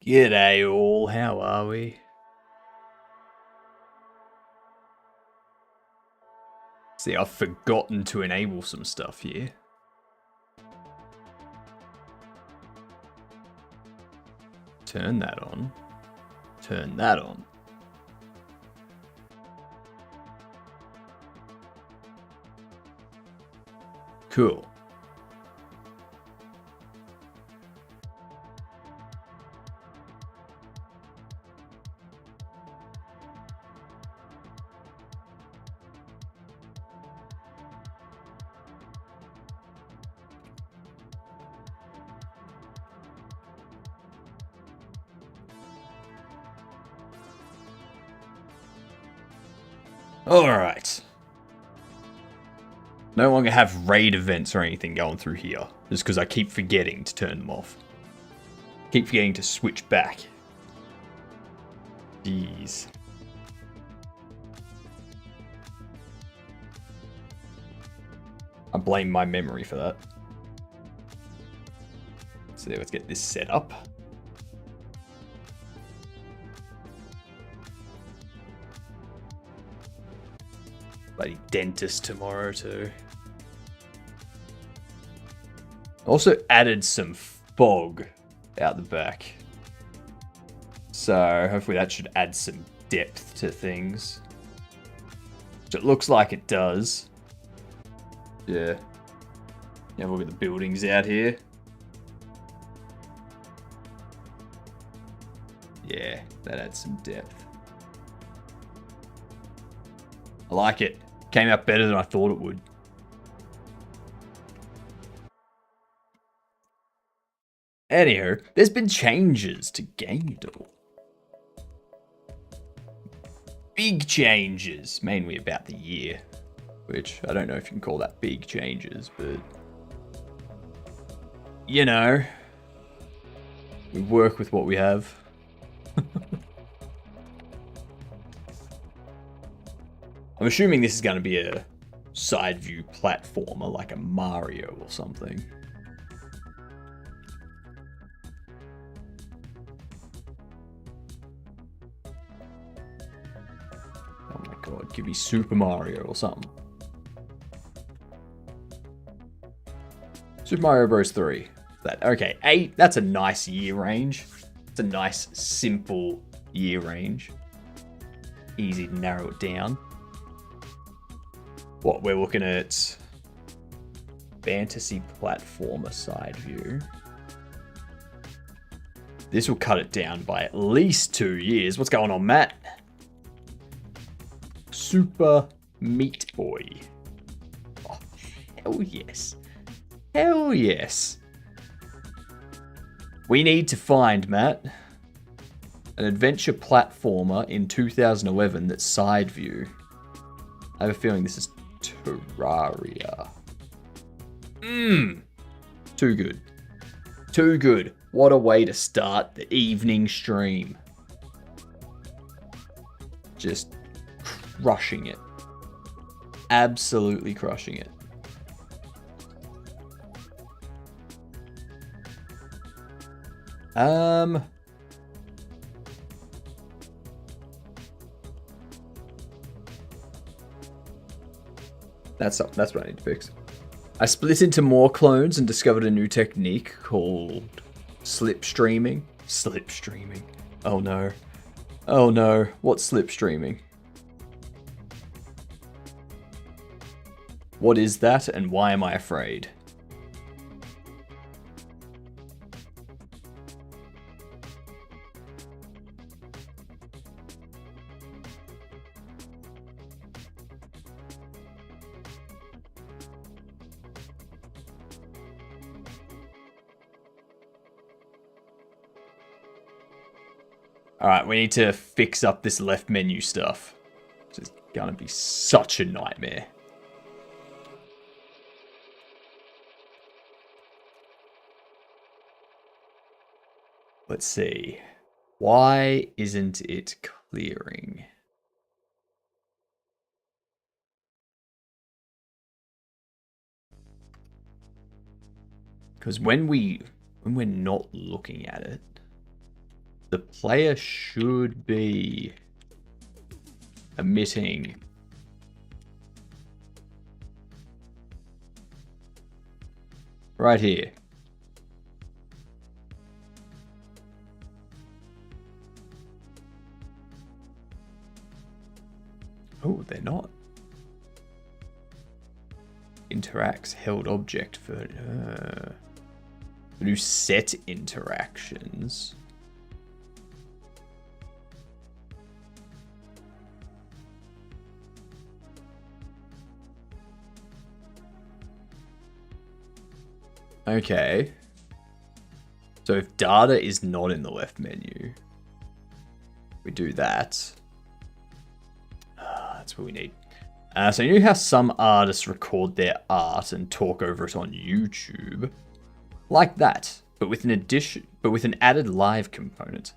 G'day all, how are we? See, I've forgotten to enable some stuff here. Turn that on. Turn that on. Cool. Alright. No longer have raid events or anything going through here. Just because I keep forgetting to turn them off. Keep forgetting to switch back. Jeez. I blame my memory for that. So let's get this set up. Bloody dentist tomorrow too. Also added some fog out the back. So hopefully that should add some depth to things. Which it looks like it does. Yeah. Yeah, look at the buildings out here. Yeah, that adds some depth. I like it. Came out better than I thought it would. Anywho, there's been changes to Gamedoll. Big changes, mainly about the year. Which, I don't know if you can call that big changes, but... You know... We work with what we have. I'm assuming this is going to be a side view platformer like a Mario or something. Oh my god, give me Super Mario or something. Super Mario Bros. 3. Okay, 8, that's a nice year range. It's a nice, simple year range. Easy to narrow it down. What, we're looking at fantasy platformer side view. This will cut it down by at least 2 years. What's going on, Matt? Super Meat Boy. Oh, hell yes. Hell yes. We need to find, Matt, an adventure platformer in 2011 that's side view. I have a feeling this is Terraria. Too good. Too good. What a way to start the evening stream. Just crushing it. Absolutely crushing it. That's what I need to fix. I split into more clones and discovered a new technique called slipstreaming. Slipstreaming. Oh no. Oh no. What's slipstreaming? What is that and why am I afraid? Alright, we need to fix up this left menu stuff. It's gonna be such a nightmare. Let's see. Why isn't it clearing? Because when we're not looking at it, The player should be emitting right here. Oh, they're not. Interacts held object for new set interactions. Okay. So if data is not in the left menu, we do that. That's what we need. So you know how some artists record their art and talk over it on YouTube? Like that, but with an added live component.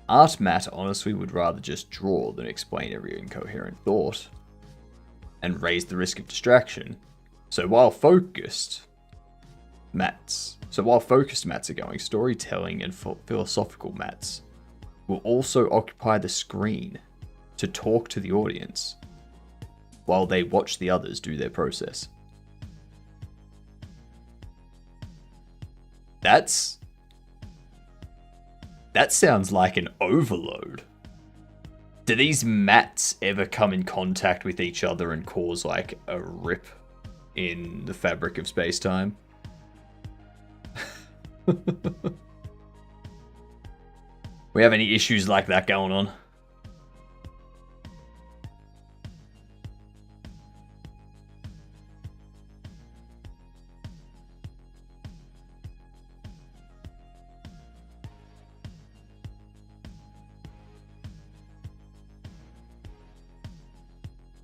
Art Matt honestly would rather just draw than explain every incoherent thought and raise the risk of distraction. So while focused mats are going, storytelling and philosophical mats will also occupy the screen to talk to the audience while they watch the others do their process. That sounds like an overload. Do these mats ever come in contact with each other and cause like a rip in the fabric of space-time? We have any issues like that going on?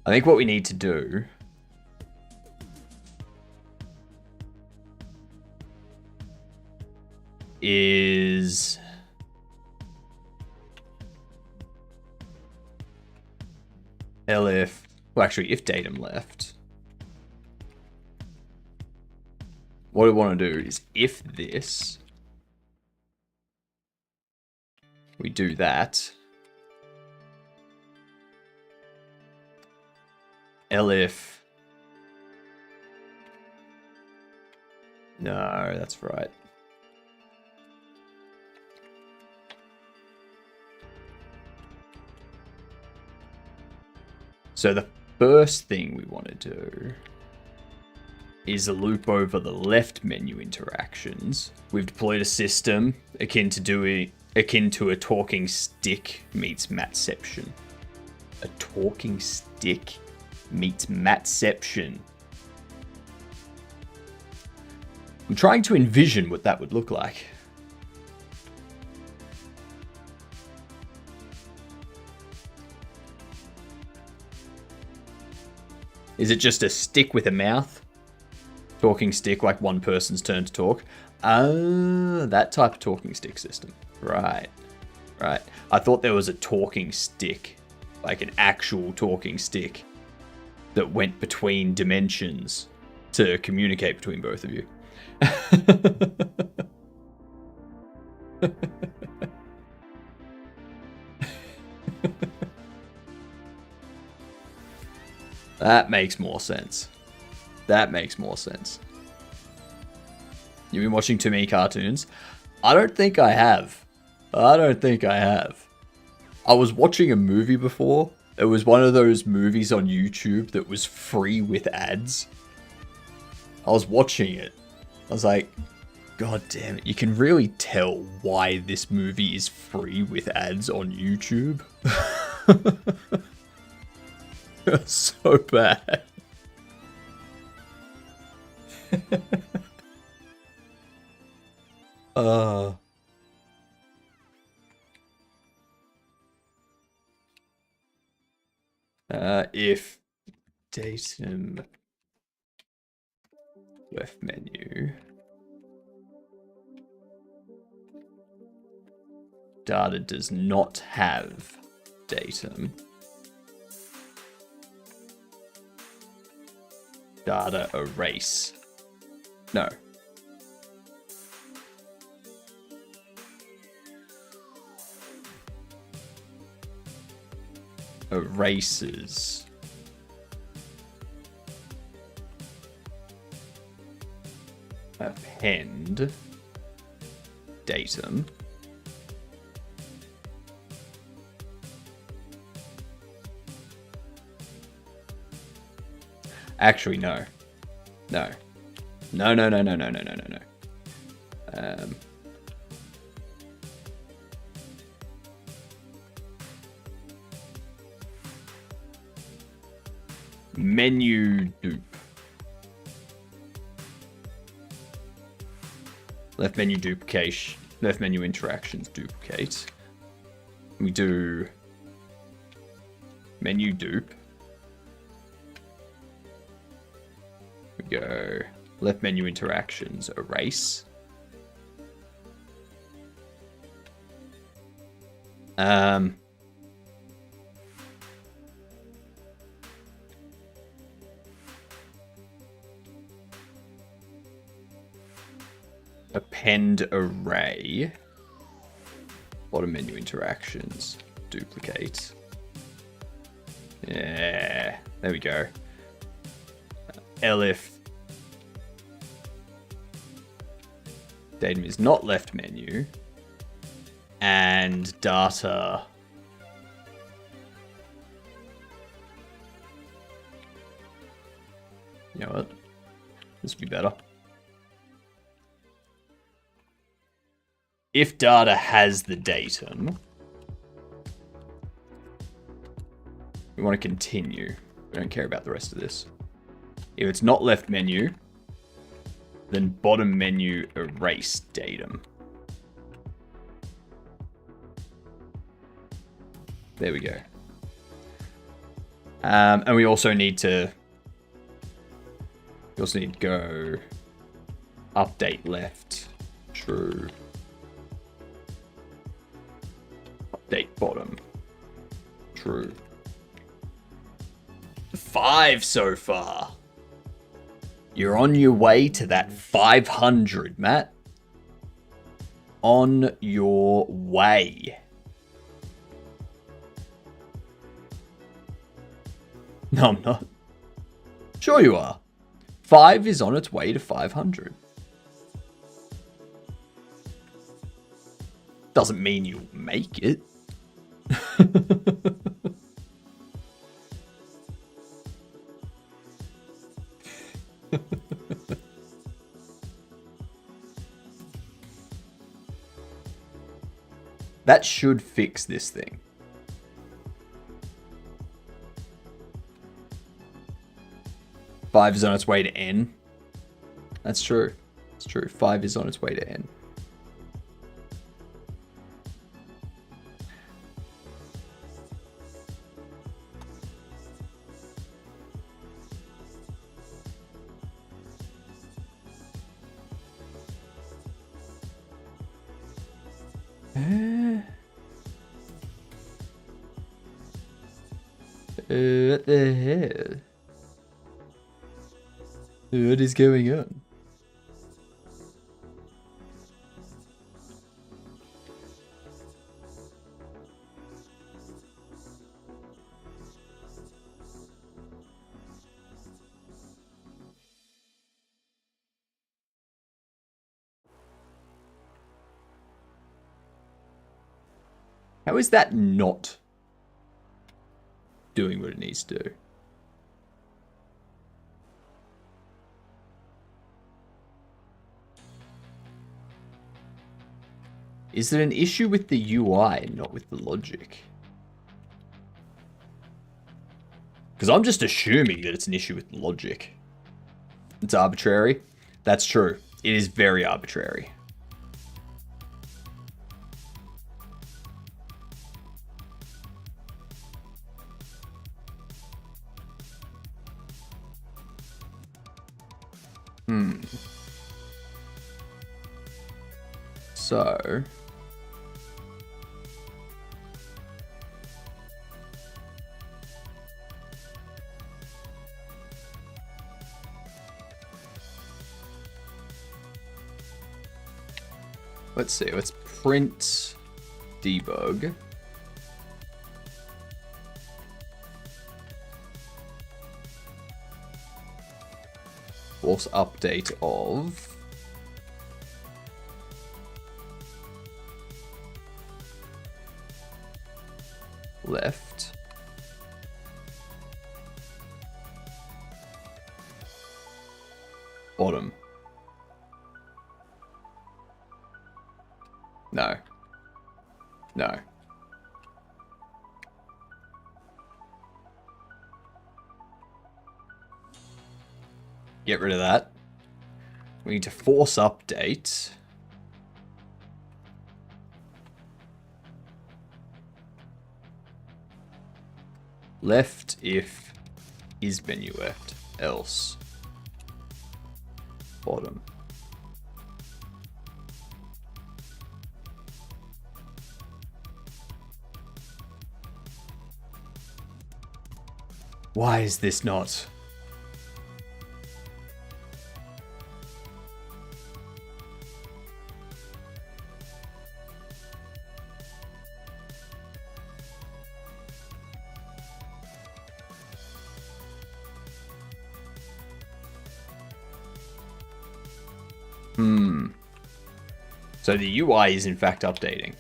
I think what we need to do is if datum left, what I want to do is if this, we do that. Elif. No, that's right. So the first thing we want to do is a loop over the left menu interactions. We've deployed a system akin to a talking stick meets Matception. A talking stick meets Matception. I'm trying to envision what that would look like. Is it just a stick with a mouth? Talking stick, like one person's turn to talk? That type of talking stick system. Right. Right. I thought there was a talking stick, like an actual talking stick that went between dimensions to communicate between both of you. That makes more sense. That makes more sense. You've been watching too many cartoons? I don't think I have. I was watching a movie before. It was one of those movies on YouTube that was free with ads. I was watching it. I was like, God damn it. You can really tell why this movie is free with ads on YouTube. It's so bad. If datum left menu data does not have datum, data erase. No. erases append datum. Actually, no. No. No, no, no, no, no, no, no, no, no. Menu dupe. Left menu duplication. Left menu interactions duplicate. We do menu dupe. We go left menu interactions erase. Append array. Bottom menu interactions duplicate. Yeah, there we go. elif datum is not left menu, and data you know what, this would be better. If data has the datum, we want to continue. We don't care about the rest of this. If it's not left menu, then bottom menu erase datum. There we go. And we also need to go update left true. Update bottom true. 5 so far. You're on your way to that 500, Matt. On your way. No, I'm not. Sure you are. 5 is on its way to 500. Doesn't mean you'll make it. That should fix this thing. Five is on its way to N. That's true. It's true. 5 is on its way to N. What the hell? What is going on? How is that not doing what it needs to do? Is it an issue with the UI and not with the logic? Because I'm just assuming that it's an issue with logic. It's arbitrary. That's true. It is very arbitrary. So let's see, let's print debug. force update of left. Bottom. No. No. Get rid of that. We need to force update. Left if is menu left, else. Bottom. Why is this not? So the UI is in fact updating.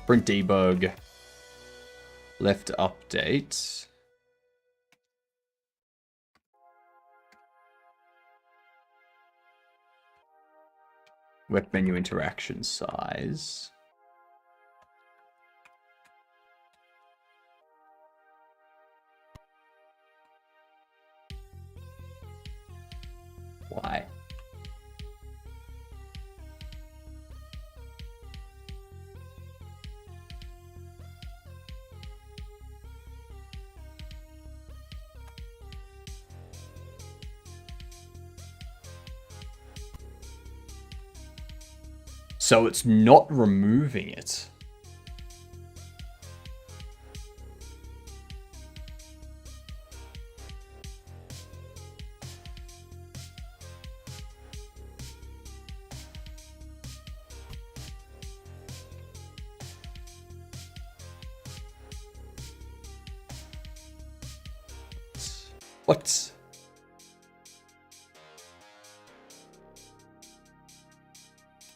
Print debug. Left update. Web menu interaction size. Why? So it's not removing it. What?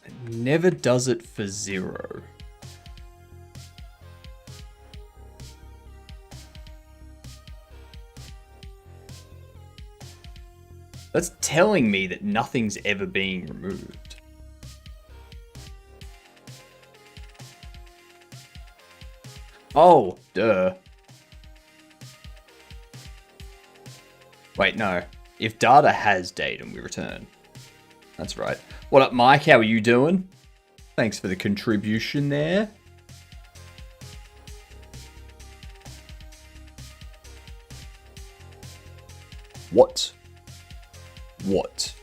It never does it for 0. That's telling me that nothing's ever being removed. Oh, duh. Wait, no. If data has datum, we return. That's right. What up, Mike? How are you doing? Thanks for the contribution there. What? What?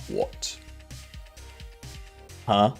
What? Huh?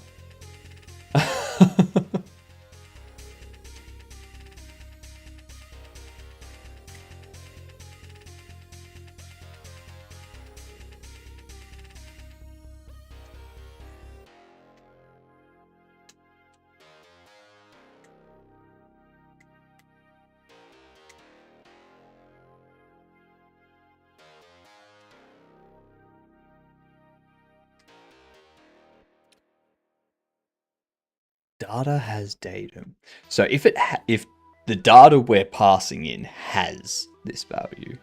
Data has datum. So if the data we're passing in has this value,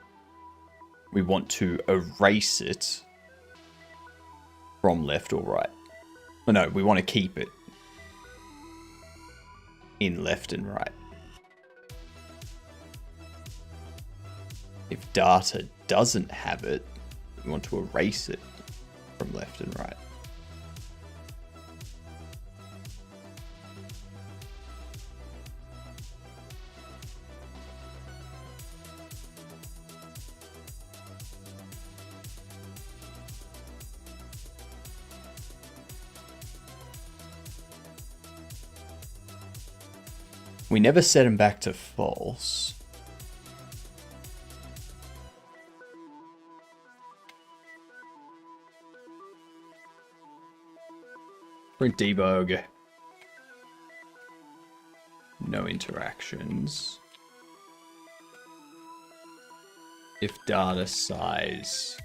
we want to erase it from left or right. Oh, no, we want to keep it in left and right. If data doesn't have it, we want to erase it from left and right. We never set them back to false. Print debug. No interactions. If data size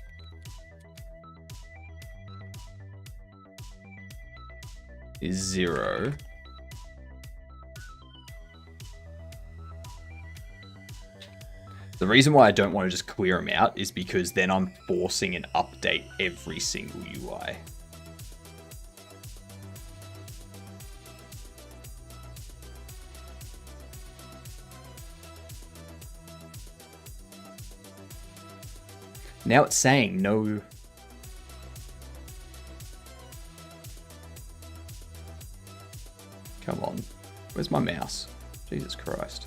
is 0, the reason why I don't want to just clear them out is because then I'm forcing an update every single UI. Now it's saying no. Come on. Where's my mouse? Jesus Christ.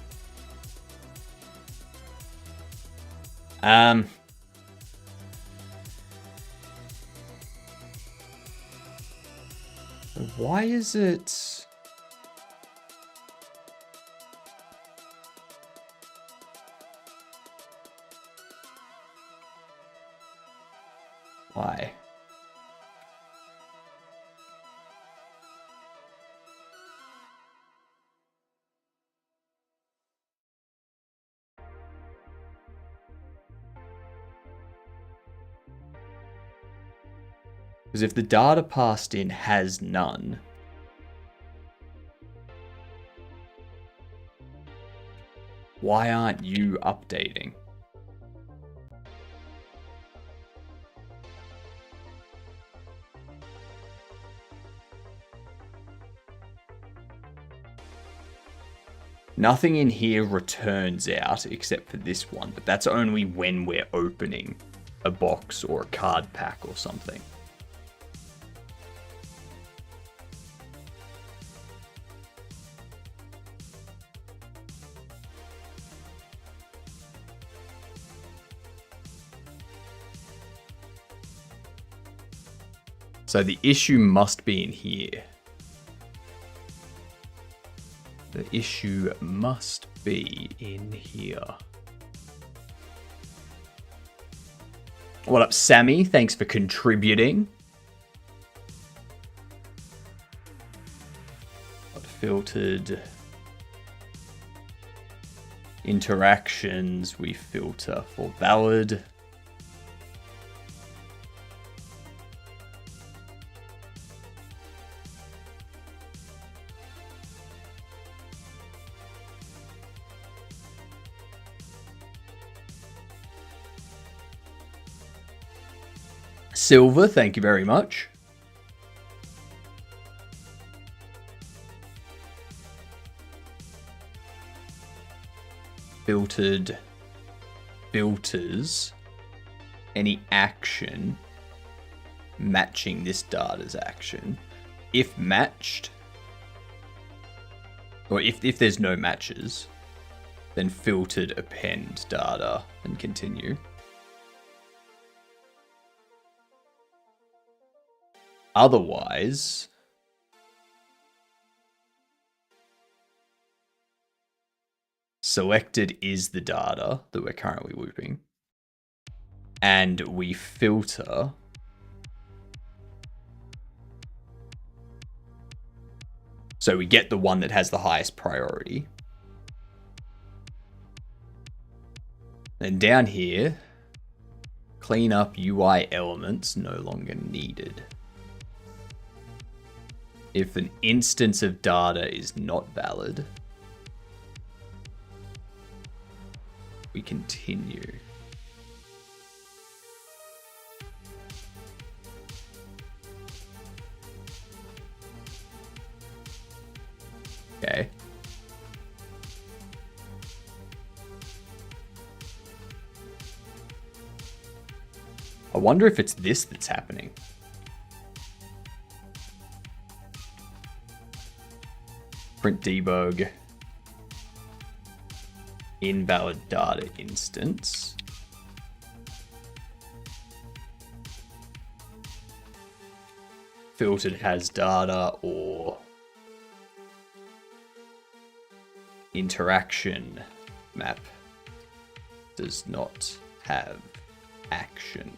Why is it... Why? Because if the data passed in has none, why aren't you updating? Nothing in here returns out except for this one, but that's only when we're opening a box or a card pack or something. So the issue must be in here. The issue must be in here. What up, Sammy? Thanks for contributing. Filtered interactions, we filter for valid. Silver, thank you very much. Filtered filters any action matching this data's action. If matched, or if there's no matches, then filtered append data and continue. Otherwise, selected is the data that we're currently looping, and we filter so we get the one that has the highest priority. Then down here, clean up UI elements no longer needed. If an instance of data is not valid, we continue. Okay. I wonder if it's this that's happening. Print debug. Invalid data instance. Filtered has data or interaction map does not have action.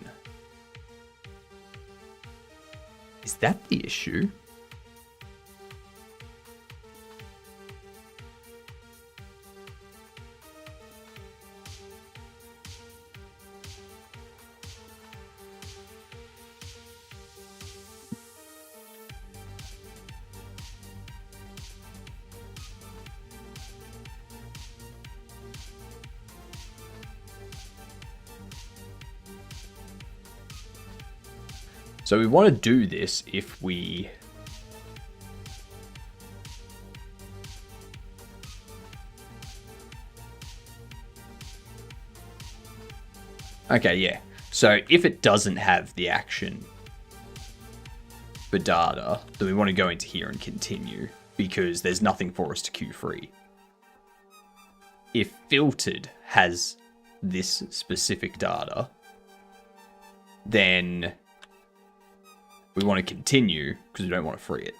Is that the issue? So we want to do this if we... Okay, yeah. So if it doesn't have the action for data, then we want to go into here and continue, because there's nothing for us to queue free. If filtered has this specific data, then we want to continue because we don't want to free it.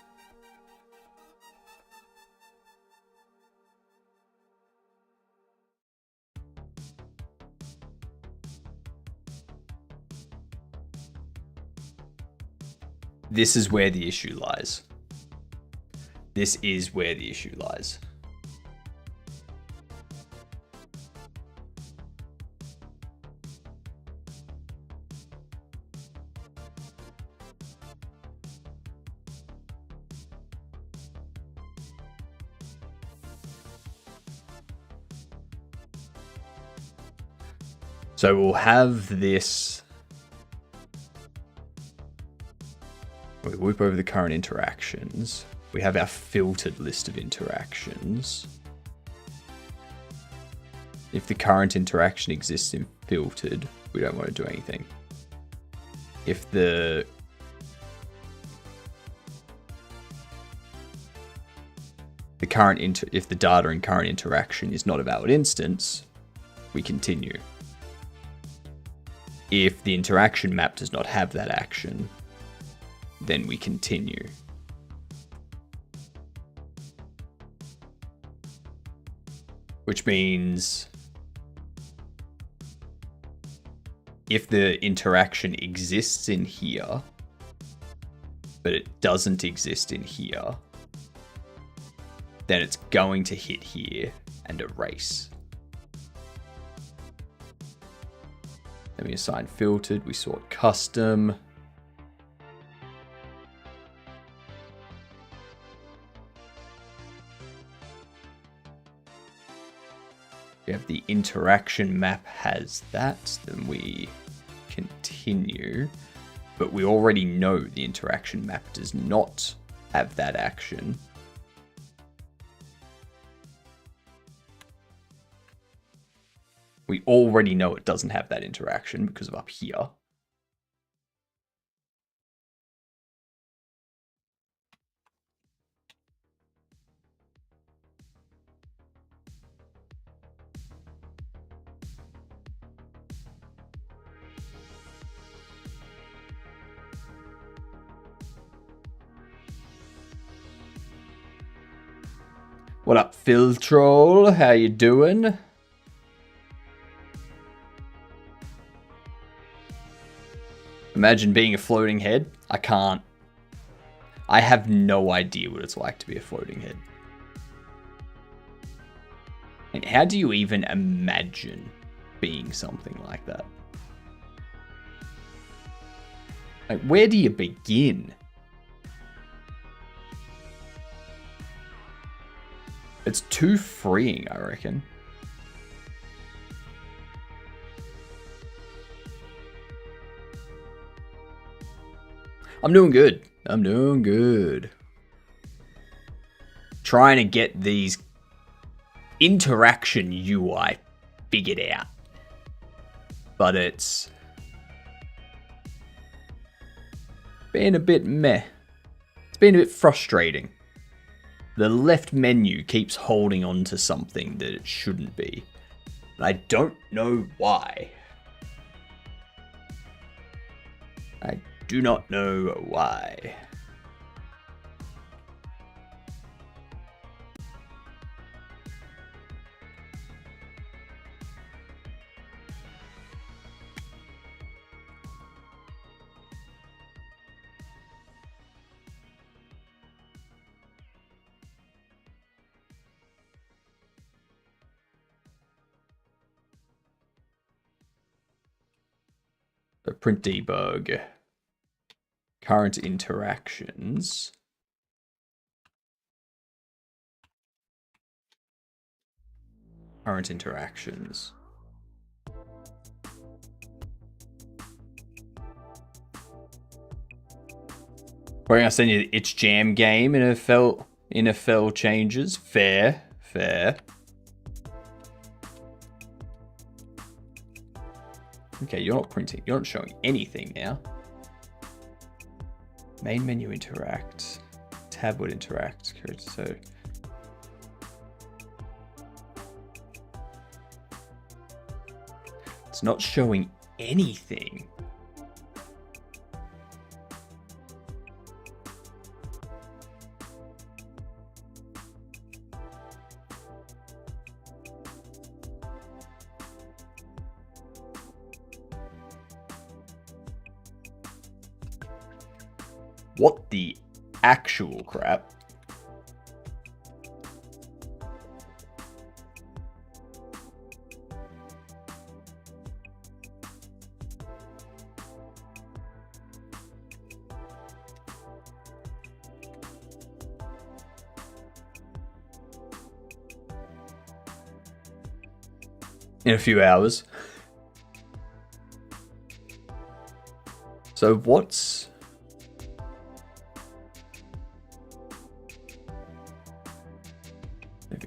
This is where the issue lies. This is where the issue lies. So we'll have this. We whoop over the current interactions. We have our filtered list of interactions. If the current interaction exists in filtered, we don't want to do anything. If the if the data in current interaction is not a valid instance, we continue. If the interaction map does not have that action, then we continue. Which means if the interaction exists in here, but it doesn't exist in here, then it's going to hit here and erase. Then we assign filtered, we sort custom. We have the interaction map has that, then we continue. But we already know the interaction map does not have that action. We already know it doesn't have that interaction because of up here. What up, Phil Troll? How you doing? Imagine being a floating head. I can't. I have no idea what it's like to be a floating head. And how do you even imagine being something like that? Like, where do you begin? It's too freeing, I reckon. I'm doing good. I'm doing good. Trying to get these interaction UI figured out. But it's been a bit meh. It's been a bit frustrating. The left menu keeps holding on to something that it shouldn't be. And I don't know why. I do not know why. So print debug. Current interactions. Current interactions. Probably gonna send you It's Jam game in NFL changes. Fair. Okay, you're not printing. You're not showing anything now. Main menu interact. Tab would interact. So it's not showing anything. What the actual crap? In a few hours. So what's...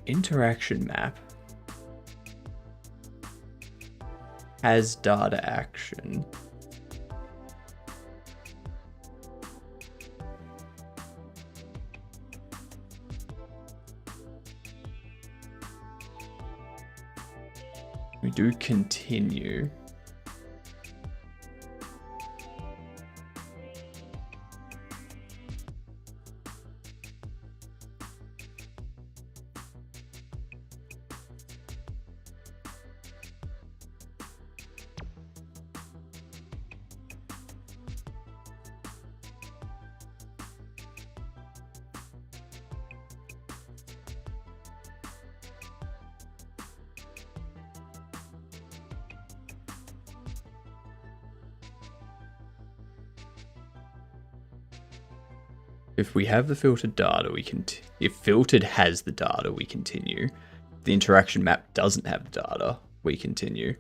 interaction map has data action. We do continue. If we have the filtered data, we can. If filtered has the data, we continue. If the interaction map doesn't have the data, we continue.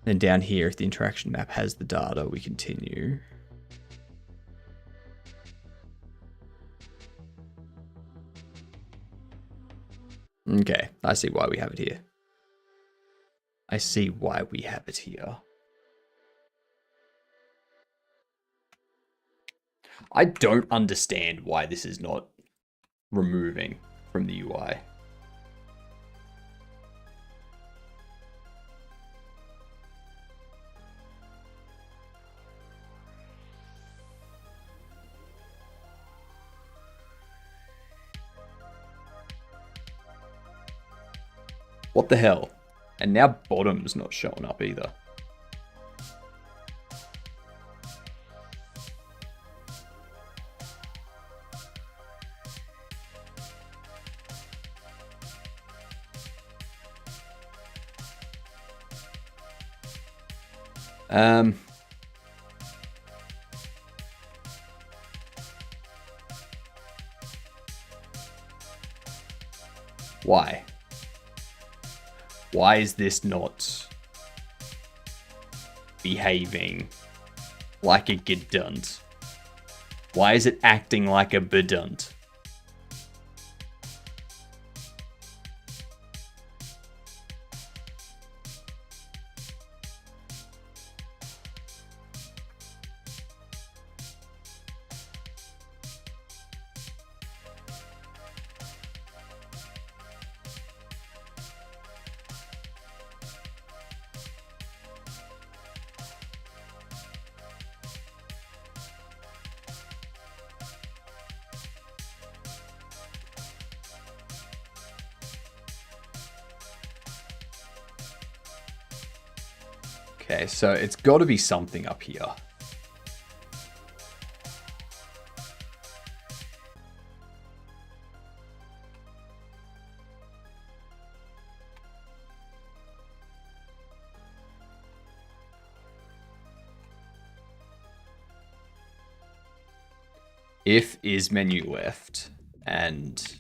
Then down here, if the interaction map has the data, we continue. Okay, I see why we have it here. I see why we have it here. I don't understand why this is not removing from the UI. What the hell? And now bottom's not showing up either. Why? Why is this not behaving like a gedunt? Why is it acting like a bedunt? Okay, so it's got to be something up here. If is menu left and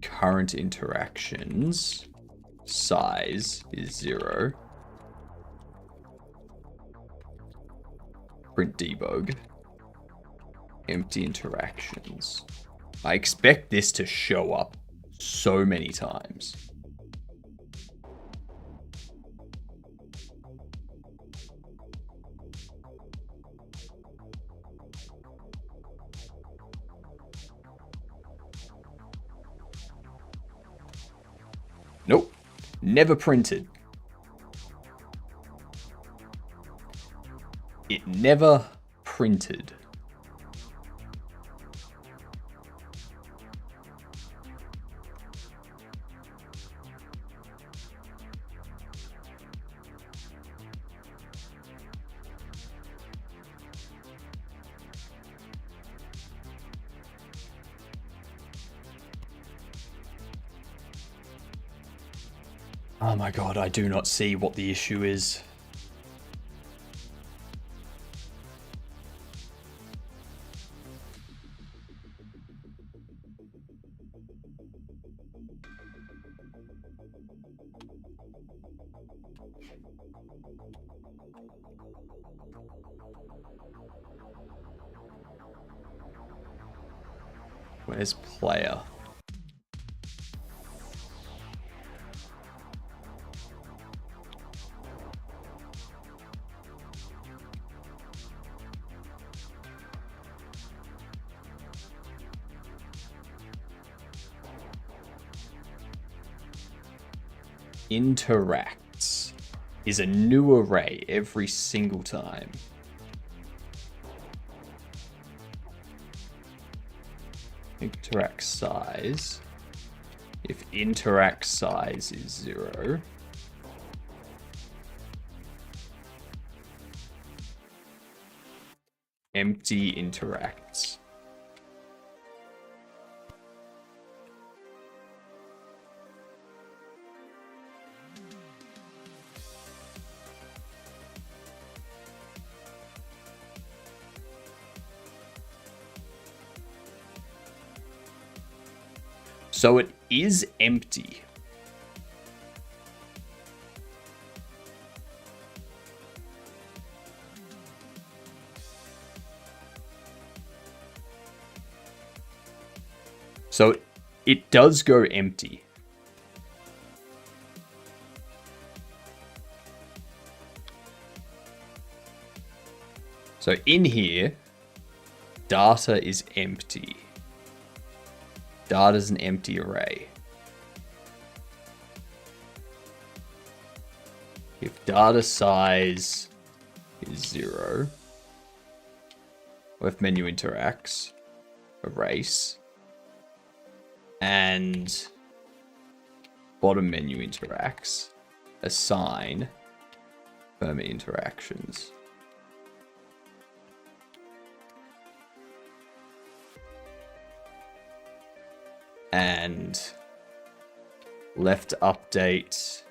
current interactions size is 0, Print debug. Empty interactions. I expect this to show up so many times. Nope. Never printed. It never printed. Oh my god, I do not see what the issue is. Where's player? Interacts is a new array every single time. Interact size. If interact size is 0, empty interacts. So it is empty. So it does go empty. So in here, data is empty. Data is an empty array. If data size is 0, or if menu interacts, erase, and bottom menu interacts, assign perma interactions. And left update,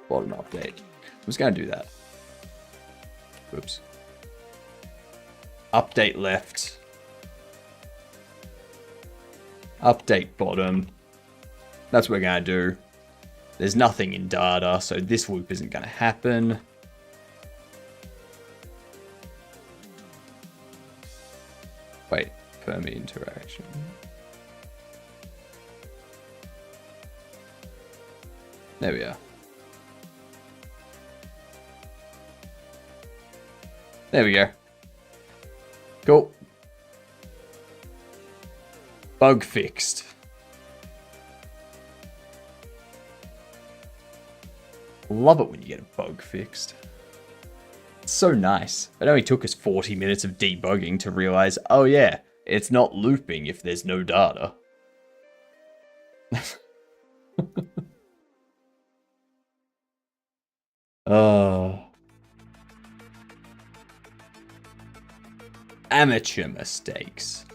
bottom update. I was going to do that. Whoops. Update left. Update bottom. That's what we're going to do. There's nothing in data, so this loop isn't going to happen. Wait, perma interaction. There we are. There we go. Cool. Bug fixed. Love it when you get a bug fixed. It's so nice. It only took us 40 minutes of debugging to realize, oh yeah, it's not looping if there's no data. Amateur mistakes.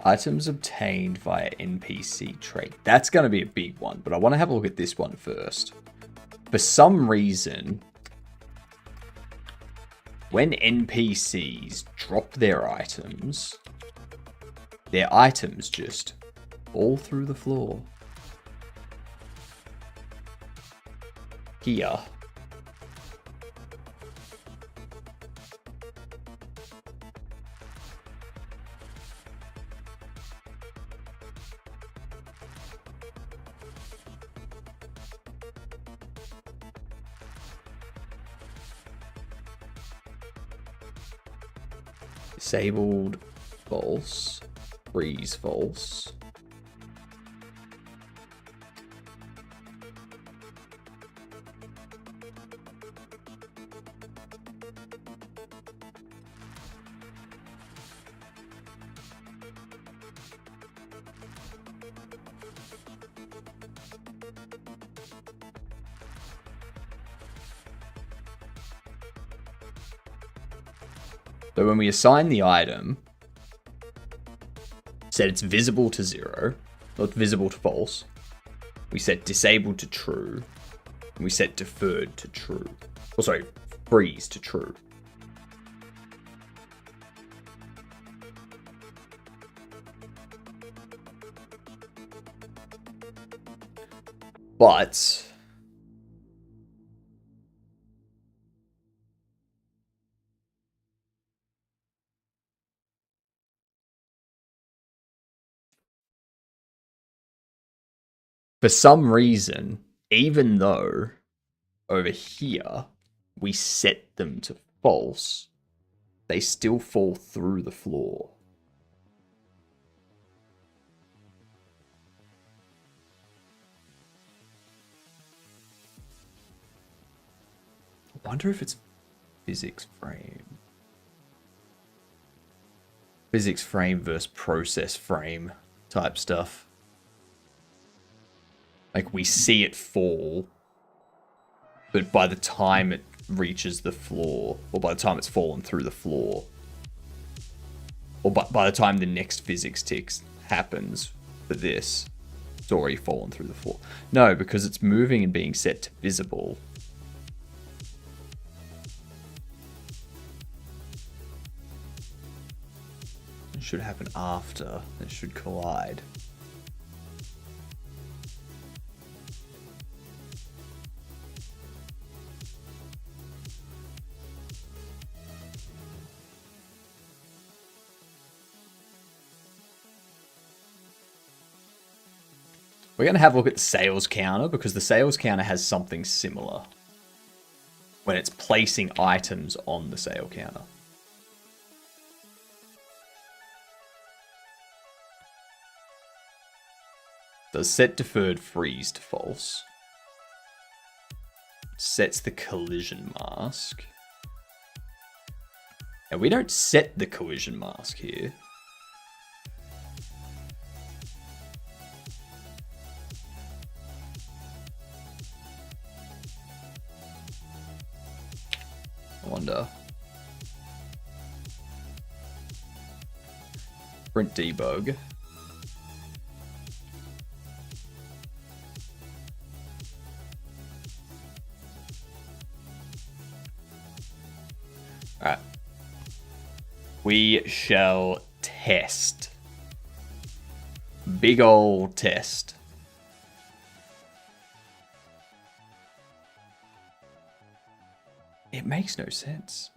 Items obtained via NPC trait. That's going to be a big one, but I want to have a look at this one first. For some reason, when NPCs drop their items just fall through the floor. here. Disabled, false. Freeze, false. So when we assign the item, set it's visible to 0, not visible to false. We set disabled to true. And we set deferred to true. Oh, sorry, freeze to true. But for some reason, even though over here we set them to false, they still fall through the floor. I wonder if it's physics frame. Physics frame versus process frame type stuff. Like, we see it fall, but by the time it reaches the floor, or by the time it's fallen through the floor, or by the time the next physics tick happens for this, it's already fallen through the floor. No, because it's moving and being set to visible. It should happen after. It should collide. We're going to have a look at the sales counter, because the sales counter has something similar when it's placing items on the sale counter. Does set deferred freeze to false. Sets the collision mask. And we don't set the collision mask here. I wonder. Print debug. Alright. We shall test. Big ol' test. It makes no sense.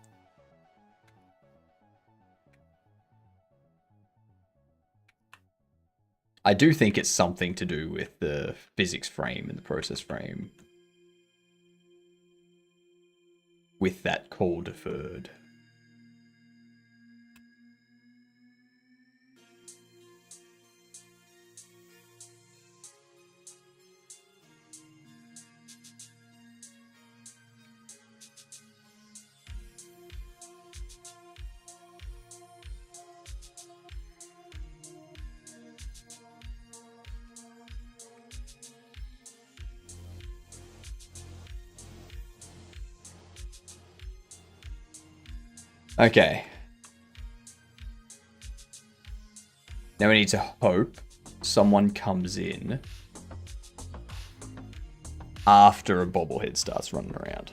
I do think it's something to do with the physics frame and the process frame. With that call deferred. Okay. Now we need to hope someone comes in after a bobblehead starts running around.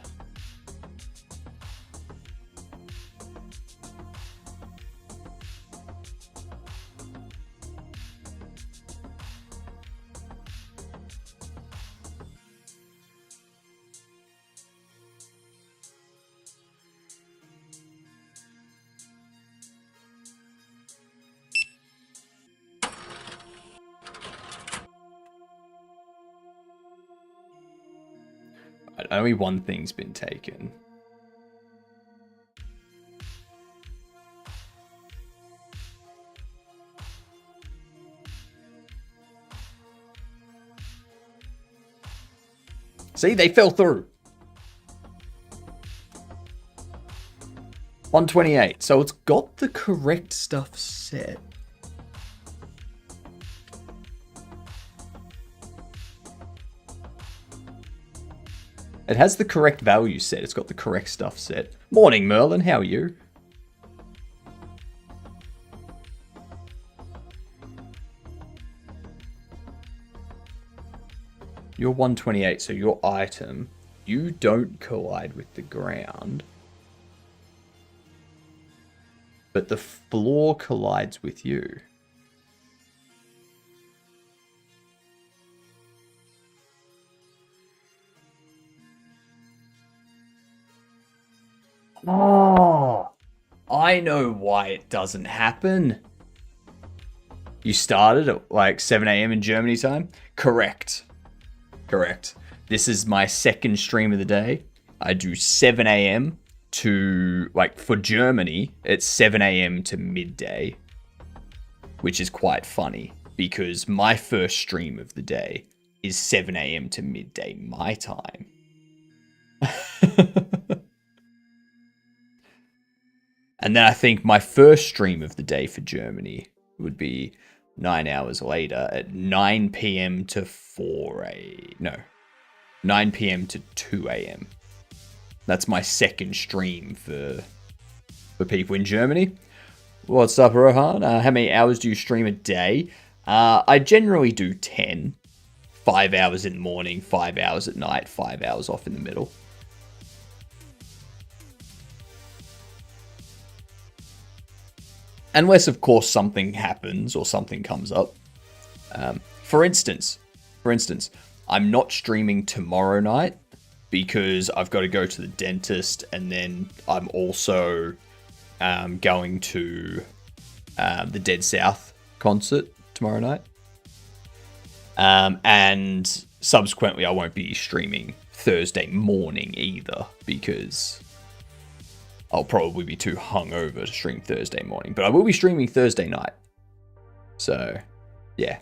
only one thing's been taken. See, they fell through. 128. So it's got the correct stuff set. It has the correct value set. It's got the correct stuff set. Morning, Merlin. How are you? You're 128, so your item, you don't collide with the ground. But the floor collides with you. Oh, I know why it doesn't happen. You started at like 7 a.m. in Germany time? Correct. Correct. This is my second stream of the day. I do 7 a.m. to, like, for Germany, it's 7 a.m. to midday, which is quite funny because my first stream of the day is 7 a.m. to midday my time. And then I think my first stream of the day for Germany would be 9 hours later at 9 p.m. to 9 p.m. to 2 a.m. That's my second stream for people in Germany. What's up, Rohan? How many hours do you stream a day? I generally do 10. 5 hours in the morning, 5 hours at night, 5 hours off in the middle. Unless, of course, something happens or something comes up. For instance, I'm not streaming tomorrow night because I've got to go to the dentist, and then I'm also going to the Dead South concert tomorrow night. And subsequently, I won't be streaming Thursday morning either because I'll probably be too hungover to stream Thursday morning. But I will be streaming Thursday night. So, yeah.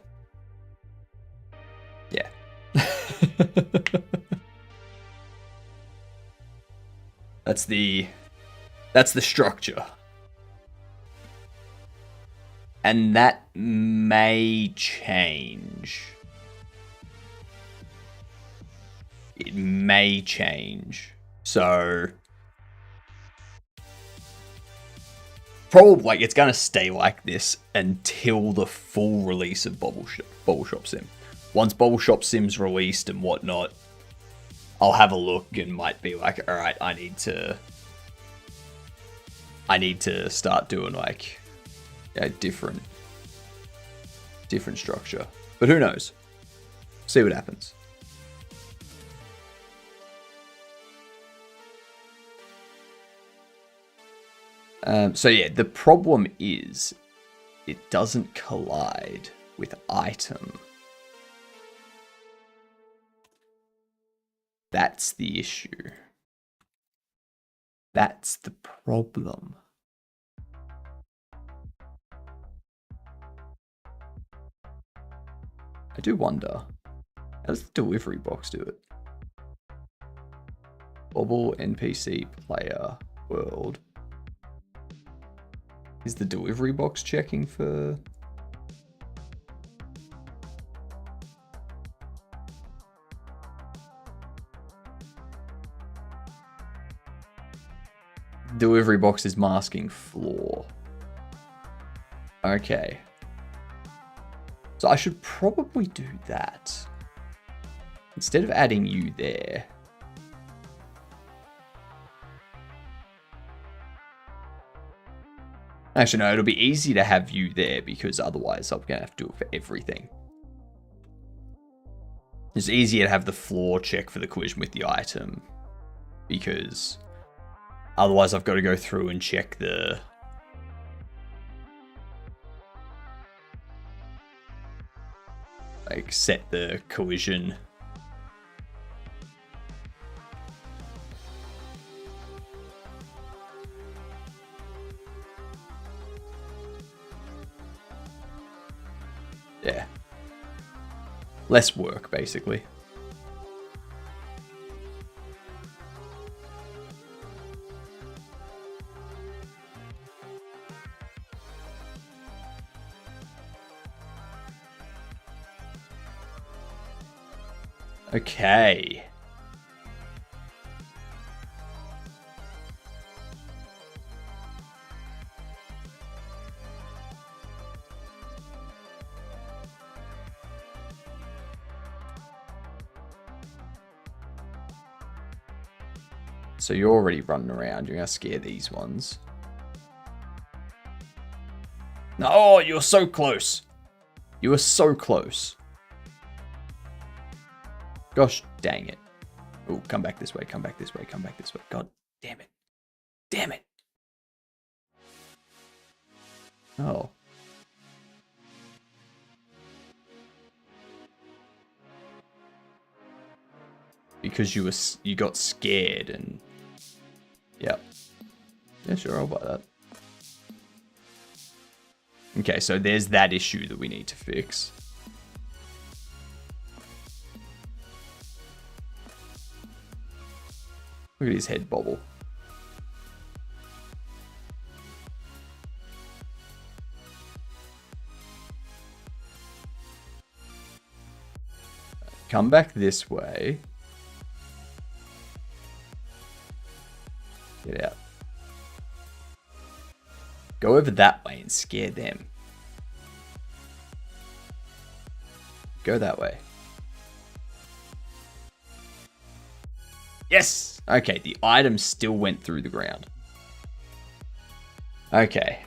Yeah. That's the structure. And that may change. It may change. So probably, like, it's gonna stay like this until the full release of Bobble Shop Sim. Once Bobble Shop Sim's released and whatnot, I'll have a look and might be like, all right, I need to start doing like a different structure. But who knows? See what happens. So yeah, the problem is it doesn't collide with item. That's the issue. That's the problem. I do wonder, how does the delivery box do it? Bobble NPC player world. Is the delivery box checking for... Delivery box is masking floor. Okay. So I should probably do that. Instead of adding you there. Actually, no, it'll be easy to have you there because otherwise I'm going to have to do it for everything. It's easier to have the floor check for the collision with the item because otherwise I've got to go through and check the... like, set the collision Yeah. Less work, basically. Okay. So you're already running around. You're going to scare these ones. No, oh, you're so close. You were so close. Gosh dang it. Oh, come back this way, come back this way, come back this way. God damn it. Damn it. Oh. Because you got scared and... Yep. Yeah, sure, I'll buy that. Okay, so there's that issue that we need to fix. Look at his head bobble. Come back this way. Get out. Go over that way and scare them. Go that way. Yes! Okay, the item still went through the ground. Okay.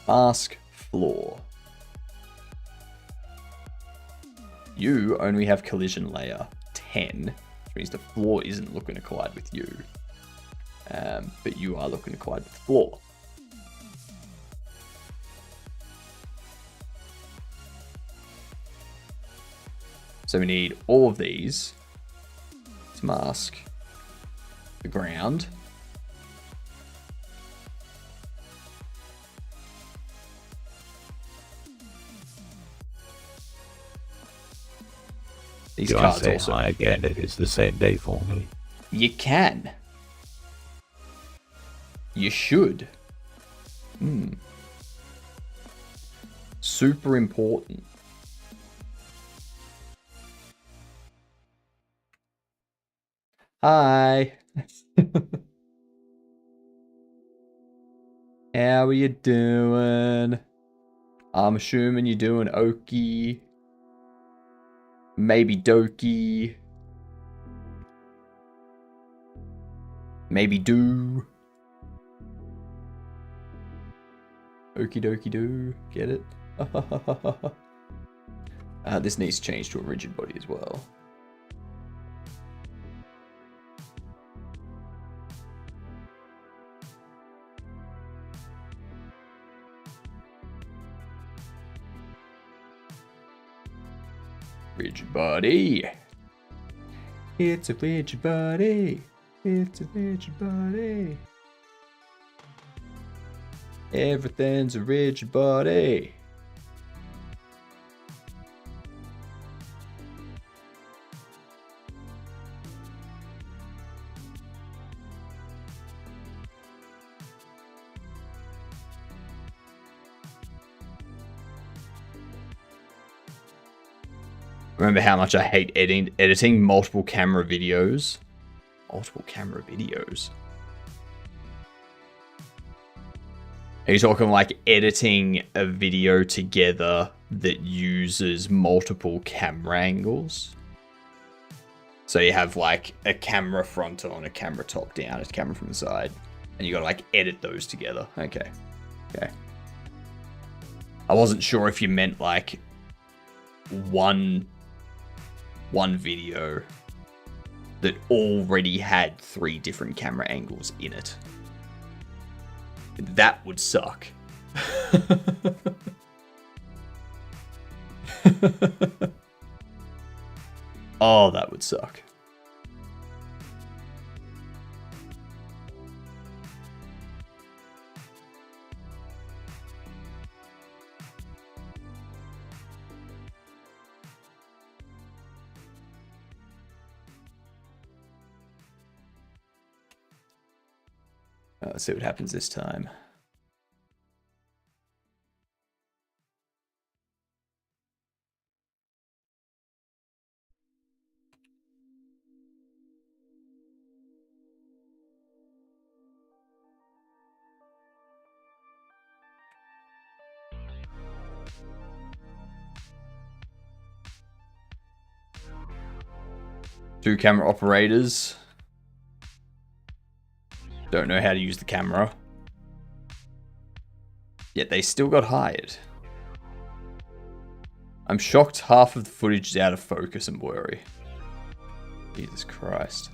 Mask floor. You only have collision layer 10, which means the floor isn't looking to collide with you. But you are looking to collide with the floor. So we need all of these to mask the ground. These Do cards I say also. hi again if it's the same day for me? You can. You should. Super important. Hi. How are you doing? I'm assuming you're doing okie. Maybe dokie. Maybe do. Okie dokie do. Get it? This needs to change to a rigid body as well. Rigid body. It's a rigid body. It's a rigid body. Everything's a rigid body. Remember how much I hate editing multiple camera videos? Multiple camera videos? Are you talking like editing a video together that uses multiple camera angles? So you have like a camera front on, a camera top down, a camera from the side, and you gotta like edit those together. Okay. Okay. I wasn't sure if you meant like one video that already had 3 different camera angles in it. That would suck. Oh, that would suck. Let's see what happens this time. Two camera operators. Don't know how to use the camera. Yet they still got hired. I'm shocked half of the footage is out of focus and blurry. Jesus Christ.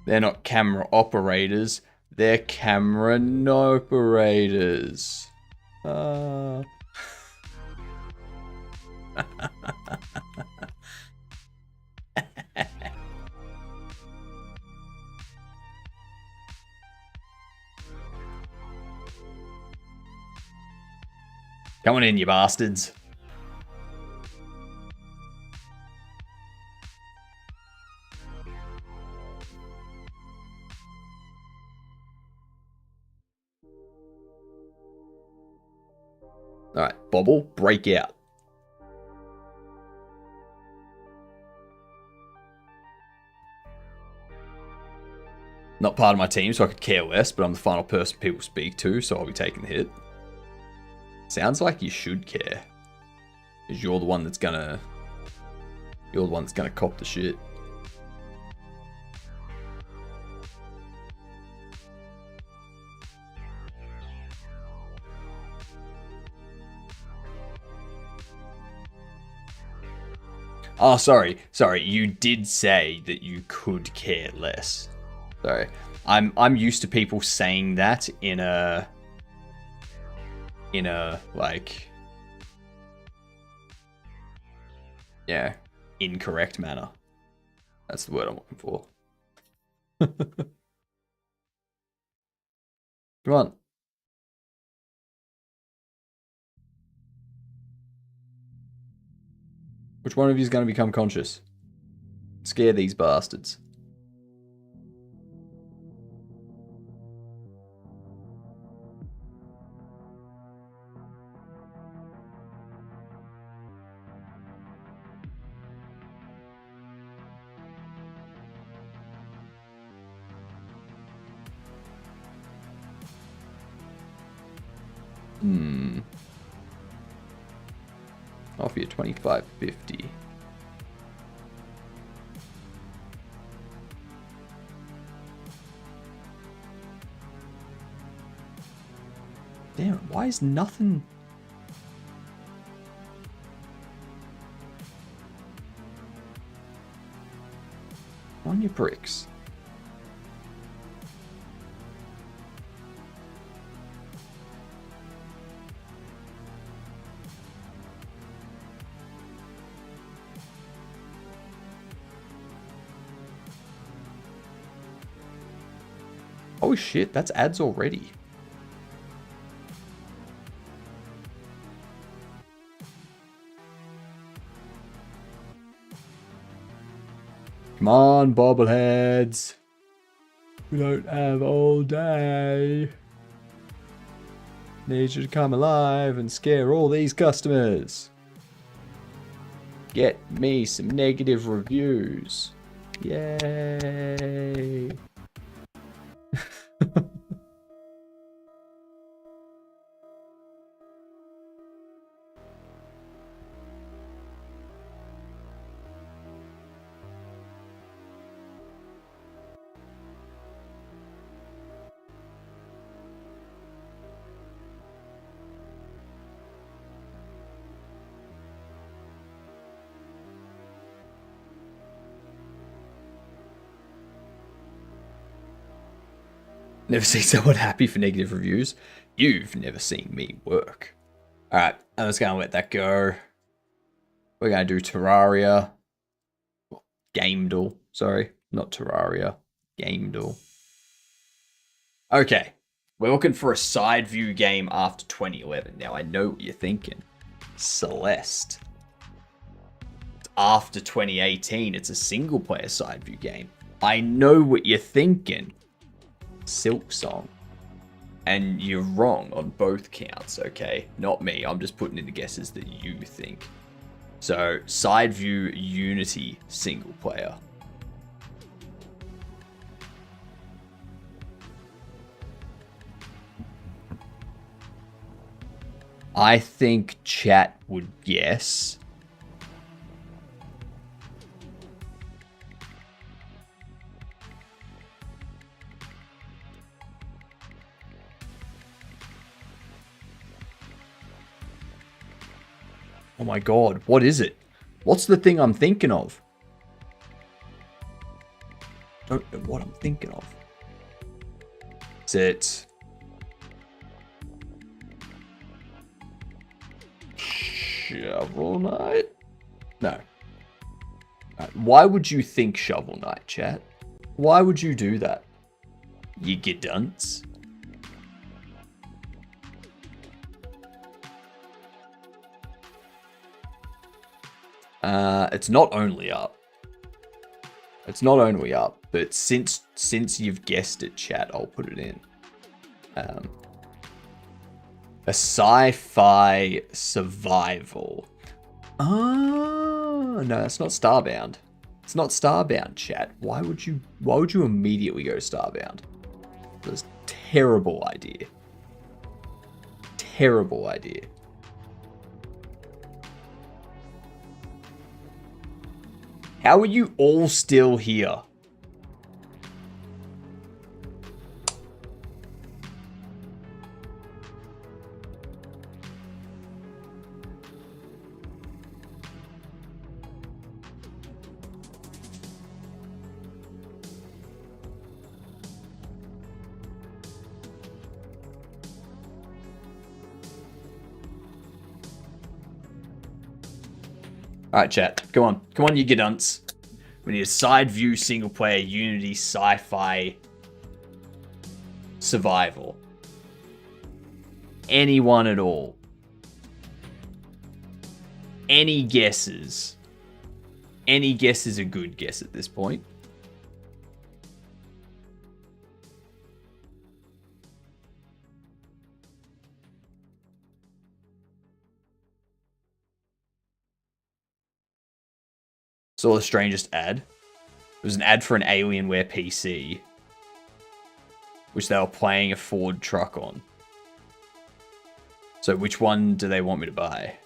They're not camera operators. They're camera operators. Come on in, you bastards. Alright, Bobble, break out. Not part of my team, so I could care less, but I'm the final person people speak to, so I'll be taking the hit. Sounds like you should care. Because you're the one that's gonna... You're the one that's gonna cop the shit. Oh, sorry. Sorry, you did say that you could care less. Sorry. I'm used to people saying that in a like, yeah, incorrect manner. That's the word I'm looking for. Come on. Which one of you is going to become conscious? Scare these bastards. Offer you $25.50. Damn it, why is nothing... on your bricks? Oh shit, that's ads already. Come on, bobbleheads. We don't have all day. Need you to come alive and scare all these customers. Get me some negative reviews. Yay. Never seen someone happy for negative reviews. You've never seen me work. Alright, I'm just gonna let that go. We're gonna do Terraria. Gamedoll. Sorry, not Terraria. Gamedoll. Okay. We're looking for a side view game after 2011. Now, I know what you're thinking. Celeste. It's after 2018. It's a single player side view game. I know what you're thinking. Silk Song. And you're wrong on both counts, okay? Not me. I'm just putting in the guesses that you think. So, side view Unity single player. I think chat would guess. Oh my god, what is it? What's the thing I'm thinking of? Don't know what I'm thinking of. Is it... Shovel Knight? No. Why would you think Shovel Knight, chat? Why would you do that? You get dunce. It's not only up. It's not only up, but since you've guessed it, chat, I'll put it in. A sci-fi survival. Oh, no, that's not Starbound. It's not Starbound, chat. Why would you immediately go Starbound? That's a terrible idea. Terrible idea. How are you all still here? Alright, chat. Come on. Come on, you gedunts. We need a side view, single player, Unity, sci-fi, survival. Anyone at all. Any guesses? Any guess is a good guess at this point. Saw the strangest ad. It was an ad for an Alienware PC, which they were playing a Ford truck on. So which one do they want me to buy?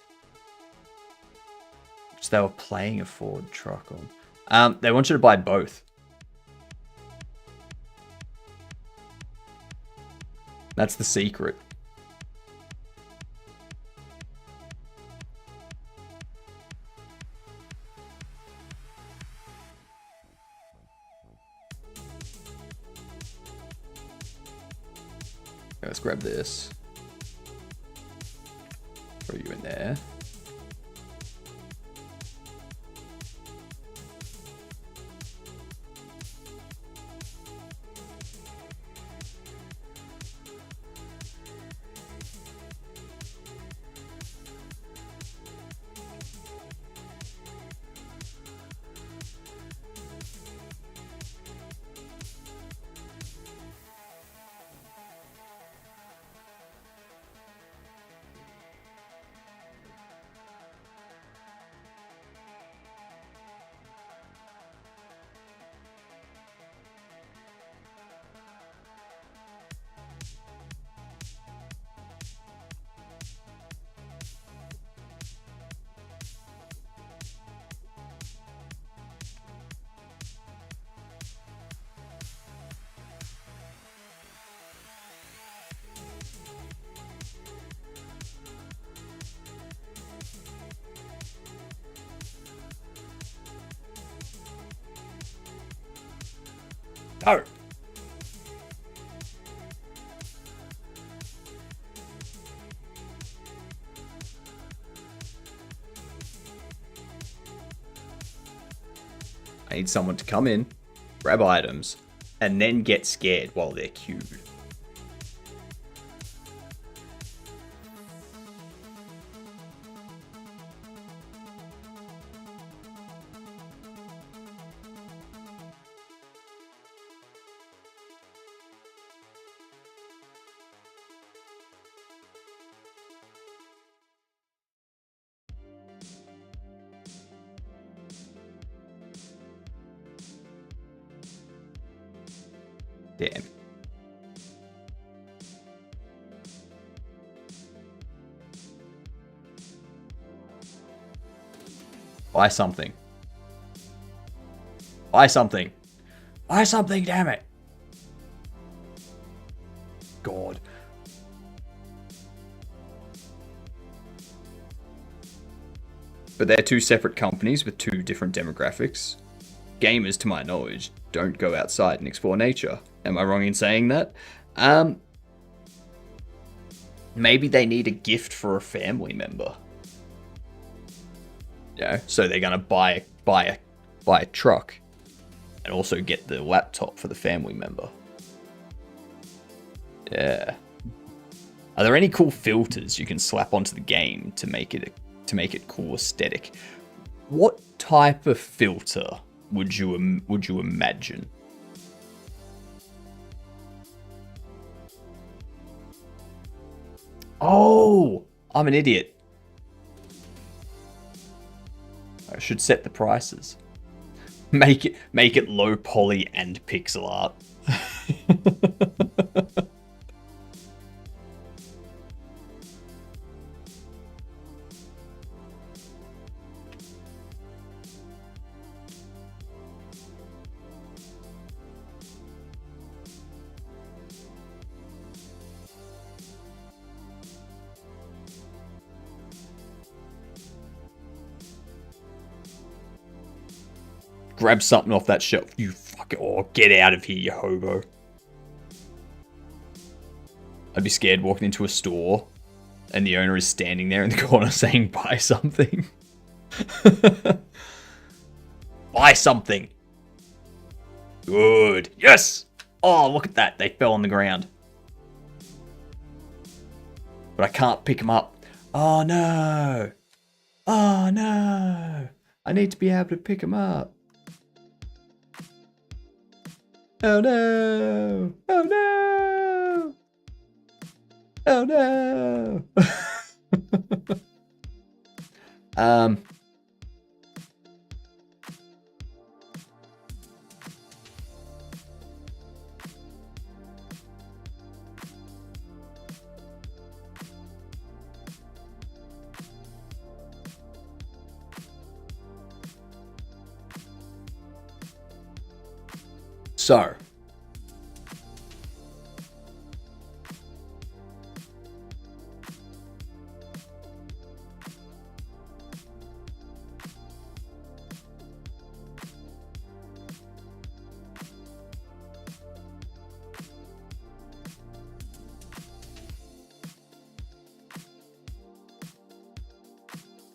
Which they were playing a Ford truck on. They want you to buy both. That's the secret. Let's grab this. Throw you in there. Oh. need someone to come in, grab items, and then get scared while they're queued. Damn. Buy something. Buy something. Buy something, damn it. God. But they're two separate companies with two different demographics. Gamers, to my knowledge, don't go outside and explore nature. Am I wrong in saying that? Maybe they need a gift for a family member. Yeah, so they're gonna buy a truck, and also get the laptop for the family member. Yeah. Are there any cool filters you can slap onto the game to make it cool aesthetic? What type of filter would you imagine? Oh, I'm an idiot. I should set the prices. Make it low poly and pixel art. Grab something off that shelf. You fucking... Oh, get out of here, you hobo. I'd be scared walking into a store and the owner is standing there in the corner saying, buy something. Buy something. Good. Yes! Oh, look at that. They fell on the ground. But I can't pick them up. Oh, no. Oh, no. I need to be able to pick them up. Oh no! Oh no! Oh no! So,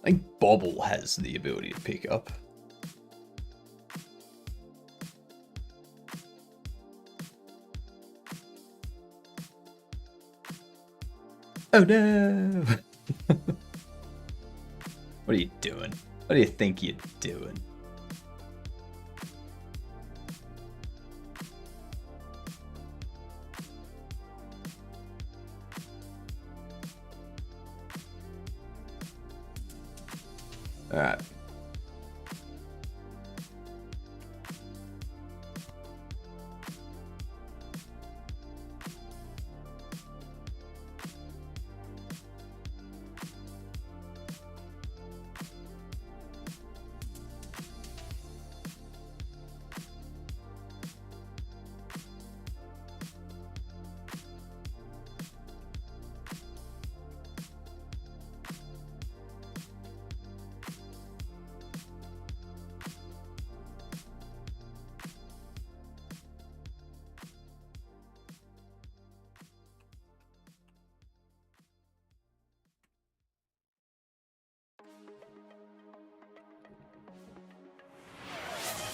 I think Bobble has the ability to pick up. Oh no! What are you doing? What do you think you're doing? Alright.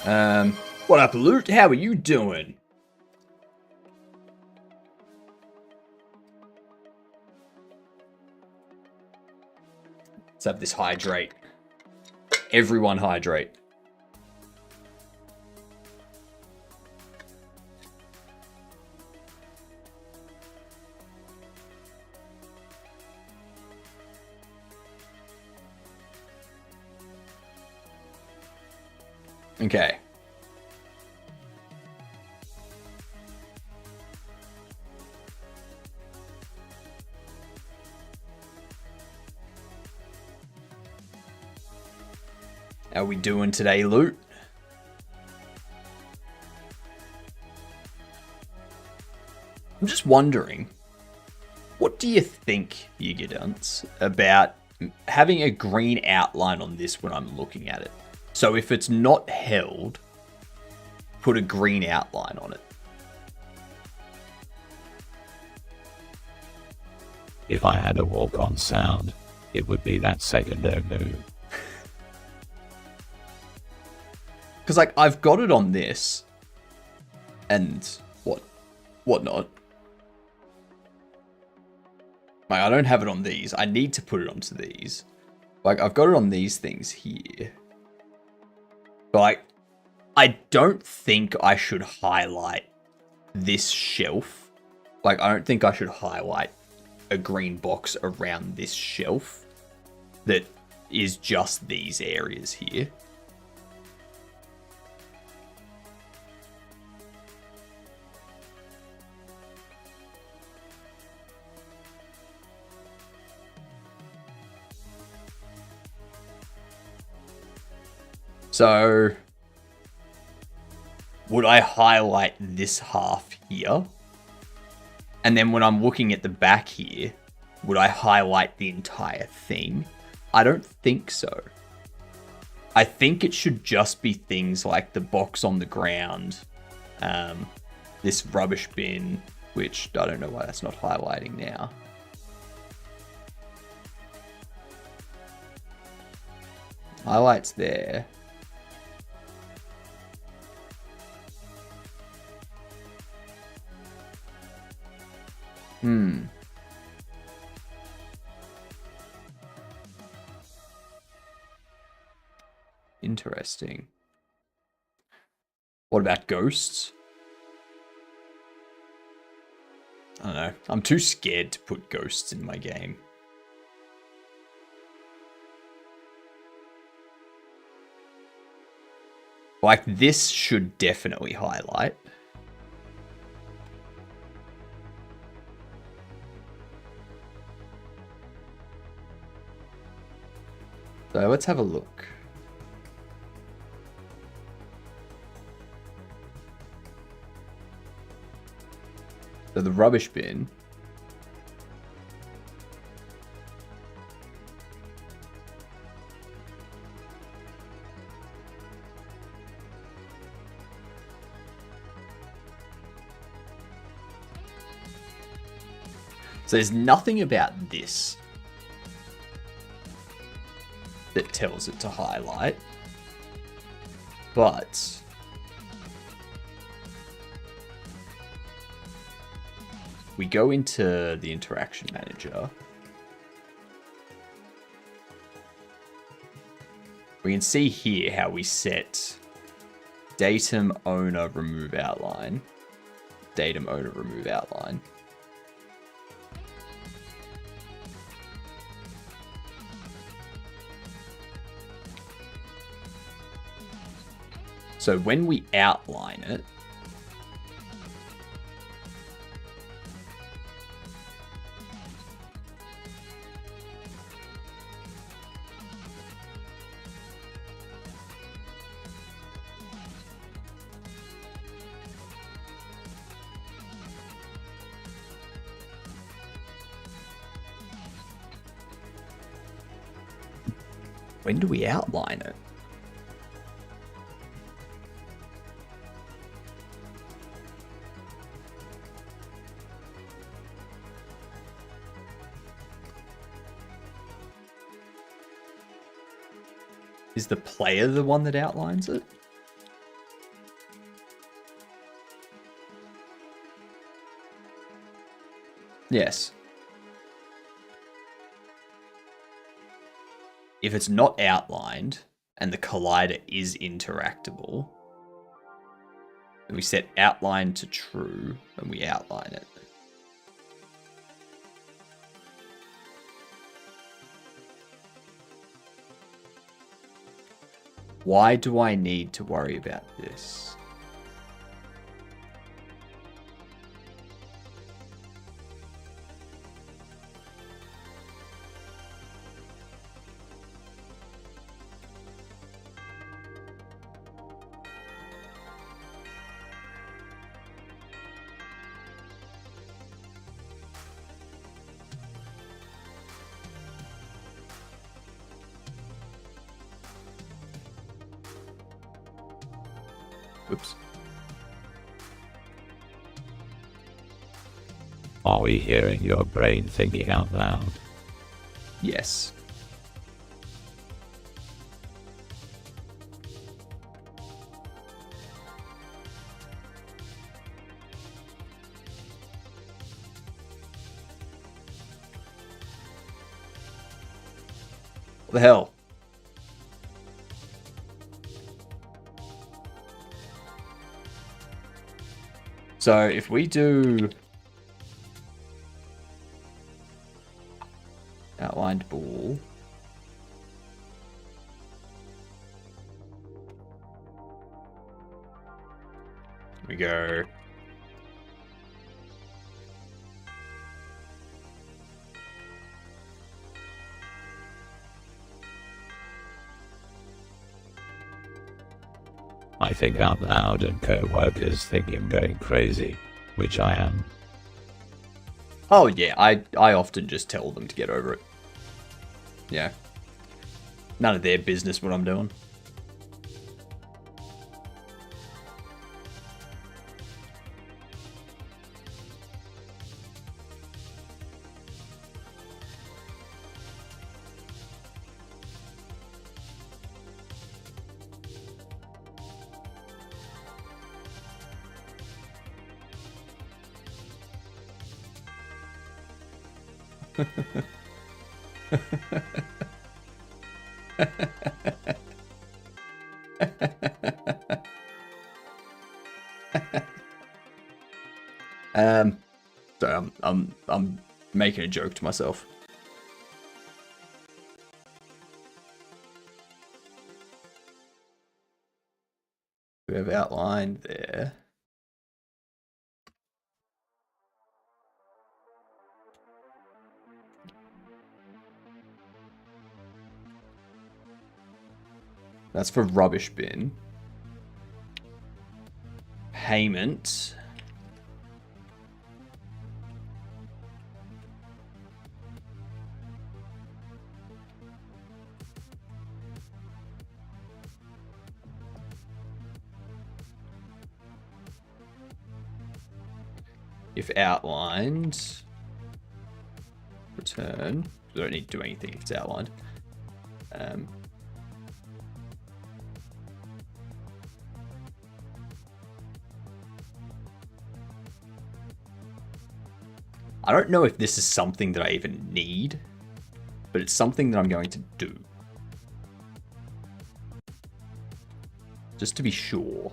What up, Loot? How are you doing? Let's have this hydrate. Everyone hydrate. Okay. How we doing today, Loot? I'm just wondering, what do you think, Yigidunts, about having a green outline on this when I'm looking at it? So if it's not held, put a green outline on it. If I had a walk-on sound, it would be that secondary move. Because, like, I've got it on this, and whatnot. Like, I don't have it on these. I need to put it onto these. Like, I've got it on these things here. But, like, I don't think I should highlight this shelf. Like, I don't think I should highlight a green box around this shelf that is just these areas here. So, would I highlight this half here? And then when I'm looking at the back here, would I highlight the entire thing? I don't think so. I think it should just be things like the box on the ground, this rubbish bin, which I don't know why that's not highlighting now. Highlights there. Interesting. What about ghosts? I don't know. I'm too scared to put ghosts in my game. Like, this should definitely highlight. So let's have a look. So the rubbish bin. So there's nothing about this that tells it to highlight, but we go into the interaction manager. We can see here how we set datum owner remove outline, datum owner remove outline. So when we outline it, when do we outline it? Is the player the one that outlines it? Yes. If it's not outlined and the collider is interactable, then we set outline to true and we outline it. Why do I need to worry about this? Oops. Are we hearing your brain thinking out loud? Yes. What the hell? So if we do outlined ball, we go I think out loud and co-workers think I'm going crazy, which I am. Oh yeah, I often just tell them to get over it. Yeah. None of their business what I'm doing. So I'm making a joke to myself. We have outlined there. That's for rubbish bin. Payment. If outlined, return. We don't need to do anything if it's outlined. I don't know if this is something that I even need, but it's something that I'm going to do. Just to be sure.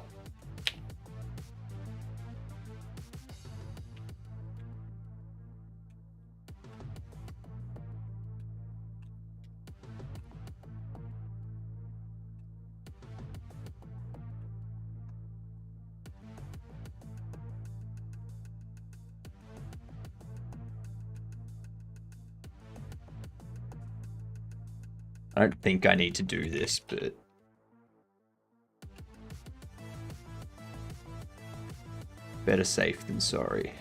I don't think I need to do this, but better safe than sorry.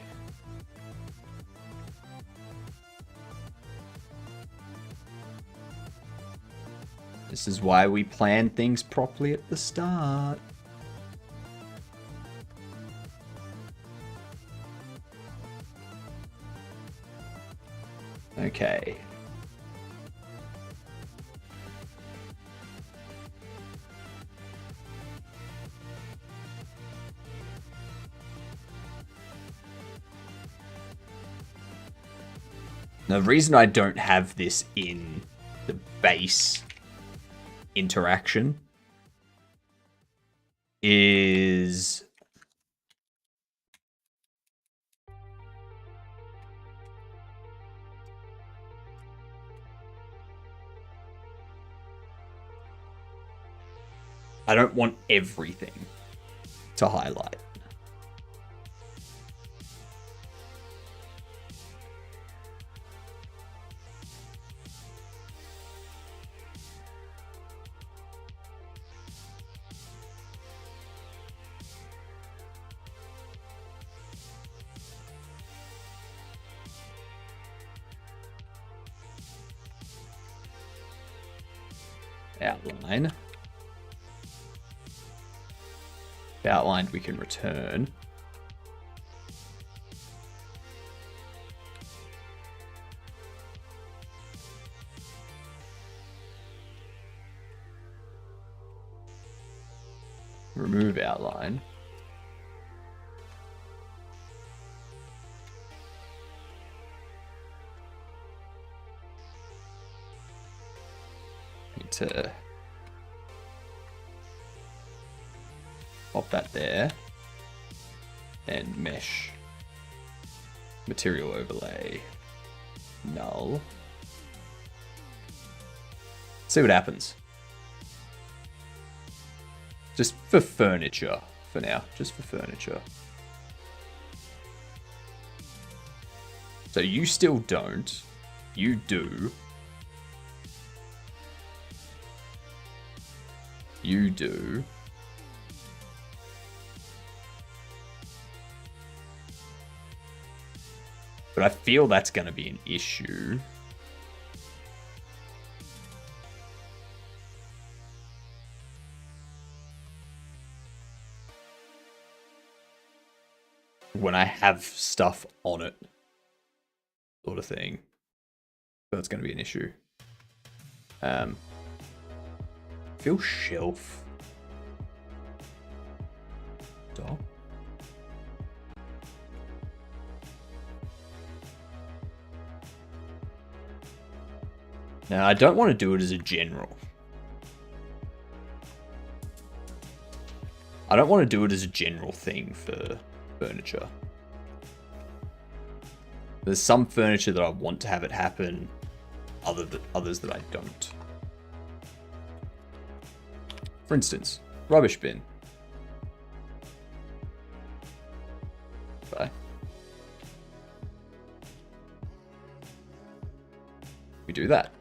This is why we plan things properly at the start. Okay. Now, the reason I don't have this in the base interaction is I don't want everything to highlight. Outline. Outlined we can return. Remove outline. Need to pop that there. And mesh. Material overlay. Null. See what happens. Just for furniture for now. Just for furniture. So you still don't. You do. You do. But I feel that's going to be an issue. When I have stuff on it. Sort of thing. That's going to be an issue. Fill shelf. Stop. Now, I don't want to do it as a general. I don't want to do it as a general thing for furniture. There's some furniture that I want to have it happen, others that I don't. For instance, rubbish bin. Bye. We do that.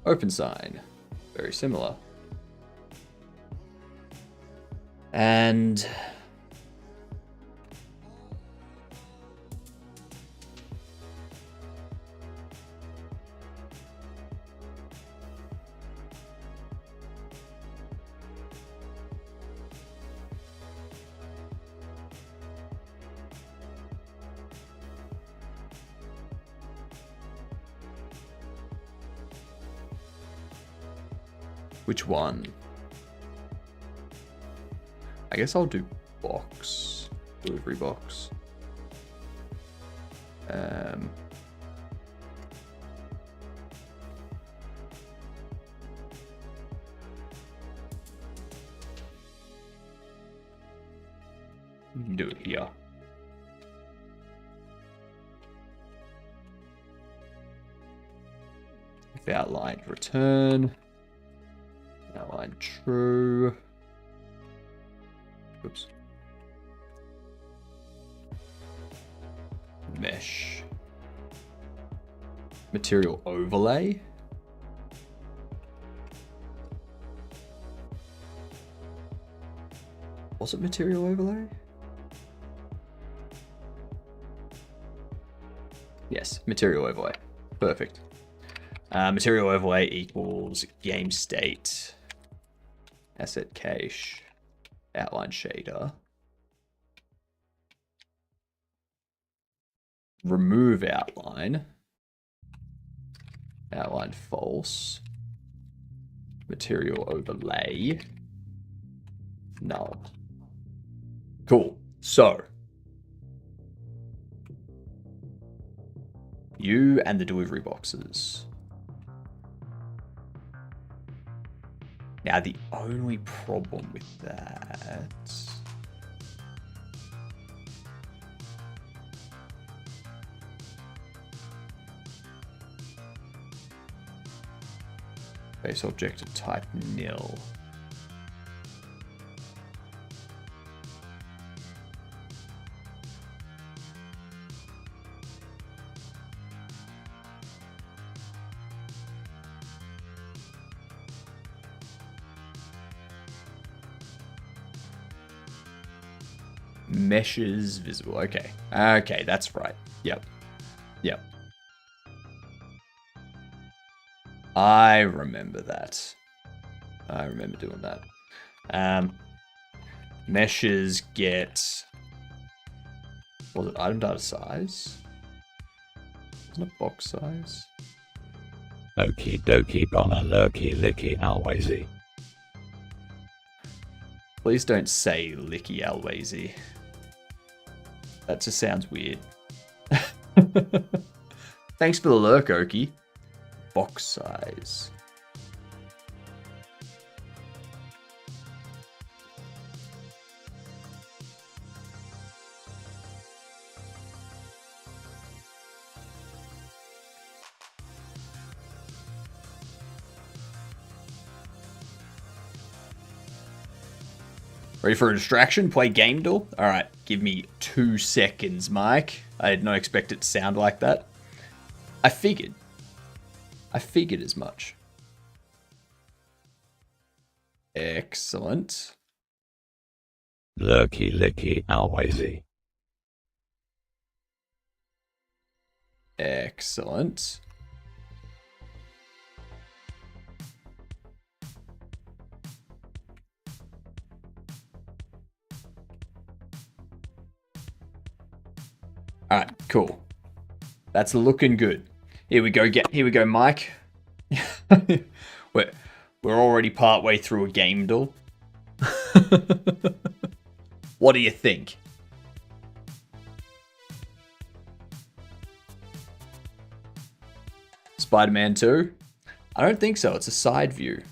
Open sign. Very similar. And which one? I guess I'll do box. Delivery box. You can do it here. If outlined, return. Outline true. Oops. Mesh. Material overlay. Was it material overlay? Yes, material overlay. Perfect. Material overlay equals game state. Asset cache. Outline shader. Remove outline. Outline false. Material overlay. Null. Cool. So You and the delivery boxes. Now, the only problem with that... Base object of type nil. Meshes visible. Okay. Okay, that's right. Yep. Yep. I remember that. I remember doing that. Meshes get... Was it item data size? Wasn't it box size? Okie dokie gonna lurky licky alwaysy. Please don't say licky alwaysy. That just sounds weird. Thanks for the lurk, Okie. Box size. Ready for a distraction? Play Game Duel? Alright, give me 2 seconds, Mike. I did not expect it to sound like that. I figured as much. Excellent. Lurky licky alwaysy. Excellent. Alright, cool. That's looking good. Here we go, Mike. We're already partway through a game duel. What do you think? Spider-Man 2? I don't think so. It's a side view.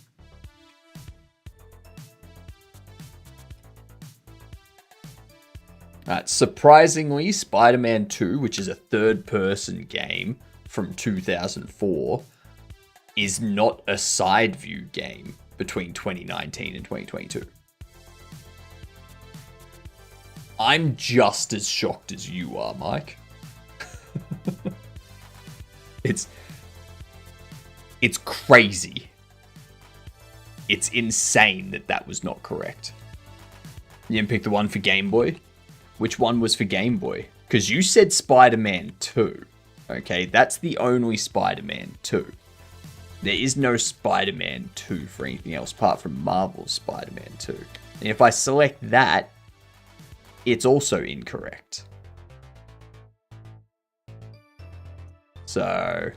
Surprisingly, Spider-Man 2, which is a third-person game from 2004, is not a side view game between 2019 and 2022. I'm just as shocked as you are, Mike. It's crazy. It's insane that that was not correct. You didn't pick the one for Game Boy? Which one was for Game Boy? Because you said Spider-Man 2. Okay, that's the only Spider-Man 2. There is no Spider-Man 2 for anything else apart from Marvel's Spider-Man 2. And if I select that, it's also incorrect. So,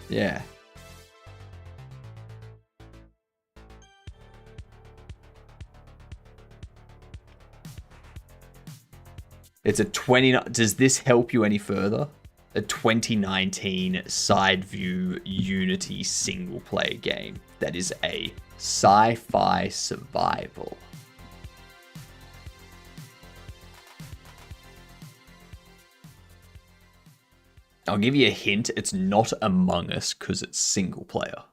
yeah. It's a 20... Does this help you any further? A 2019 side view Unity single player game that is a sci-fi survival. I'll give you a hint. It's not Among Us because it's single player.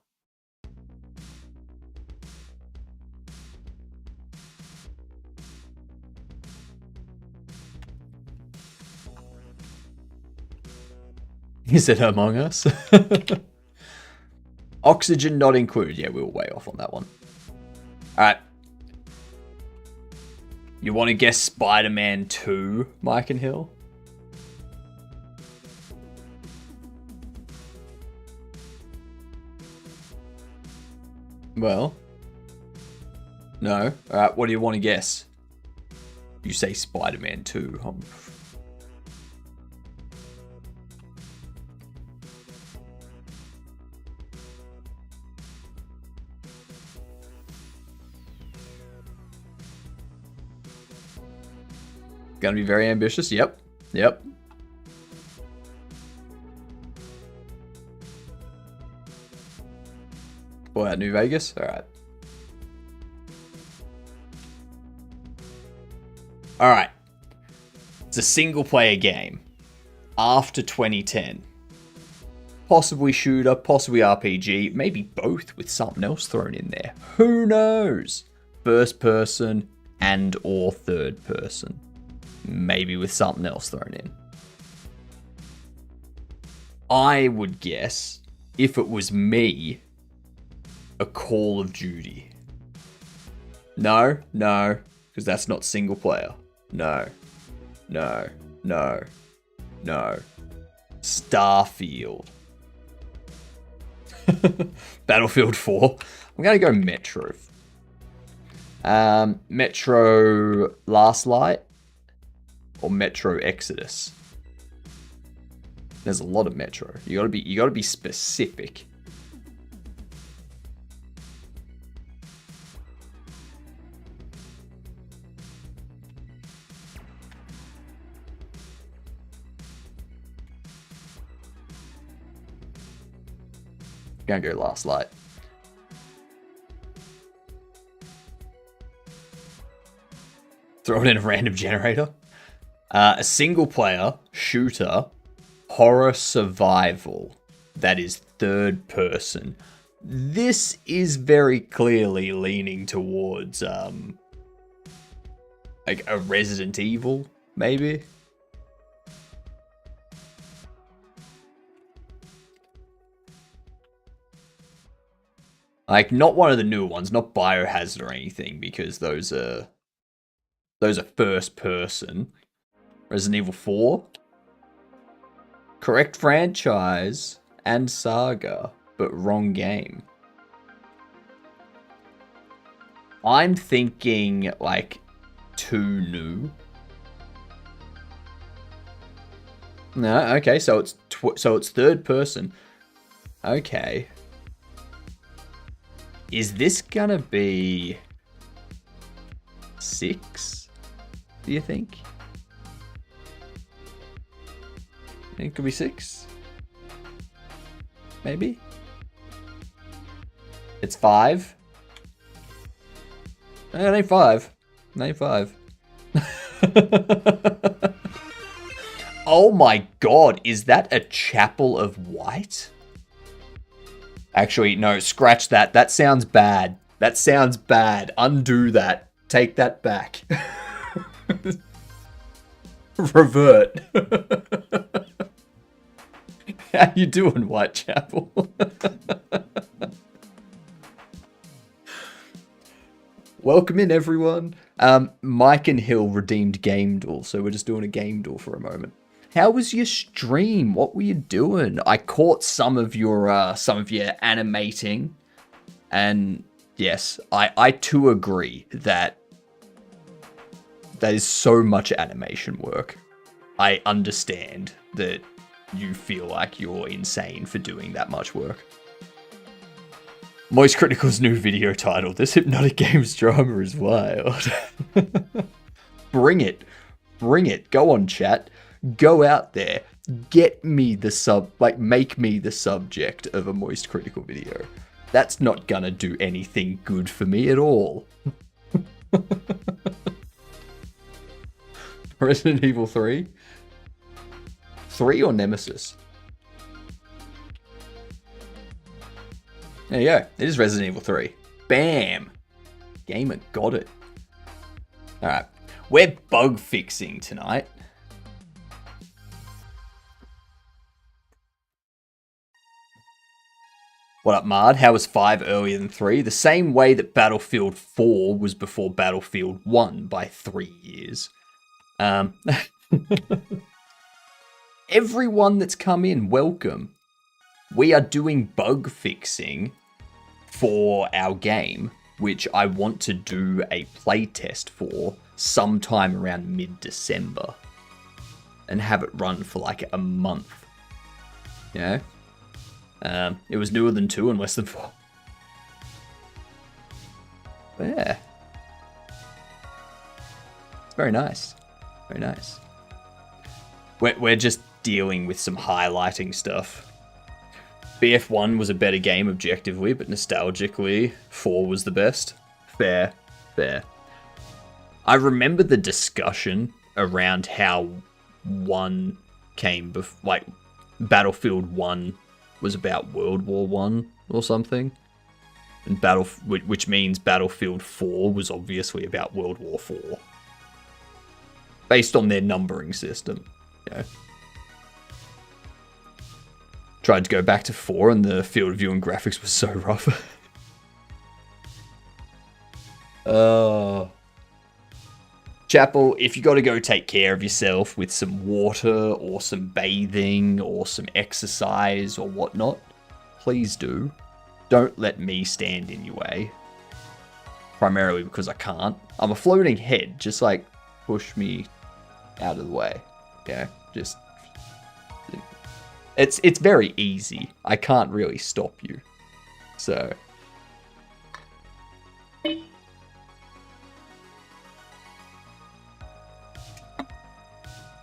Is it Among Us? Oxygen not included. Yeah, we were way off on that one. Alright. You want to guess Spider-Man 2, Mike and Hill? Well. No. Alright, what do you want to guess? You say Spider-Man 2. Gonna be very ambitious. Yep. Yep. What, New Vegas? Alright. Alright. It's a single player game. After 2010. Possibly shooter, possibly RPG, maybe both with something else thrown in there. Who knows? First person and or third person. Maybe with something else thrown in. I would guess, if it was me, a Call of Duty. No, because that's not single player. No. Starfield. Battlefield 4. I'm going to go Metro. Metro Last Light or Metro Exodus. There's a lot of Metro. You gotta be specific. Gonna go Last Light. Throw it in a random generator. A single player shooter horror survival that is third person. This is very clearly leaning towards like a Resident Evil, maybe. Like, not one of the newer ones, not Biohazard or anything, because those are first person. Resident Evil 4. Correct franchise and saga, but wrong game. I'm thinking like too new. No, okay, so it's third person. Okay. Is this gonna be 6? Do you think? It could be 6. Maybe. It's 5. It ain't 5. It ain't 5. Oh my god, is that a Chapel of White? Actually, no, scratch that. That sounds bad. That sounds bad. Undo that. Take that back. Revert. How you doing, Whitechapel? Welcome in, everyone. Mike and Hill redeemed Game Duel, so we're just doing a Game Duel for a moment. How was your stream? What were you doing? I caught some of your animating, and yes, I too agree that is so much animation work. I understand that you feel like you're insane for doing that much work. Moist Critical's new video title, This Hypnotic Games Drama is Wild. Bring it. Bring it. Go on, chat. Go out there. Get me make me the subject of a Moist Critical video. That's not gonna do anything good for me at all. Resident Evil 3? 3 or Nemesis? There you go. It is Resident Evil 3. Bam! Gamer got it. Alright. We're bug fixing tonight. What up, Mard? How was 5 earlier than 3? The same way that Battlefield 4 was before Battlefield 1 by 3 years. Everyone that's come in, welcome. We are doing bug fixing for our game, which I want to do a playtest for sometime around mid-December. And have it run for like a month. You know? It was newer than 2 and less than 4. But yeah. It's very nice. Very nice. We're just dealing with some highlighting stuff. BF1 was a better game objectively, but nostalgically, 4 was the best. Fair. I remember the discussion around how 1 came before, like, Battlefield 1 was about World War 1 or something. And which means Battlefield 4 was obviously about World War 4. Based on their numbering system. Yeah. Tried to go back to 4 and the field of view and graphics was so rough. Chapel, if you got to go take care of yourself with some water or some bathing or some exercise or whatnot, please do. Don't let me stand in your way. Primarily because I can't. I'm a floating head. Just like push me out of the way. Yeah, just... It's very easy. I can't really stop you. So...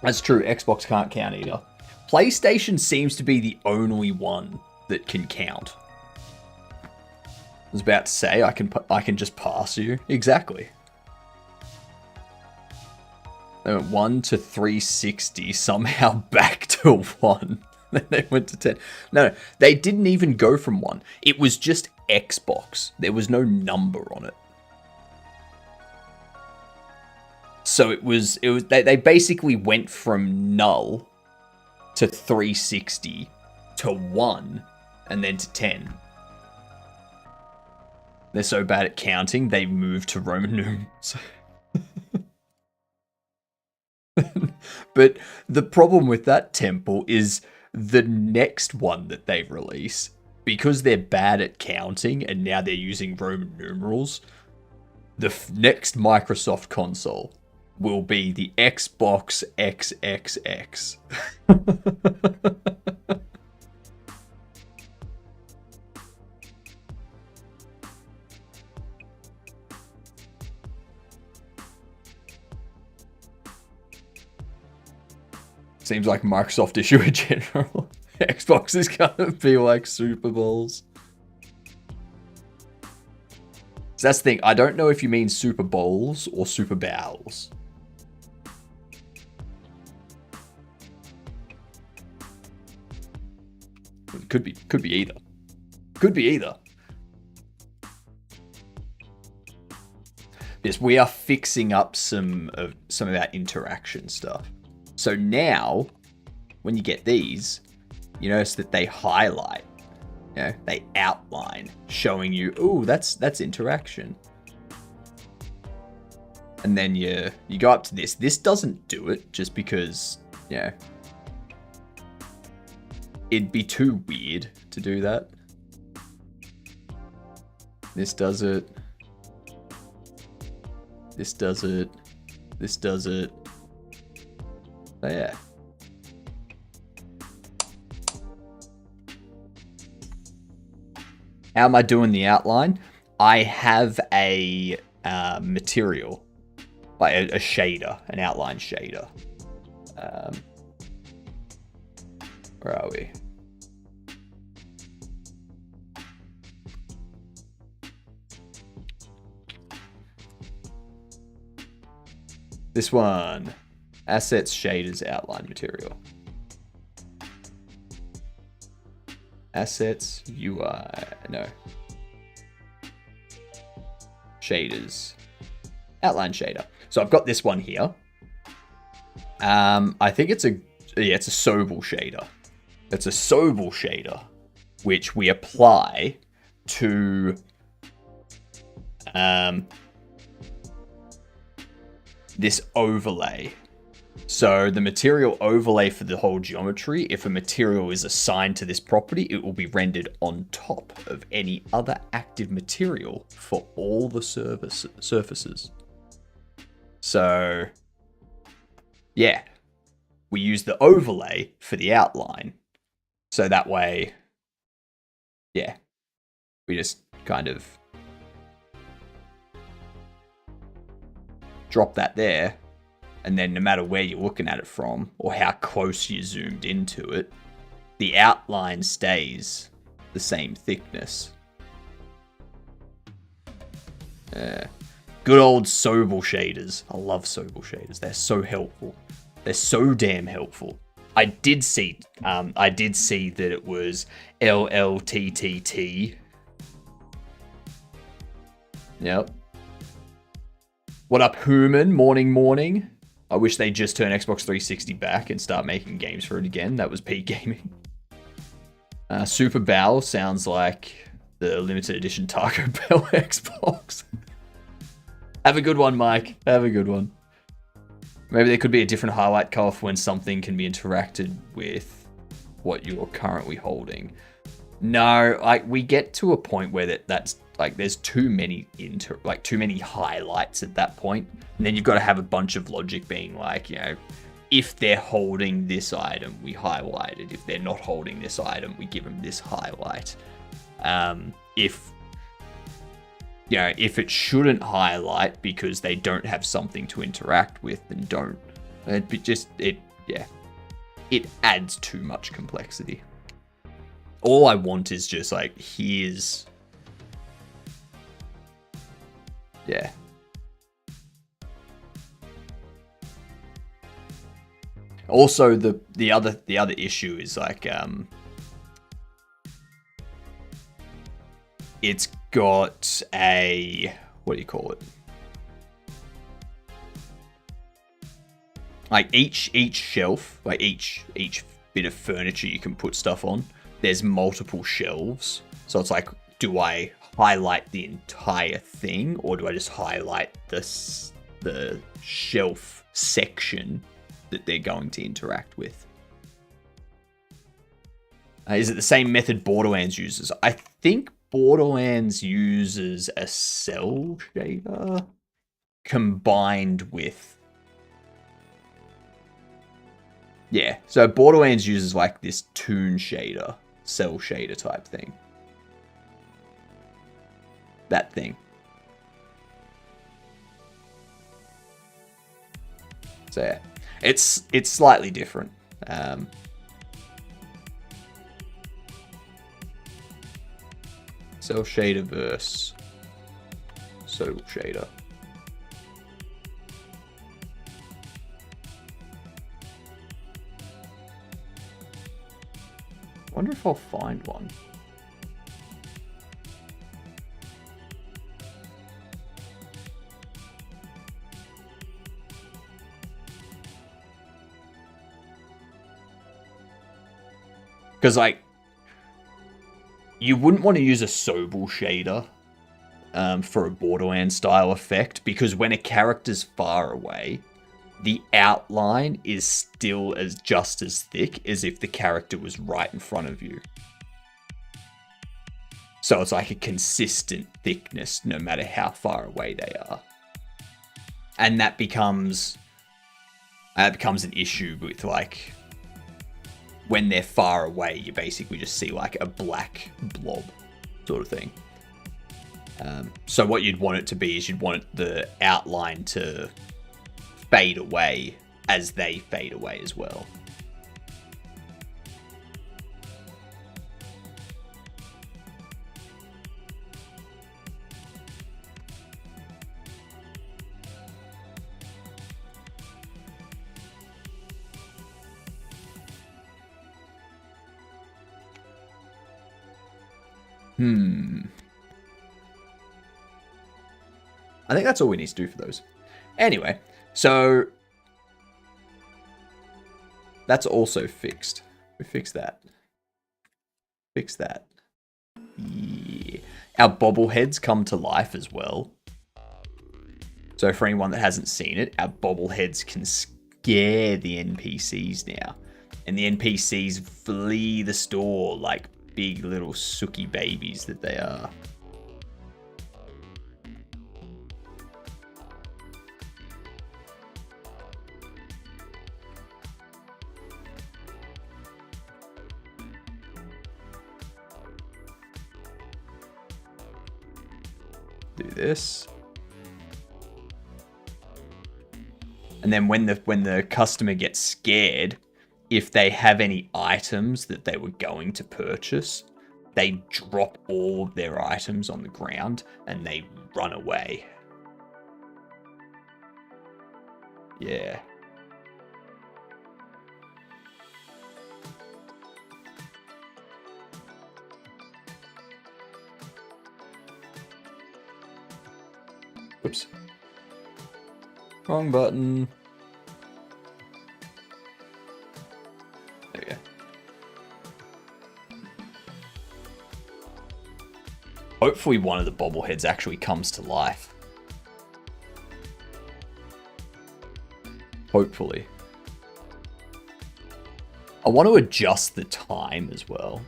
That's true, Xbox can't count either. PlayStation seems to be the only one that can count. I was about to say, I can just pass you. Exactly. They went 1 to 360, somehow back to 1. Then they went to 10. No, they didn't even go from 1. It was just Xbox. There was no number on it. So they basically went from null to 360 to 1 and then to 10. They're so bad at counting, they moved to Roman numerals. But the problem with that, Temple, is the next one that they release, because they're bad at counting and now they're using Roman numerals, the next Microsoft console will be the Xbox XXX. Seems like Microsoft issue in general. Xbox is gonna be like Super Bowls. So that's the thing. I don't know if you mean Super Bowls or Super Bowls. Could be either. Could be either. Yes, we are fixing up some of our interaction stuff. So now, when you get these, you notice that they highlight, you know, they outline, showing you, ooh, that's interaction. And then you go up to this. This doesn't do it just because, you know, it'd be too weird to do that. This does it. This does it. This does it. So yeah. How am I doing the outline? I have a material, like a shader, an outline shader. Where are we? This one. Assets, shaders, outline material. Assets, UI, no. Shaders. Outline shader. So I've got this one here. I think it's a Sobel shader. It's a Sobel shader, which we apply to this overlay. So the material overlay for the whole geometry, if a material is assigned to this property, it will be rendered on top of any other active material for all the surfaces. So, yeah, we use the overlay for the outline. So that way, yeah, we just kind of drop that there. And then no matter where you're looking at it from or how close you zoomed into it, the outline stays the same thickness. Good old Sobel shaders. I love Sobel shaders. They're so helpful. They're so damn helpful. I did see that it was LLTTT. Yep. What up, Human? Morning. I wish they'd just turn Xbox 360 back and start making games for it again. That was peak gaming. Super Bow sounds like the limited edition Taco Bell Xbox. Have a good one, Mike. Have a good one. Maybe there could be a different highlight color for when something can be interacted with what you're currently holding. No, like we get to a point where that's like there's too many highlights at that point, and then you've got to have a bunch of logic being like, you know, if they're holding this item, we highlight it. If they're not holding this item, we give them this highlight. If it shouldn't highlight because they don't have something to interact with, then don't. It adds too much complexity. All I want is just like, here's... Yeah. Also, the other issue is like, it's got a, what do you call it? Like each shelf, like each bit of furniture you can put stuff on, there's multiple shelves. So it's like, do I highlight the entire thing, or do I just highlight the shelf section that they're going to interact with? Is it the same method Borderlands uses? I think Borderlands uses a cell shader combined with... Yeah, so Borderlands uses like this toon shader, cell shader type thing. That thing. So yeah, it's slightly different. Cell shader versus Soul shader. Wonder if I'll find one. Because, like, you wouldn't want to use a Sobel shader for a Borderlands style effect, because when a character's far away, the outline is still just as thick as if the character was right in front of you. So it's like a consistent thickness no matter how far away they are. And that becomes an issue with, like, when they're far away, you basically just see like a black blob sort of thing. So what you'd want it to be is you'd want the outline to fade away as they fade away as well. I think that's all we need to do for those. Anyway, so that's also fixed. We fixed that. Fix that. Yeah. Our bobbleheads come to life as well. So for anyone that hasn't seen it, our bobbleheads can scare the NPCs now. And the NPCs flee the store like big little sooky babies that they are. Do this. And then when the customer gets scared, if they have any items that they were going to purchase, they drop all of their items on the ground and they run away. Yeah. Oops. Wrong button. There we go. Hopefully one of the bobbleheads actually comes to life. Hopefully. I want to adjust the time as well.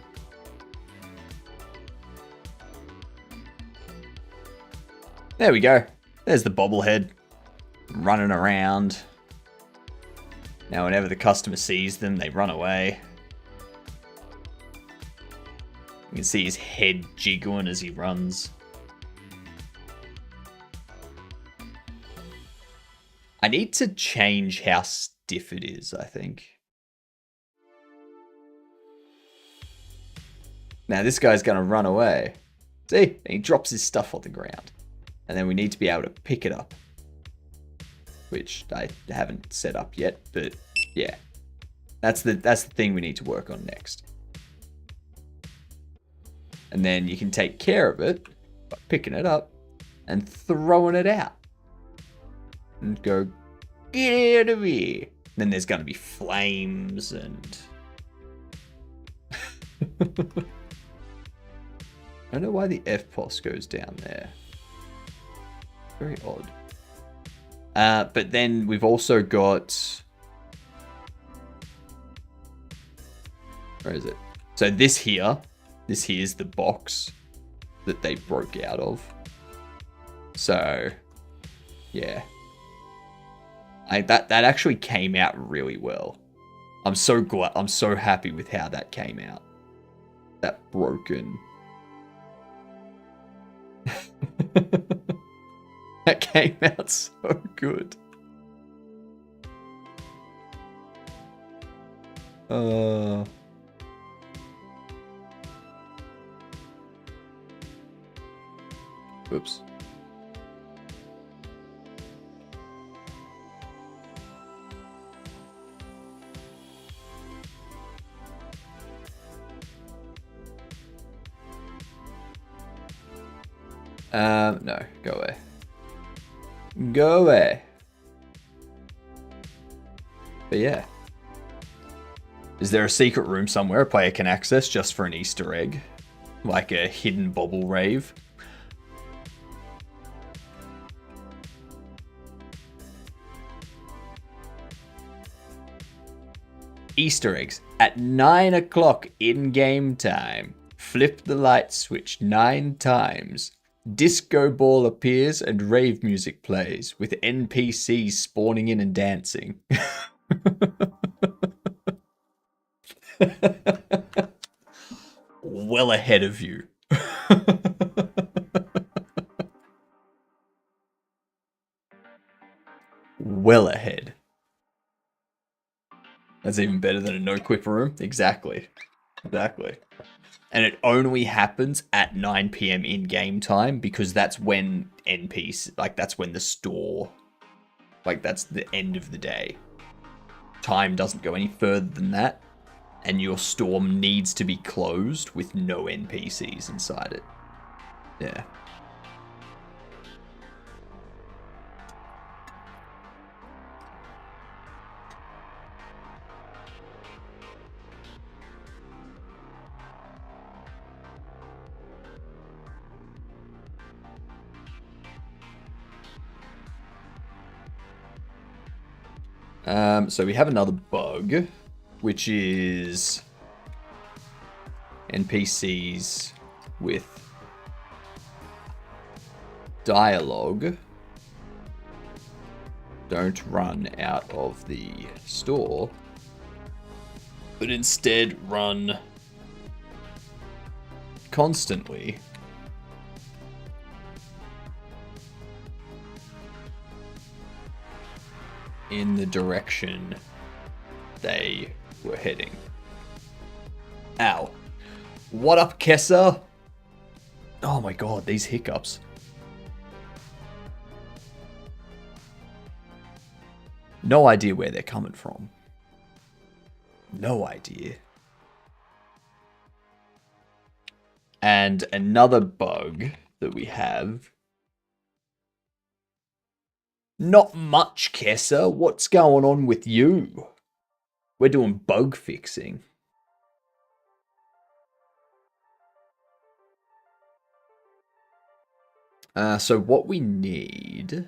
There we go. There's the bobblehead running around. Now whenever the customer sees them, they run away. You can see his head jiggling as he runs. I need to change how stiff it is, I think. Now this guy's going to run away. See? He drops his stuff on the ground. And then we need to be able to pick it up. Which I haven't set up yet, but yeah. That's the thing we need to work on next. And then you can take care of it by picking it up and throwing it out. And go, get out of here. Then there's going to be flames and... I don't know why the FPOS goes down there. Very odd. But then we've also got... Where is it? So this here's the box that they broke out of. So, yeah. That actually came out really well. I'm so happy with how that came out. That broken... That came out so good. Oops. No, go away. Go away. But yeah. Is there a secret room somewhere a player can access just for an Easter egg? Like a hidden bobble rave? Easter eggs at 9 o'clock in-game time. Flip the light switch 9 times. Disco ball appears and rave music plays, with NPCs spawning in and dancing. Well ahead of you. Well ahead. That's even better than a no-quip room. Exactly. Exactly. And it only happens at 9 PM in-game time because that's when NPC, like that's when the store, like that's the end of the day. Time doesn't go any further than that. And your store needs to be closed with no NPCs inside it. Yeah. So we have another bug, which is NPCs with dialogue don't run out of the store, but instead run constantly. In the direction they were heading. Ow. What up, Kessa? Oh my god, these hiccups. No idea where they're coming from. No idea. And another bug that we have. Not much, Kessa. What's going on with you? We're doing bug fixing. So what we need...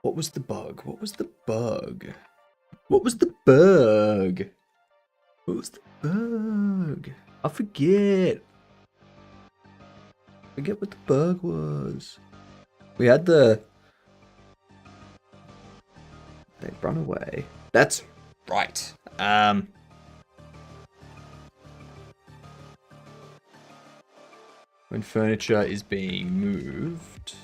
What was the bug? What was the bug? What was the bug? What was the bug? I forget. Forget what the bug was. We had the... They run away. That's right. When furniture is being moved,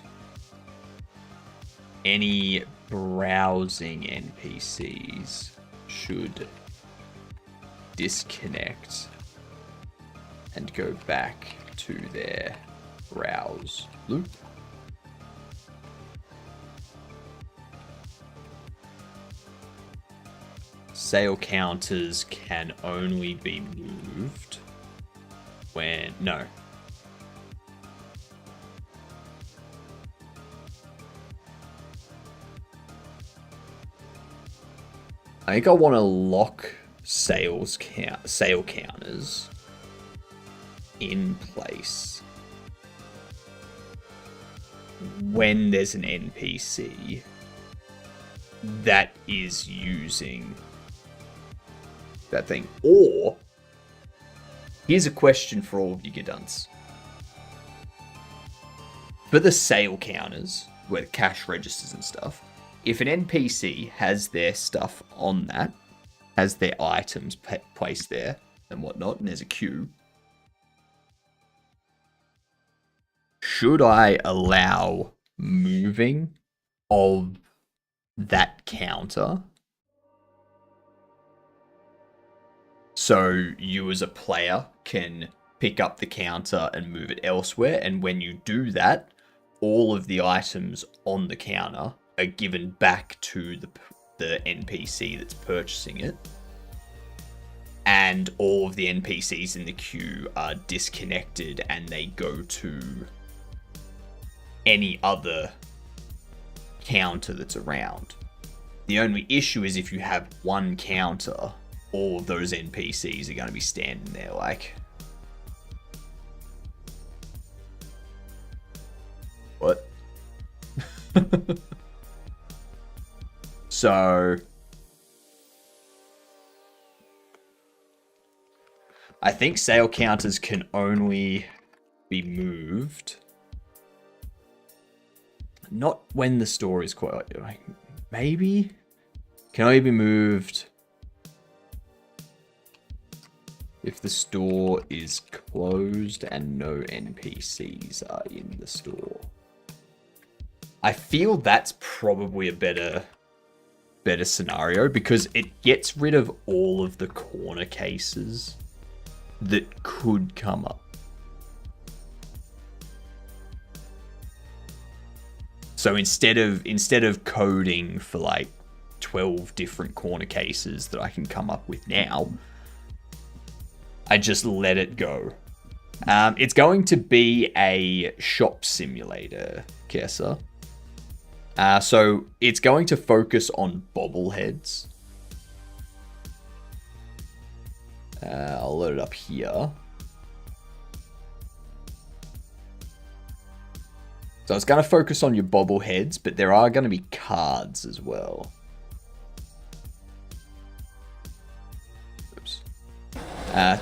any browsing NPCs should disconnect and go back to their browse loop. Sale counters can only be moved when... No. I think I want to lock sale counters in place when there's an NPC that is using that thing. Or, here's a question for all of you Gidunts. For the sale counters, where the cash registers and stuff, if an NPC has their stuff on that, has their items placed there and whatnot, and there's a queue, should I allow moving of that counter? So you as a player can pick up the counter and move it elsewhere, and when you do that, all of the items on the counter are given back to the NPC that's purchasing it. And all of the NPCs in the queue are disconnected and they go to any other counter that's around. The only issue is if you have one counter, all of those NPCs are going to be standing there like... What? So... I think sale counters can only be moved. Not when the store is quite... Maybe? Can only be moved if the store is closed and no NPCs are in the store. I feel that's probably a better scenario because it gets rid of all of the corner cases that could come up. So instead of coding for like 12 different corner cases that I can come up with now, I just let it go. It's going to be a shop simulator, Kessa. So it's going to focus on bobbleheads. I'll load it up here. So it's going to focus on your bobbleheads, but there are going to be cards as well. Oops. I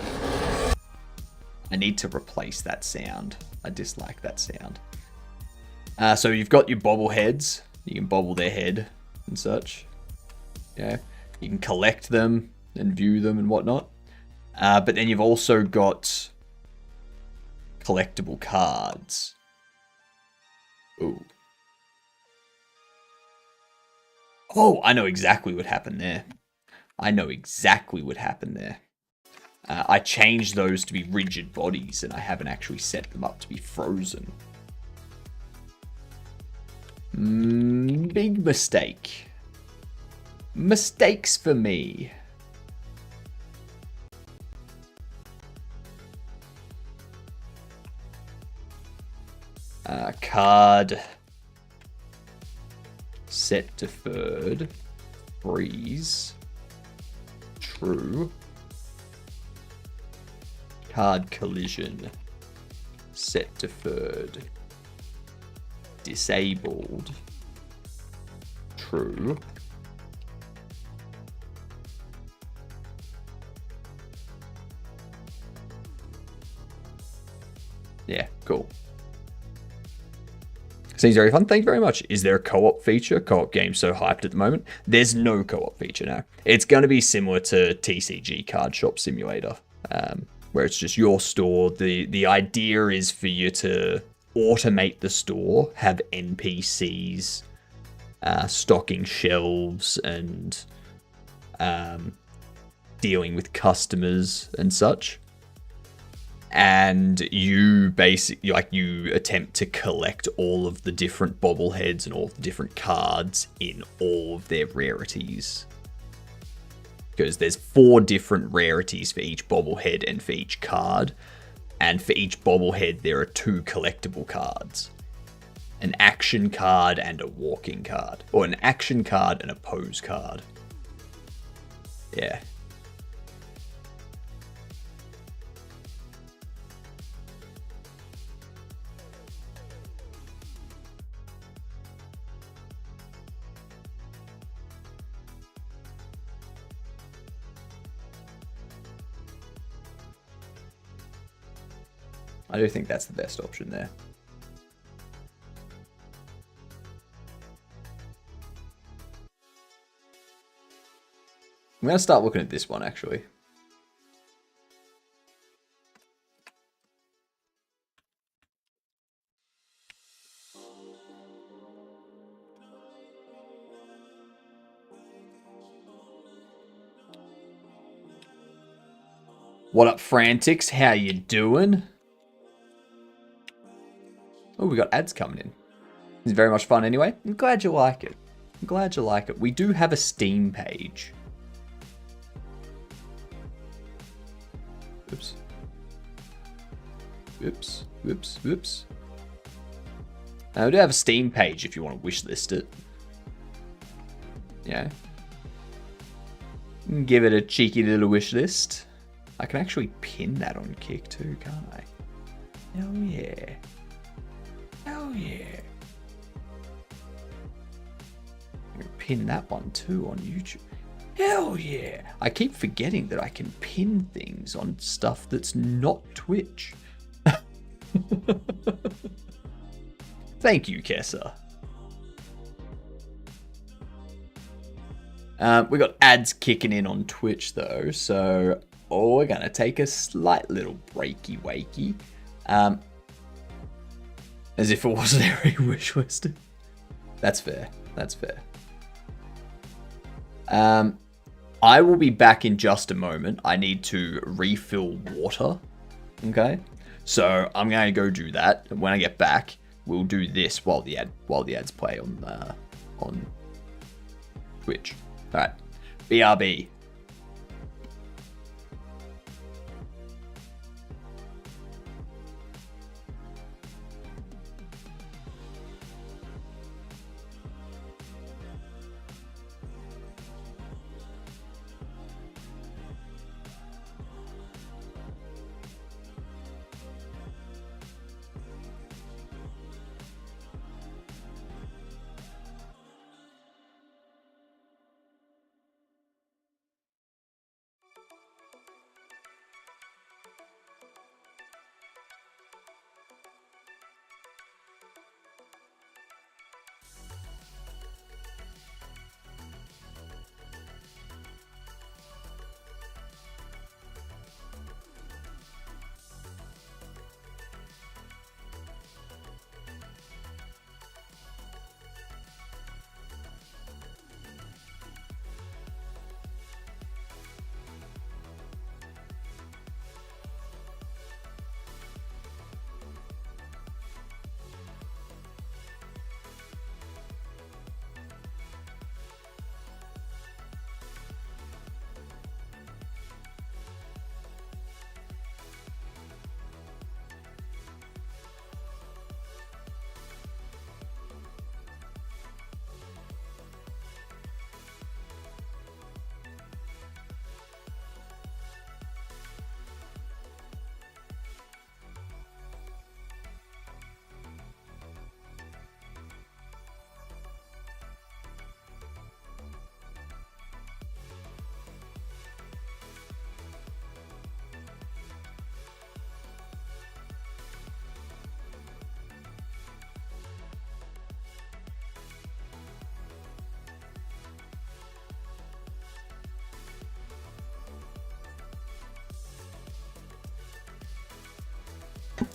need to replace that sound. I dislike that sound. So you've got your bobbleheads. You can bobble their head and such. Yeah. You can collect them and view them and whatnot. But then you've also got collectible cards. Ooh. Oh, I know exactly what happened there. I changed those to be rigid bodies, and I haven't actually set them up to be frozen. Big mistake. Mistakes for me. Card. Set deferred. Freeze. True. Card collision. Set deferred. Disabled. True. Yeah, cool. Seems very fun. Thank you very much. Is there a co-op feature? Co-op game's so hyped at the moment. There's no co-op feature now. It's going to be similar to TCG Card Shop Simulator, where it's just your store. The idea is for you to automate the store, have NPCs stocking shelves and dealing with customers and such. And you basically, you attempt to collect all of the different bobbleheads and all of the different cards in all of their rarities. Because there's 4 different rarities for each bobblehead and for each card. And for each bobblehead, there are 2 collectible cards. An action card and a walking card. Or an action card and a pose card. Yeah. I do think that's the best option there. I'm going to start looking at this one, actually. What up, Frantics? How you doing? Oh, we got ads coming in. It's very much fun anyway. I'm glad you like it. I'm glad you like it. We do have a Steam page. Oops. Oops. Oops. Oops. We do have a Steam page if you want to wishlist it. Yeah. Give it a cheeky little wish list. I can actually pin that on Kick too, can't I? Hell yeah. Hell yeah. I can pin that one too on YouTube. Hell yeah. I keep forgetting that I can pin things on stuff that's not Twitch. Thank you, Kessa. We got ads kicking in on Twitch though, so we're gonna take a slight little breaky wakey. As if it wasn't already wish listed. That's fair. That's fair. I will be back in just a moment. I need to refill water. Okay. So I'm gonna go do that. And when I get back, we'll do this while the ads play on Twitch. All right. BRB.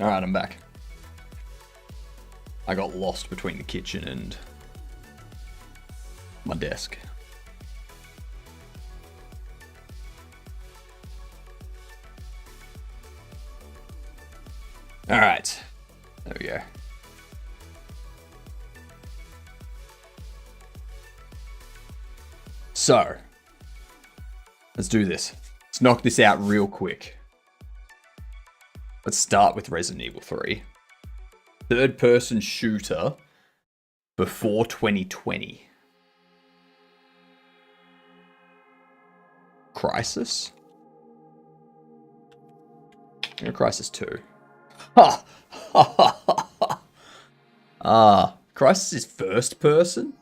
Alright, I'm back. I got lost between the kitchen and my desk. Alright. There we go. So, let's do this. Let's knock this out real quick. Let's start with Resident Evil 3. Third-person shooter before 2020. Crisis? Yeah, Crisis 2. Ha! Ha ha ha ha! Ah, Crisis is first person?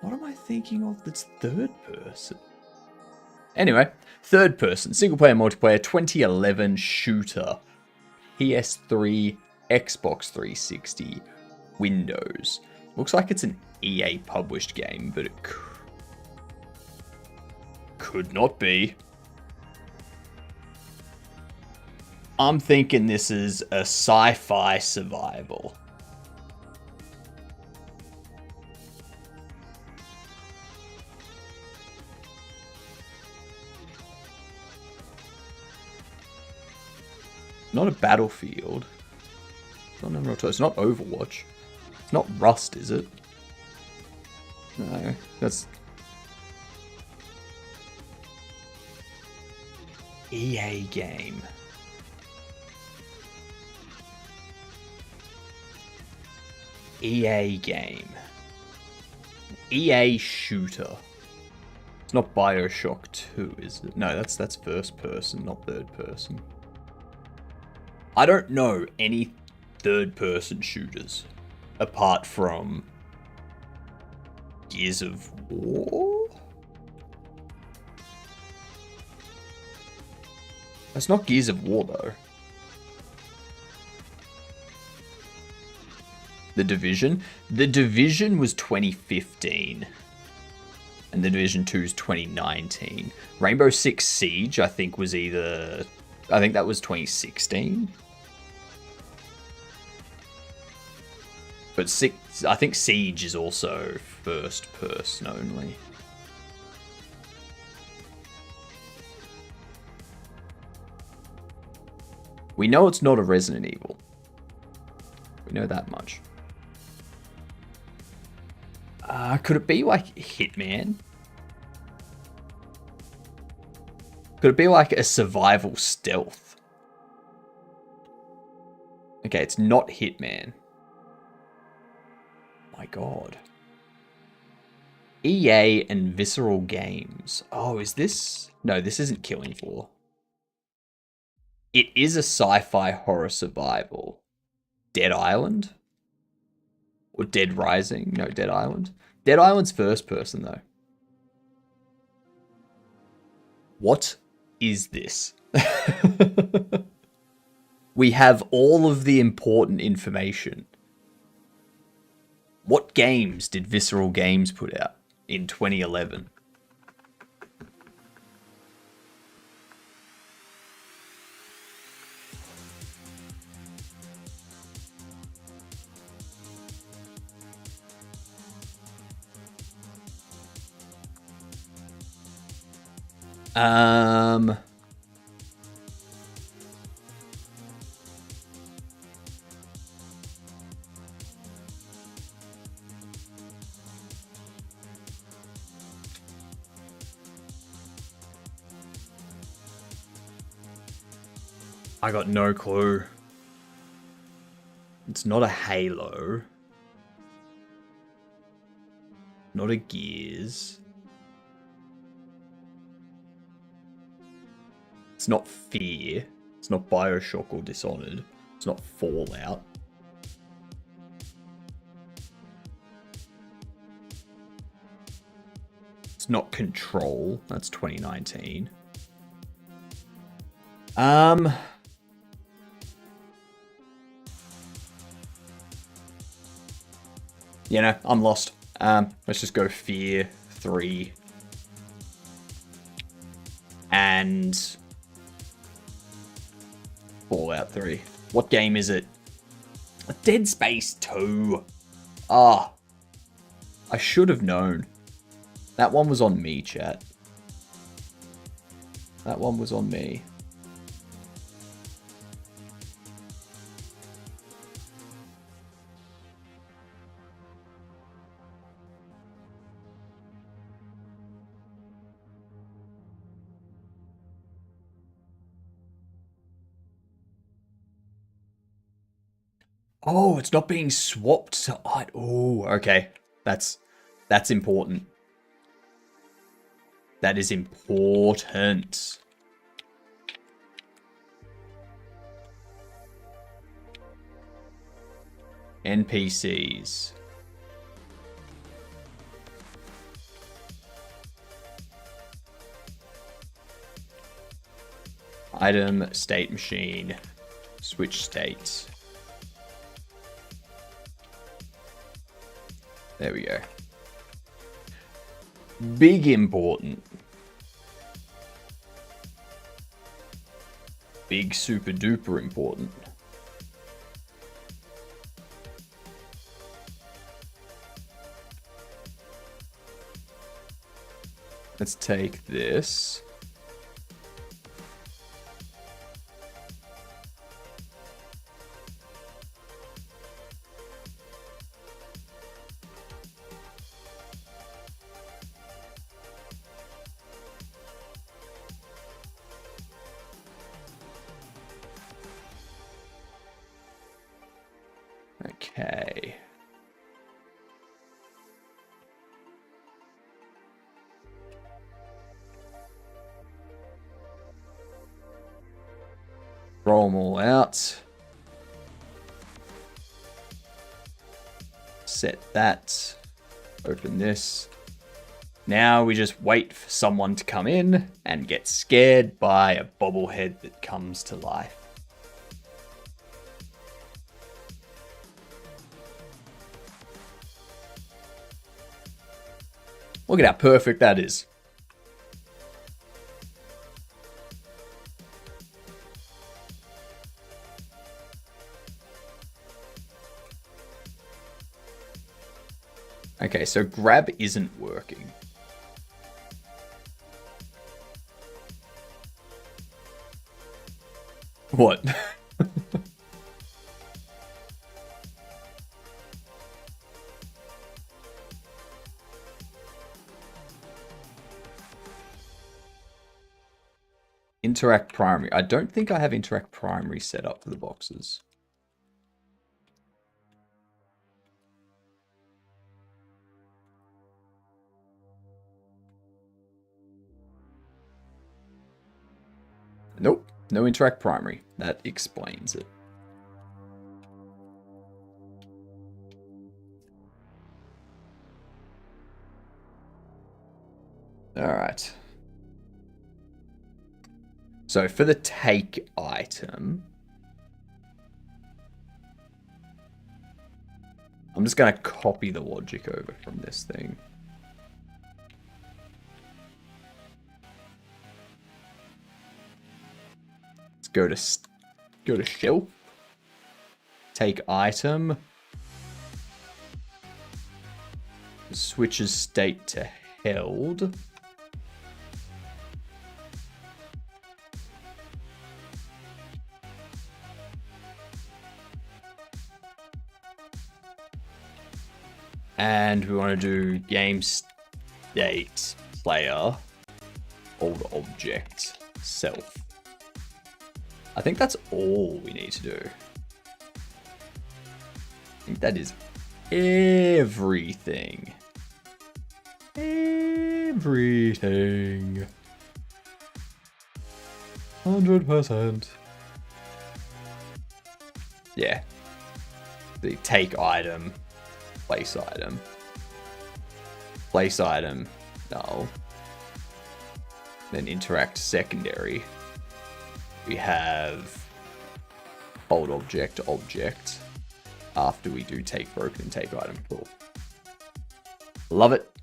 What am I thinking of that's third person? Anyway, third person, single player multiplayer, 2011 shooter. PS3, Xbox 360, Windows. Looks like it's an EA published game, but it could not be. I'm thinking this is a sci-fi survival. Not a Battlefield. It's not Overwatch. It's not Rust, is it? No, that's... EA game. EA game. EA shooter. It's not BioShock 2, is it? No, that's first person, not third person. I don't know any third-person shooters apart from Gears of War? That's not Gears of War, though. The Division? The Division was 2015. And The Division 2 is 2019. Rainbow Six Siege, I think, was either... I think that was 2016. But I think Siege is also first person only. We know it's not a Resident Evil. We know that much. Could it be like Hitman? Could it be like a survival stealth? Okay, it's not Hitman. My god. EA and Visceral Games. Oh, is this... No, this isn't Killing Floor. It is a sci-fi horror survival. Dead Island? Or Dead Rising? No, Dead Island. Dead Island's first person, though. What is this? We have all of the important information. What games did Visceral Games put out in 2011? I got no clue. It's not a Halo. Not a Gears. It's not Fear. It's not BioShock or Dishonored. It's not Fallout. It's not Control. That's 2019. You know, I'm lost. Let's just go Fear 3. And Fallout 3. What game is it? Dead Space 2. Ah. I should have known. That one was on me, chat. That one was on me. Oh, it's not being swapped to... Oh, okay. That's important. That is important. NPCs. Item, state machine, switch states. There we go. Big important. Big super duper important. Let's take this. Okay. Roll them all out. Set that. Open this. Now we just wait for someone to come in and get scared by a bobblehead that comes to life. Look at how perfect that is. Okay, so grab isn't working. What? Interact primary. I don't think I have interact primary set up for the boxes. Nope, no interact primary. That explains it. All right. So for the take item, I'm just going to copy the logic over from this thing. Let's go to shelf, take item, switches state to held. And we want to do game state player old object self. I think that's all we need to do. I think that is everything. Everything. 100%. Yeah. The take item. Place item. Place item. Null. Then interact secondary. We have old object object. After we do take broken take item. Cool. Love it.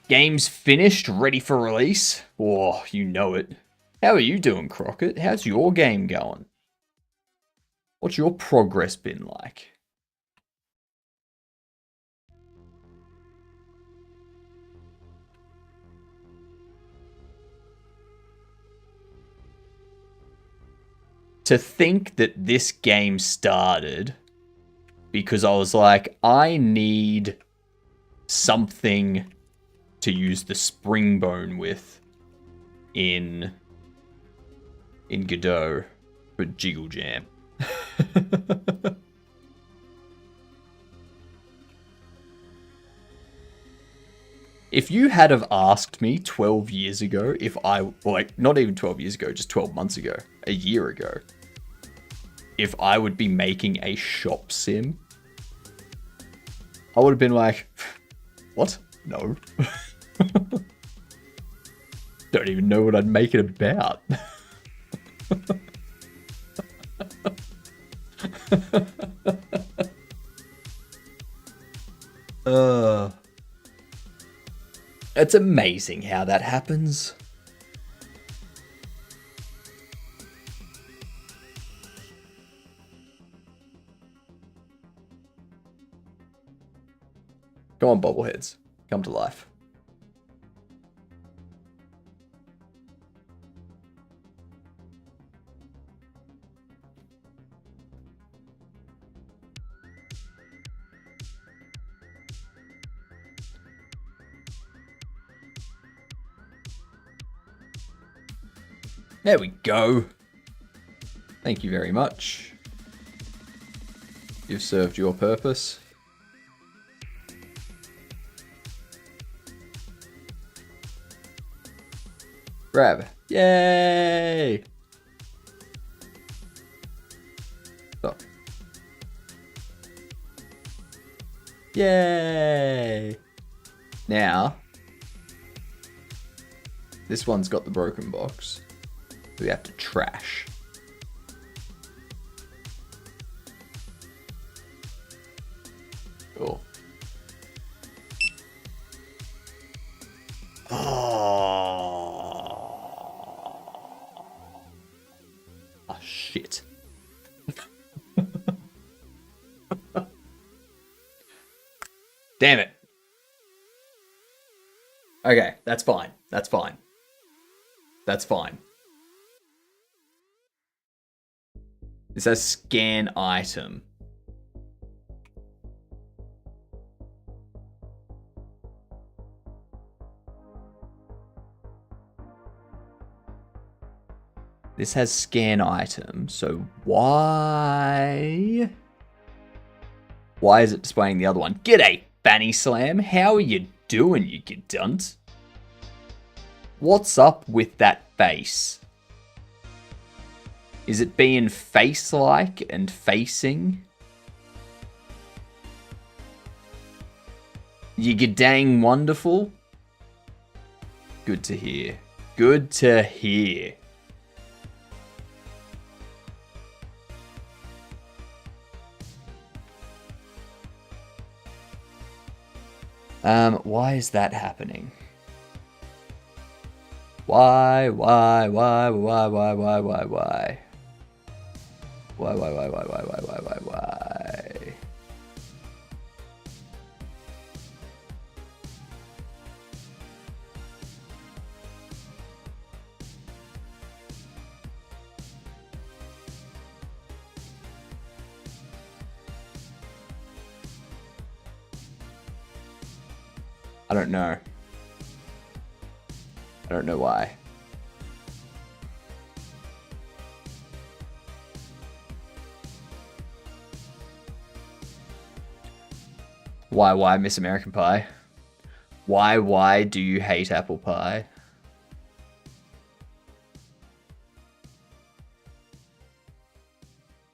Game's finished, ready for release. Oh, you know it. How are you doing, Crockett? How's your game going? What's your progress been like? To think that this game started because I was like, I need something to use the spring bone with in Godot for Jiggle Jam. If you had have asked me 12 years ago if I, like, not even 12 years ago, just 12 months ago, a year ago, if I would be making a shop sim, I would have been like, what? No. Don't even know what I'd make it about. It's amazing how that happens. Come on, bobbleheads. Come to life. There we go. Thank you very much. You've served your purpose. Grab. Yay! Stop. Yay! Now, this one's got the broken box. We have to trash. Cool. Oh shit. Damn it. Okay, that's fine. That's fine. That's fine. It says scan item. This has scan item, so why is it displaying the other one? G'day, Fanny Slam. How are you doing, you gidunt? What's up with that face? Is it being face-like and facing? You dang wonderful. Good to hear. Good to hear. Why is that happening? Why? Why? I don't know. I don't know why. Why Miss American Pie? Why do you hate apple pie?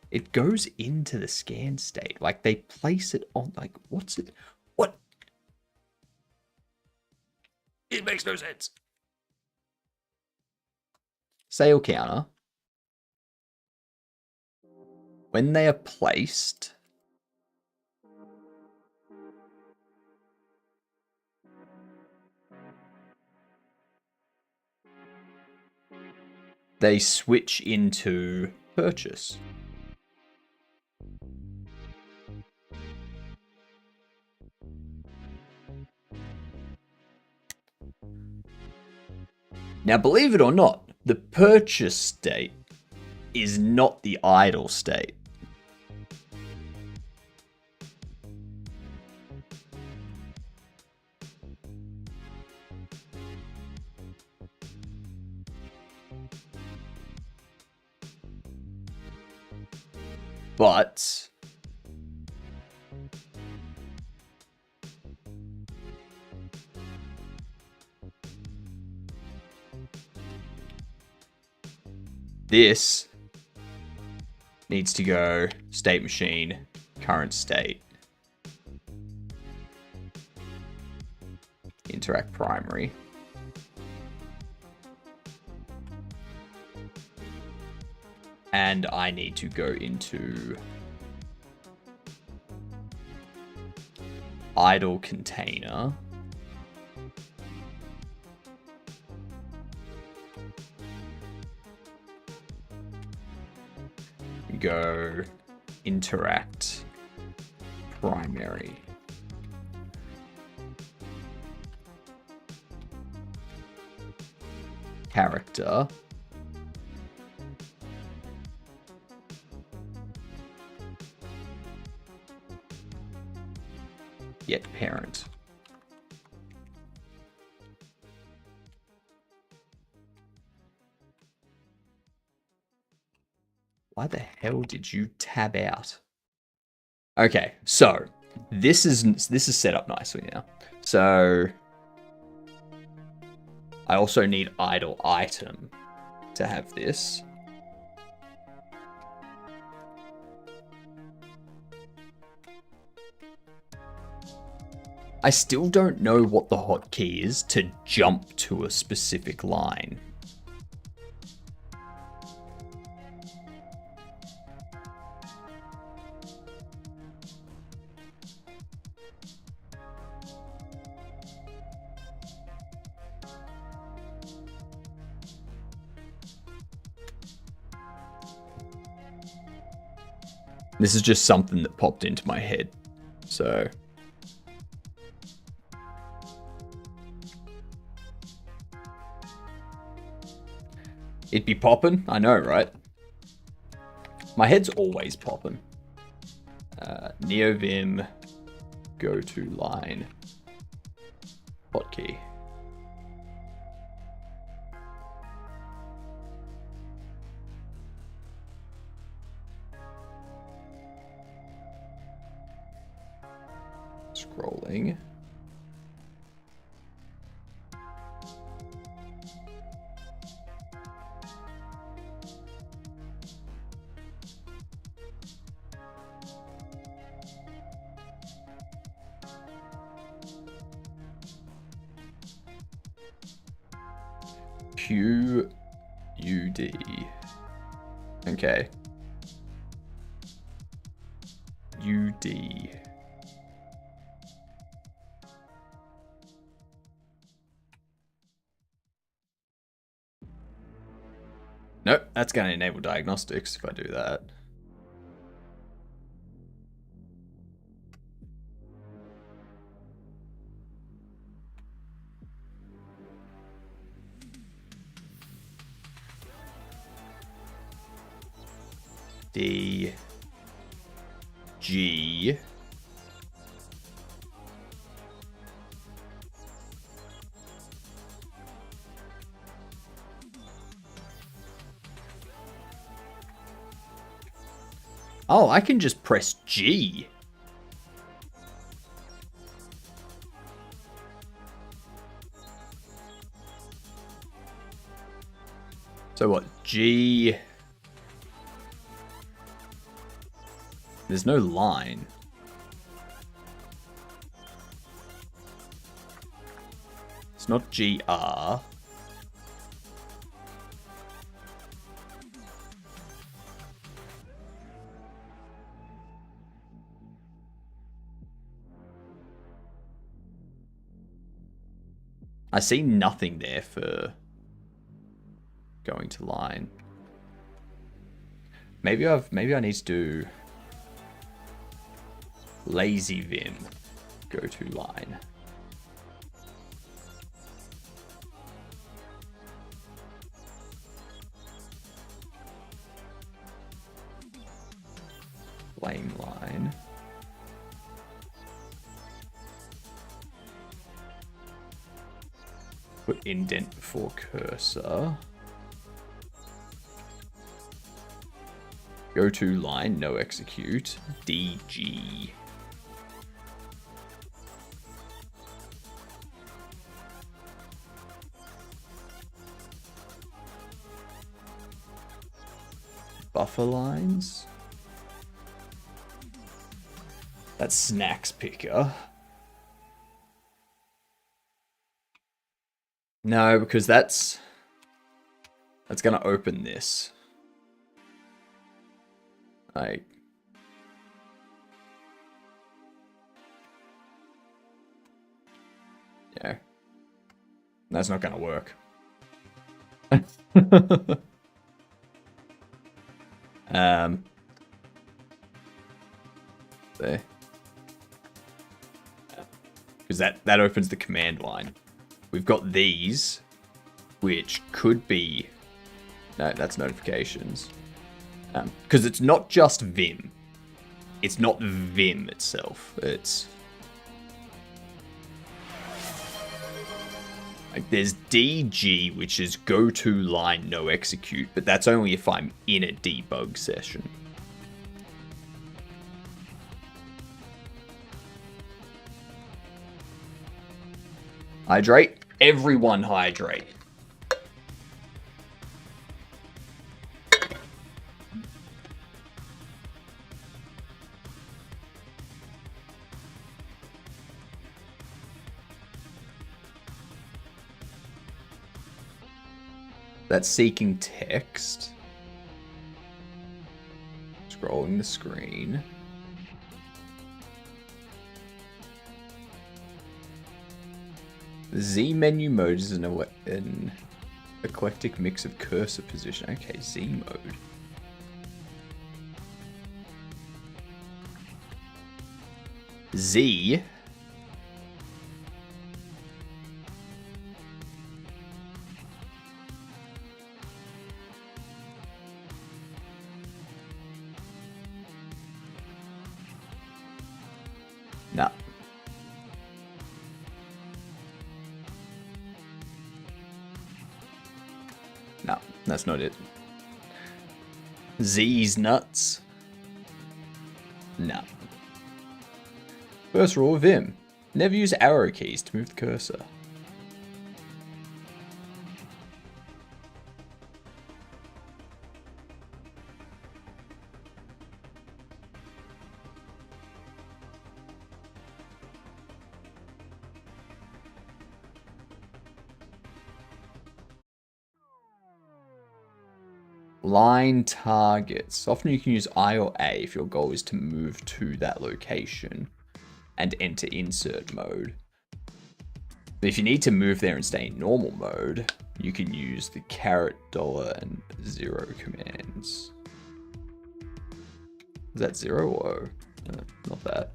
It goes into the scan state. Like, they place it on, like, what's it? What? It makes no sense. Sale counter. When they are placed, they switch into purchase. Now, believe it or not, the purchase state is not the idle state. But this needs to go state machine, current state, interact primary. And I need to go into idle container. Go interact primary. Character. Yet parent. Why the hell did you tab out? Okay, so this is set up nicely now. So I also need idle item to have this. I still don't know what the hotkey is to jump to a specific line. This is just something that popped into my head, so... It'd be poppin', I know, right? My head's always poppin'. NeoVim, go to line, hotkey. Scrolling. QUD. Okay. UD. Nope, that's going to enable diagnostics if I do that. D. G. Oh, I can just press G. So what? G. There's no line. It's not GR. I see nothing there for going to line. Maybe I need to do lazy Vim, go to line. Flame line. Put indent before cursor. Go to line, no execute. DG. Buffer lines. That's snacks picker. No, because that's gonna open this. Like, yeah, that's not gonna work. There. Because that opens the command line. We've got these, which could be... No, that's notifications. Because it's not just Vim. It's not Vim itself. It's... like, there's DG, which is go to line, no execute, but that's only if I'm in a debug session. Hydrate. Everyone hydrate. That's seeking text. Scrolling the screen. The Z menu mode is an eclectic mix of cursor position. Okay, Z mode. Z. No. No, that's not it. Z's nuts. No. First rule of Vim. Never use arrow keys to move the cursor. Line targets. Often you can use I or A if your goal is to move to that location and enter insert mode. But if you need to move there and stay in normal mode, you can use the caret, dollar, and 0 commands. Is that 0 or no, not that?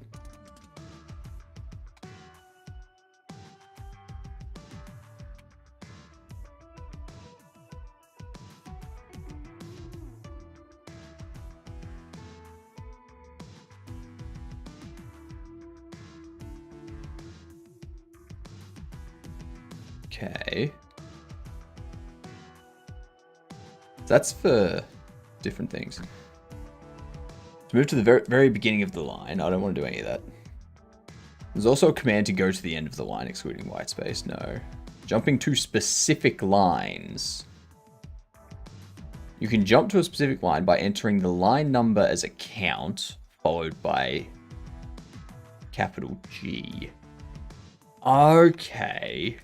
Okay. That's for different things. To move to the very beginning of the line, I don't want to do any of that. There's also a command to go to the end of the line, excluding white space. No. Jumping to specific lines. You can jump to a specific line by entering the line number as a count, followed by capital G. Okay.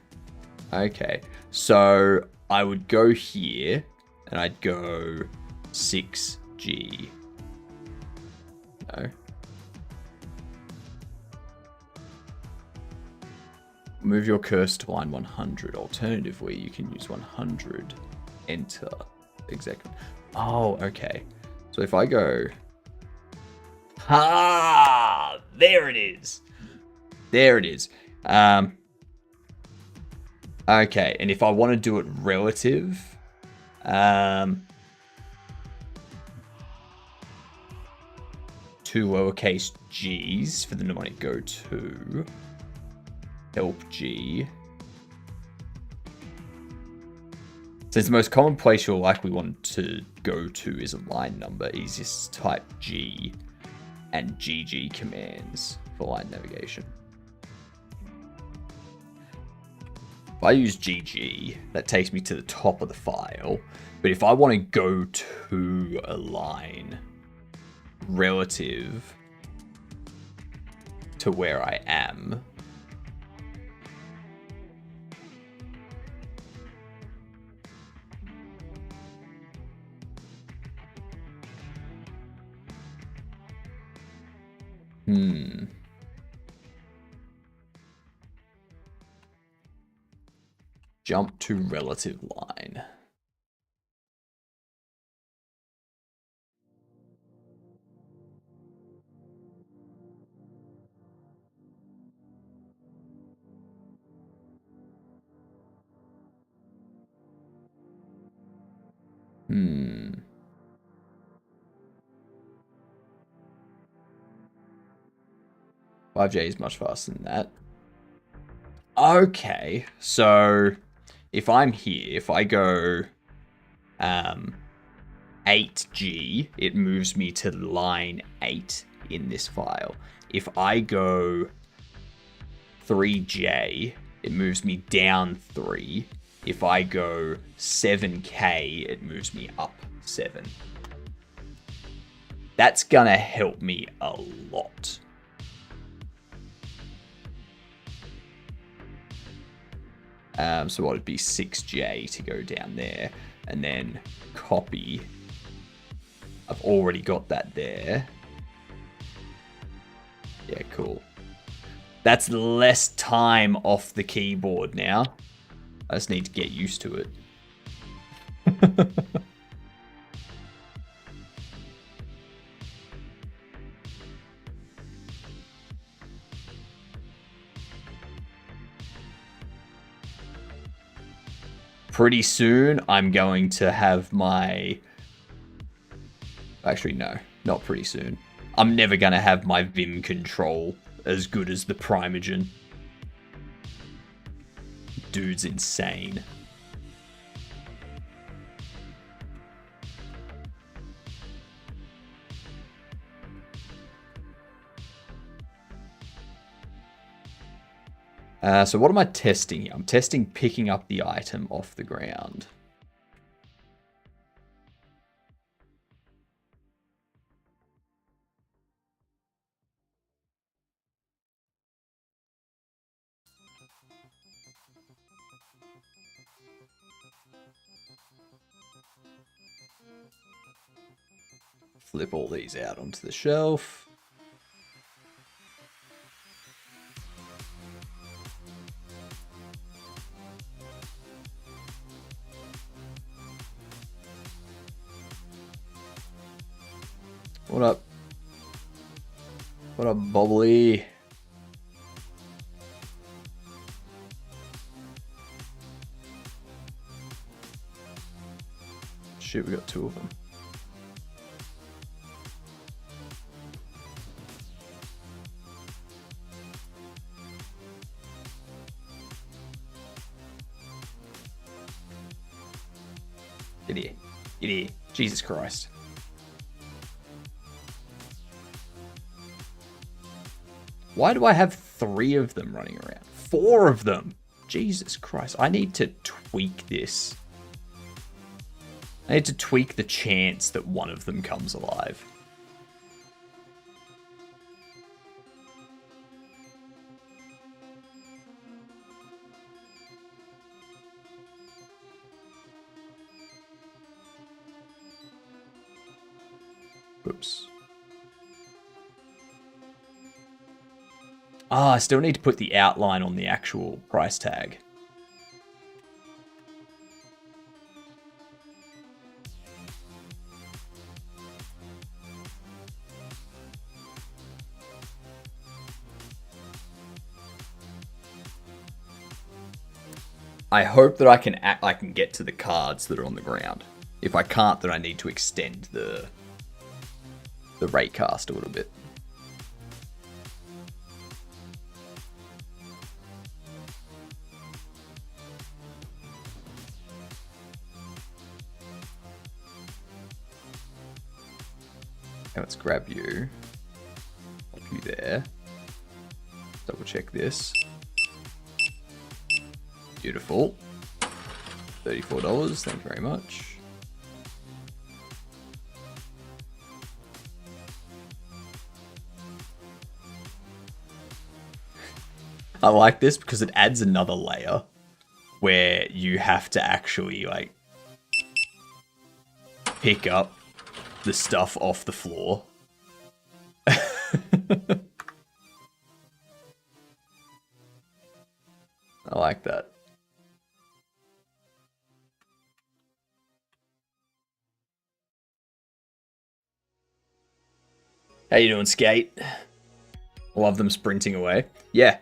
Okay, so I would go here, and I'd go 6G. No. Move your cursor to line 100. Alternatively, you can use 100. enter executive. Oh, okay. So if I go, there it is. There it is. Okay, and if I want to do it relative, two lowercase g's for the mnemonic go to help G. Since the most common place you'll likely want to go to is a line number, easiest type G and GG commands for line navigation. If I use GG, that takes me to the top of the file. But if I want to go to a line relative to where I am, jump to relative line. Hmm. 5J is much faster than that. Okay, so if I'm here, if I go 8G, it moves me to line 8 in this file. If I go 3J, it moves me down 3. If I go 7K, it moves me up 7. That's gonna help me a lot. So what would be 6J to go down there, and then copy. I've already got that there. Yeah, cool. That's less time off the keyboard now. I just need to get used to it. Pretty soon, I'm going to have my... Actually, no, not pretty soon. I'm never going to have my Vim control as good as the Primogen. Dude's insane. So what am I testing here? I'm testing picking up the item off the ground. Flip all these out onto the shelf. What up? What up, Bubbly? Shit, we got 2 of them. Get here. Get here. Jesus Christ. Why do I have 3 of them running around? 4 of them! Jesus Christ. I need to tweak this. I need to tweak the chance that one of them comes alive. Oops. Ah, I still need to put the outline on the actual price tag. I hope that I can get to the cards that are on the ground. If I can't, then I need to extend the raycast a little bit. Okay, let's grab you. Pop you there. Double check this. Beautiful. $34. Thank you very much. I like this because it adds another layer where you have to actually like pick up the stuff off the floor. I like that. How you doing, Skate? I love them sprinting away. Yeah,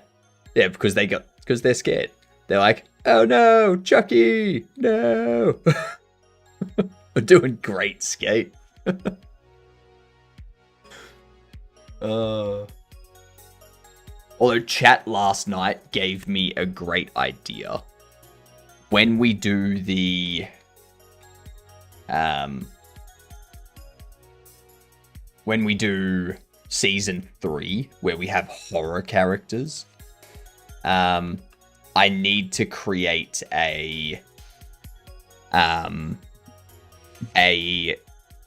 because they're scared. They're like, oh no, Chucky, no. We're doing great, Skate. Although chat last night gave me a great idea. When we do the when we do season 3, where we have horror characters, I need to create a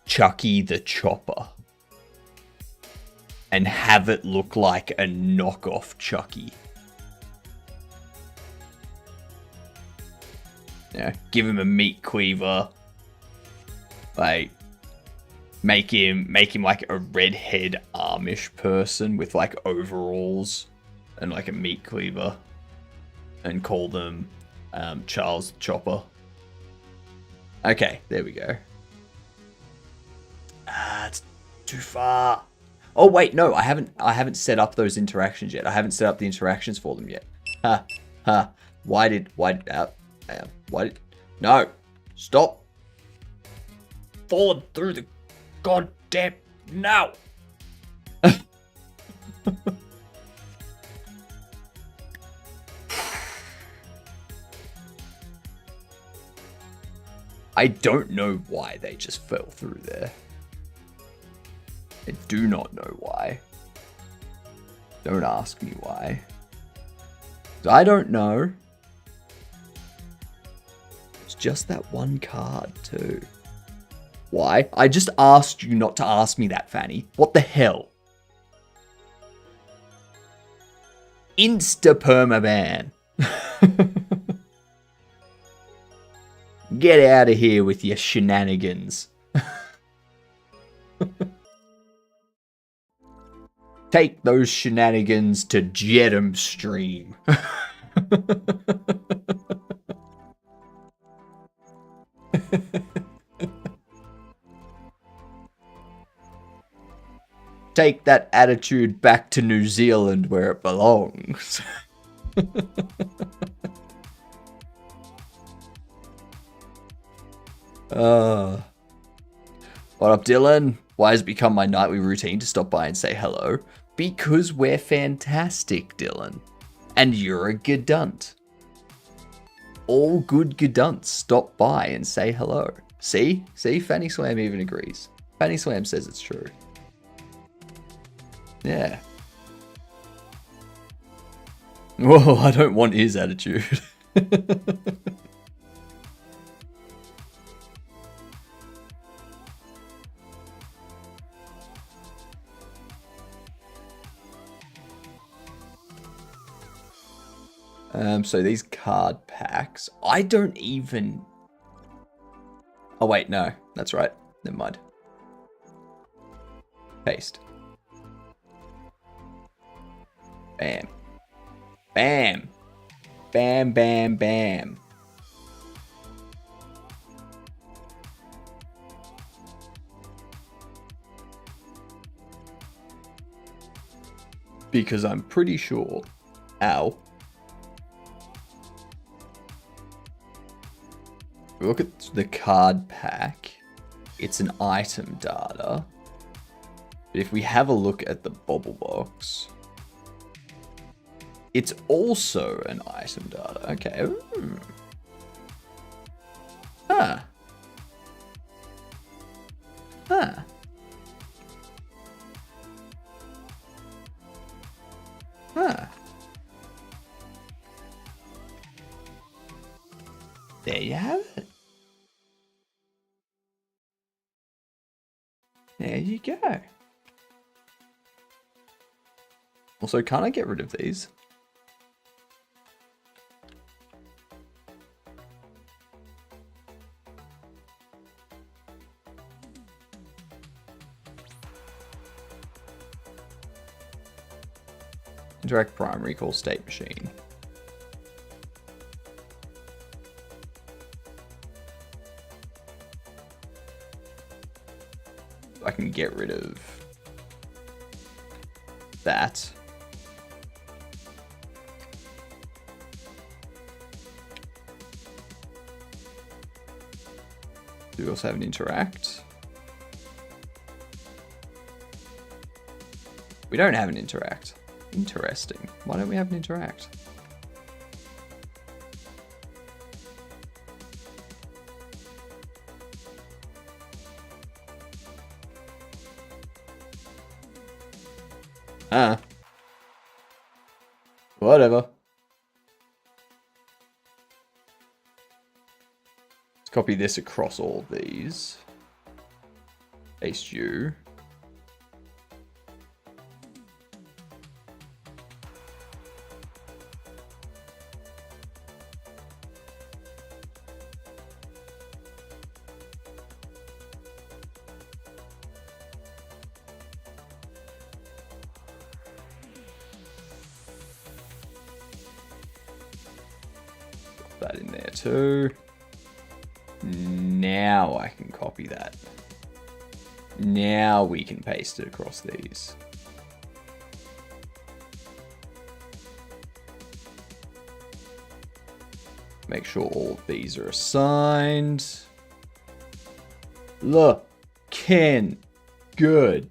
Chucky the Chopper and have it look like a knockoff Chucky. Yeah, give him a meat cleaver. Like, make him like a redhead Amish person with like overalls and like a meat cleaver, and call them Charles Chopper. Okay, there we go. It's too far. Oh wait, no, I haven't set up those interactions yet. I haven't set up the interactions for them yet. Why did no, stop. Falling through the goddamn, no. I don't know why they just fell through there. I do not know why. Don't ask me why. I don't know. It's just that one card too. Why? I just asked you not to ask me that, Fanny. What the hell? Insta-permaban. Get out of here with your shenanigans. Take those shenanigans to Jedum Stream. Take that attitude back to New Zealand where it belongs. What up, Dylan? Why has it become my nightly routine to stop by and say hello? Because we're fantastic, Dylan. And you're a Gadunt. All good Gadunts stop by and say hello. See? Fanny Slam even agrees. Fanny Slam says it's true. Yeah. Whoa, I don't want his attitude. So these card packs, I don't even... Oh wait, no, that's right. Never mind. Paste. Bam. Bam. Bam, bam, bam. Because I'm pretty sure... Ow. We look at the card pack. It's an item data. But if we have a look at the bobble box, it's also an item data. Okay. Ooh. Huh. Huh. Huh. There you have it. There you go. Also, can't I get rid of these? Interact primary, call state machine. I can get rid of that. Do we also have an interact? We don't have an interact. Interesting. Why don't we have an interact? Whatever. Let's copy this across all of these. Paste you. That in there too. Now I can copy that. Now we can paste it across these. Make sure all of these are assigned. Looking good.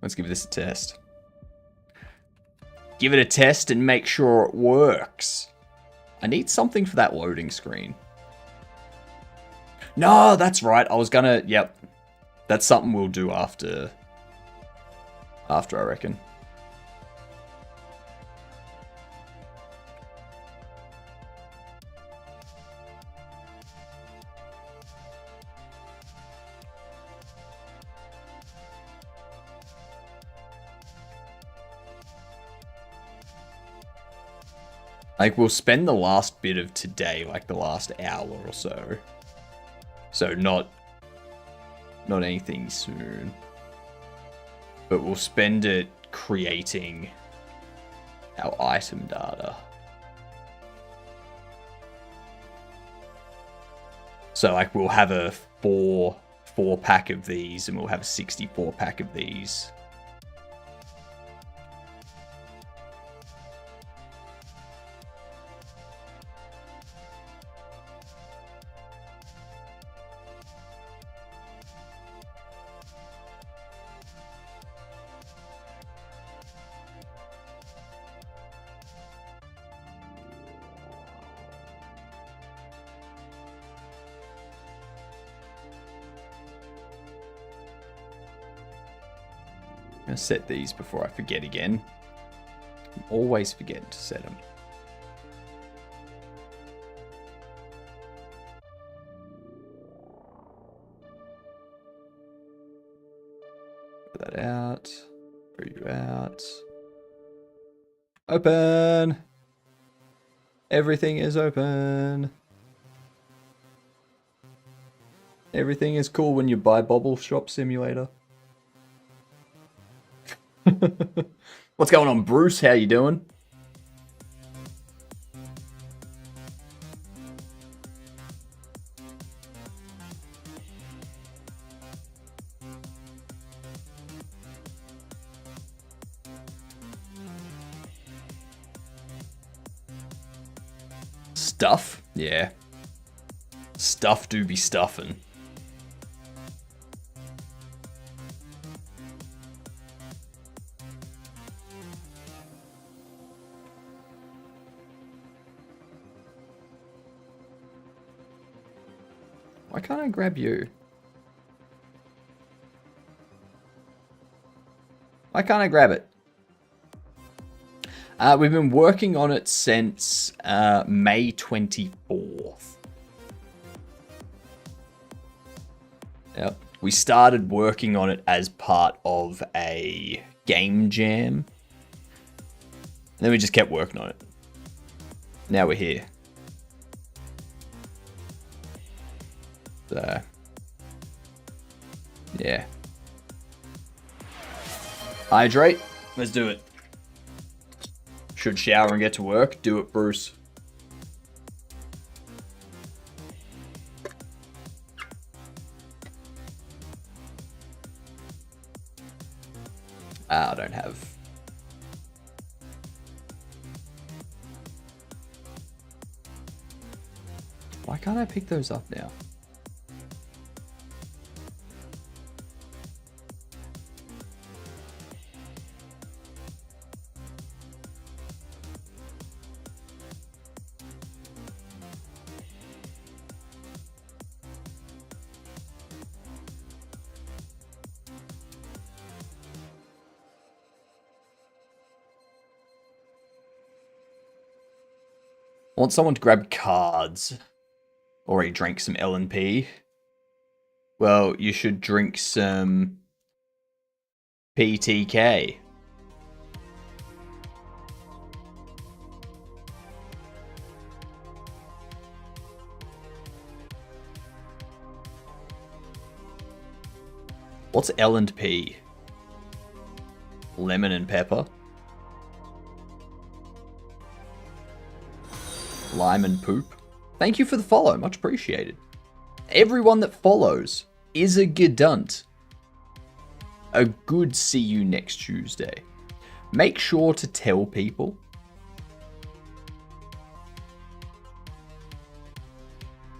Let's give this a test. Give it a test and make sure it works. I need something for that loading screen. No, that's right. I was gonna... Yep. That's something we'll do after, I reckon. Like, we'll spend the last bit of today, like the last hour or so. So not anything soon. But we'll spend it creating our item data. So like we'll have a four pack of these and we'll have a 64 pack of these. I'm gonna set these before I forget again. I'm always forgetting to set them. Put that out. Throw you out. Open! Everything is open. Everything is cool when you buy Bobble Shop Simulator. What's going on, Bruce? How you doing? Stuff? Yeah. Stuff do be stuffing. Why can't I grab you? Why can't I grab it? We've been working on it since May 24th. Yep. We started working on it as part of a game jam. And then we just kept working on it. Now we're here. So, yeah. Hydrate. Let's do it. Should shower and get to work. Do it, Bruce. I don't have... Why can't I pick those up now? I want someone to grab cards. Already drank some L&P. Well, you should drink some PTK. What's L&P? Lemon and pepper. Lime and poop. Thank you for the follow. Much appreciated. Everyone that follows is a gedunt. A good see you next Tuesday. Make sure to tell people.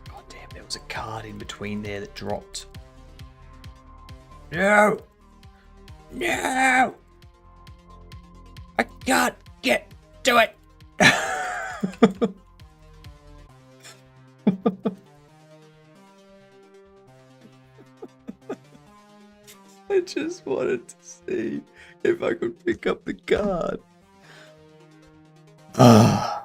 God damn, there was a card in between there that dropped. No! No! I can't get to it! I just wanted to see if I could pick up the card. I'm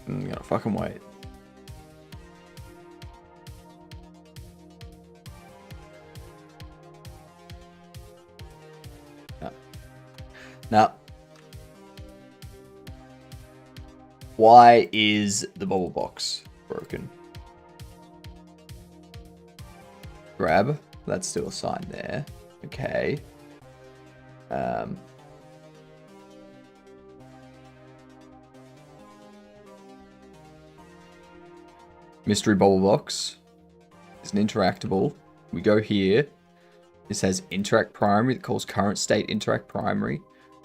gonna fucking wait. No. Why is the bubble box broken? Grab. That's still a sign there. Okay. Mystery bubble box is an interactable. We go here. This has interact primary that calls current state interact primary,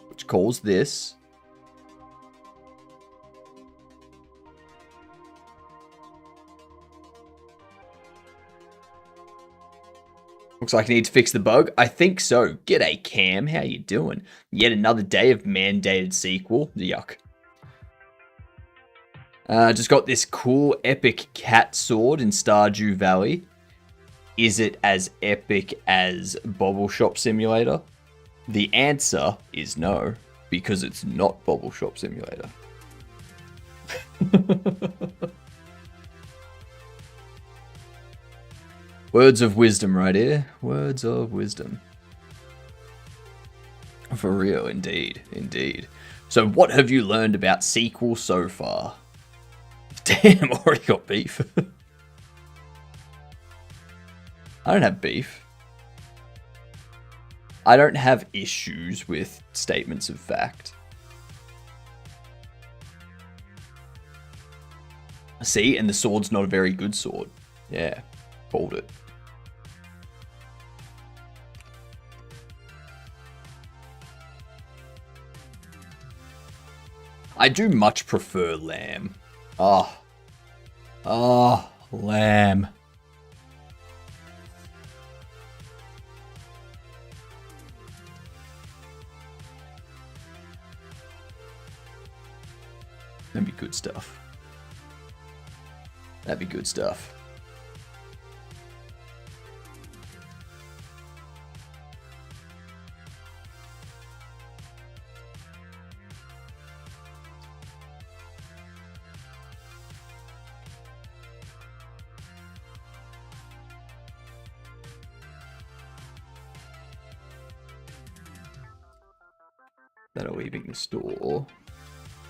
which calls this. Looks like I need to fix the bug. I think so. G'day, Cam. How you doing? Yet another day of mandated sequel. Yuck. Just got this cool epic cat sword in Stardew Valley. Is it as epic as Bobble Shop Simulator? The answer is no, because it's not Bobble Shop Simulator. Words of wisdom right here. Words of wisdom. For real, indeed. Indeed. So what have you learned about sequel so far? Damn, already got beef. I don't have beef. I don't have issues with statements of fact. See, and the sword's not a very good sword. Yeah, called it. I do much prefer lamb. Oh. Oh, lamb. That'd be good stuff. That'd be good stuff. That are leaving the store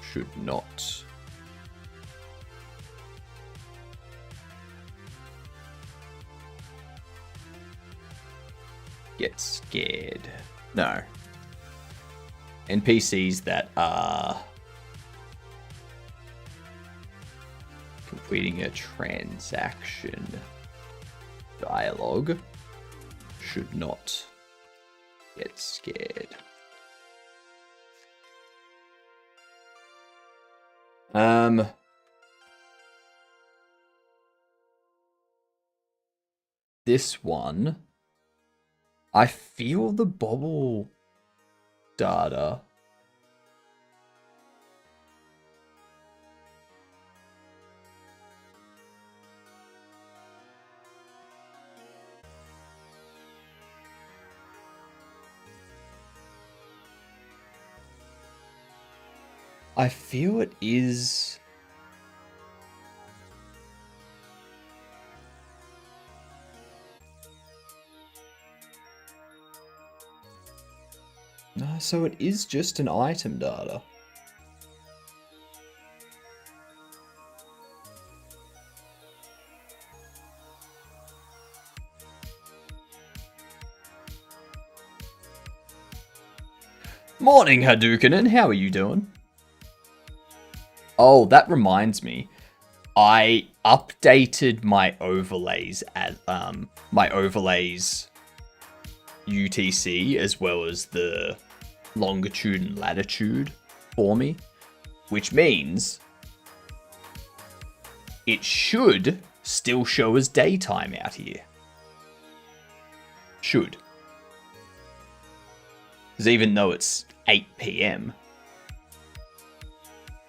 should not get scared. No. NPCs that are completing a transaction dialogue should not get scared. This one, I feel the bobble data. I feel it is. No, so it is just an item data. Morning, Hadouken, how are you doing? Oh, that reminds me. I updated my overlays at my overlays UTC as well as the longitude and latitude for me, which means it should still show as daytime out here. Should. Because even though it's 8 PM,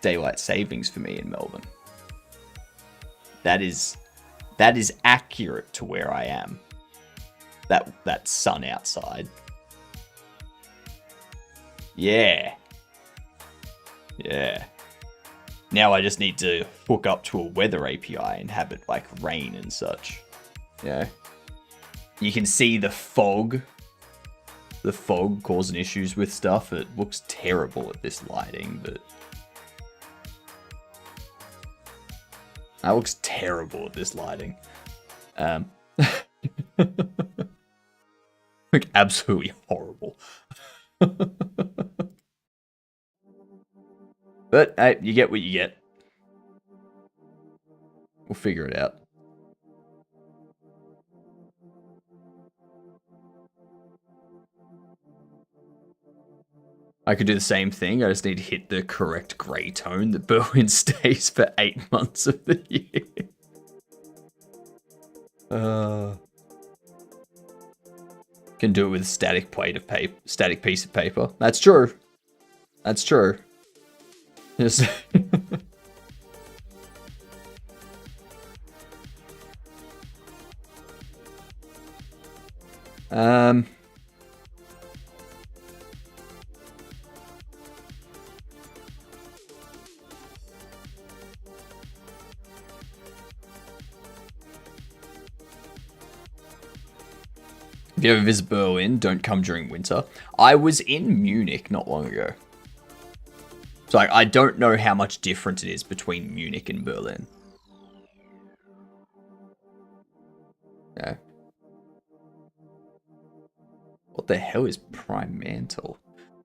daylight savings for me in Melbourne. That is accurate to where I am. That sun outside. Yeah. Yeah. Now I just need to hook up to a weather API and have it like rain and such. Yeah. You can see the fog. The fog causing issues with stuff. It looks terrible at this lighting, but that looks terrible at this lighting. Like absolutely horrible. But hey, you get what you get. We'll figure it out. I could do the same thing. I just need to hit the correct grey tone that Berwyn stays for 8 months of the year. Can do it with a static plate of paper, static piece of paper. That's true. That's true. Just if you ever visit Berlin, don't come during winter. I was in Munich not long ago. So I don't know how much different it is between Munich and Berlin. Yeah. What the hell is Prime Mantle?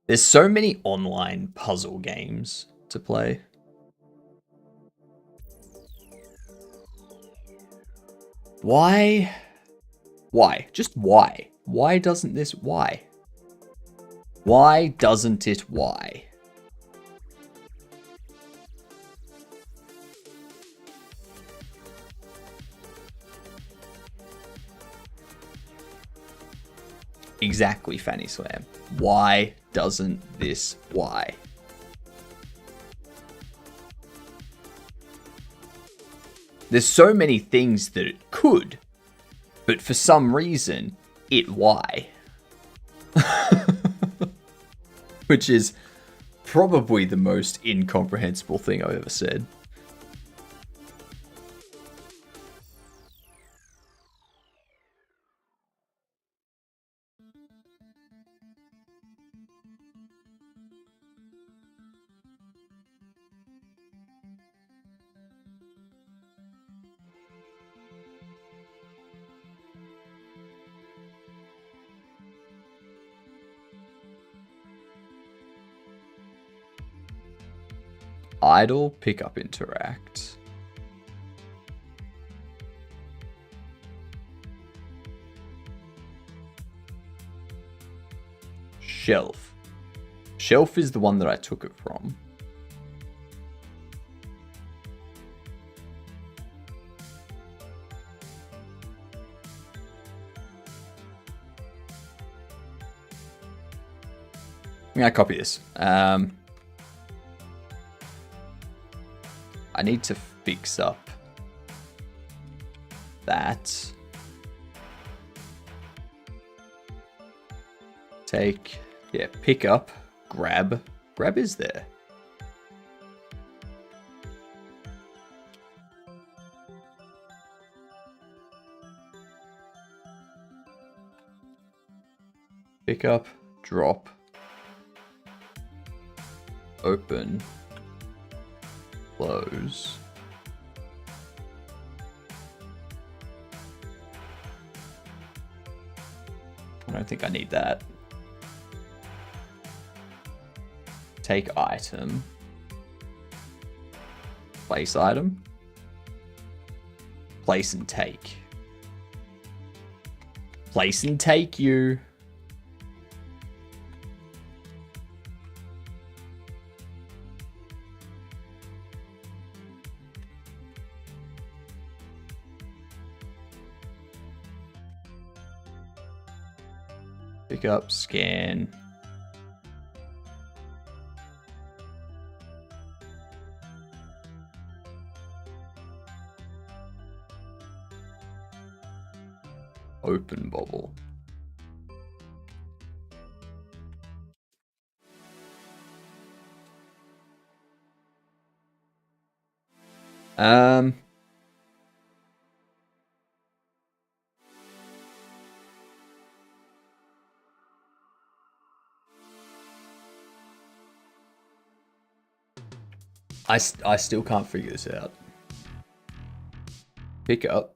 There's so many online puzzle games to play. Why? Why? Just why? Why doesn't this why? Why doesn't it why? Exactly, Fanny Slam. Why doesn't this? Why? There's so many things that it could, but for some reason, it why? Which is probably the most incomprehensible thing I've ever said. Idle, pick up, interact. Shelf. Shelf is the one that I took it from. I'm gonna copy this. I need to fix up that. Take, yeah, pick up, grab. Grab is there. Pick up, drop, open, close. I don't think I need that. Take item. Place item. Place and take. Place and take you. Pick up, scan. Open bobble. I still can't figure this out. Pick up.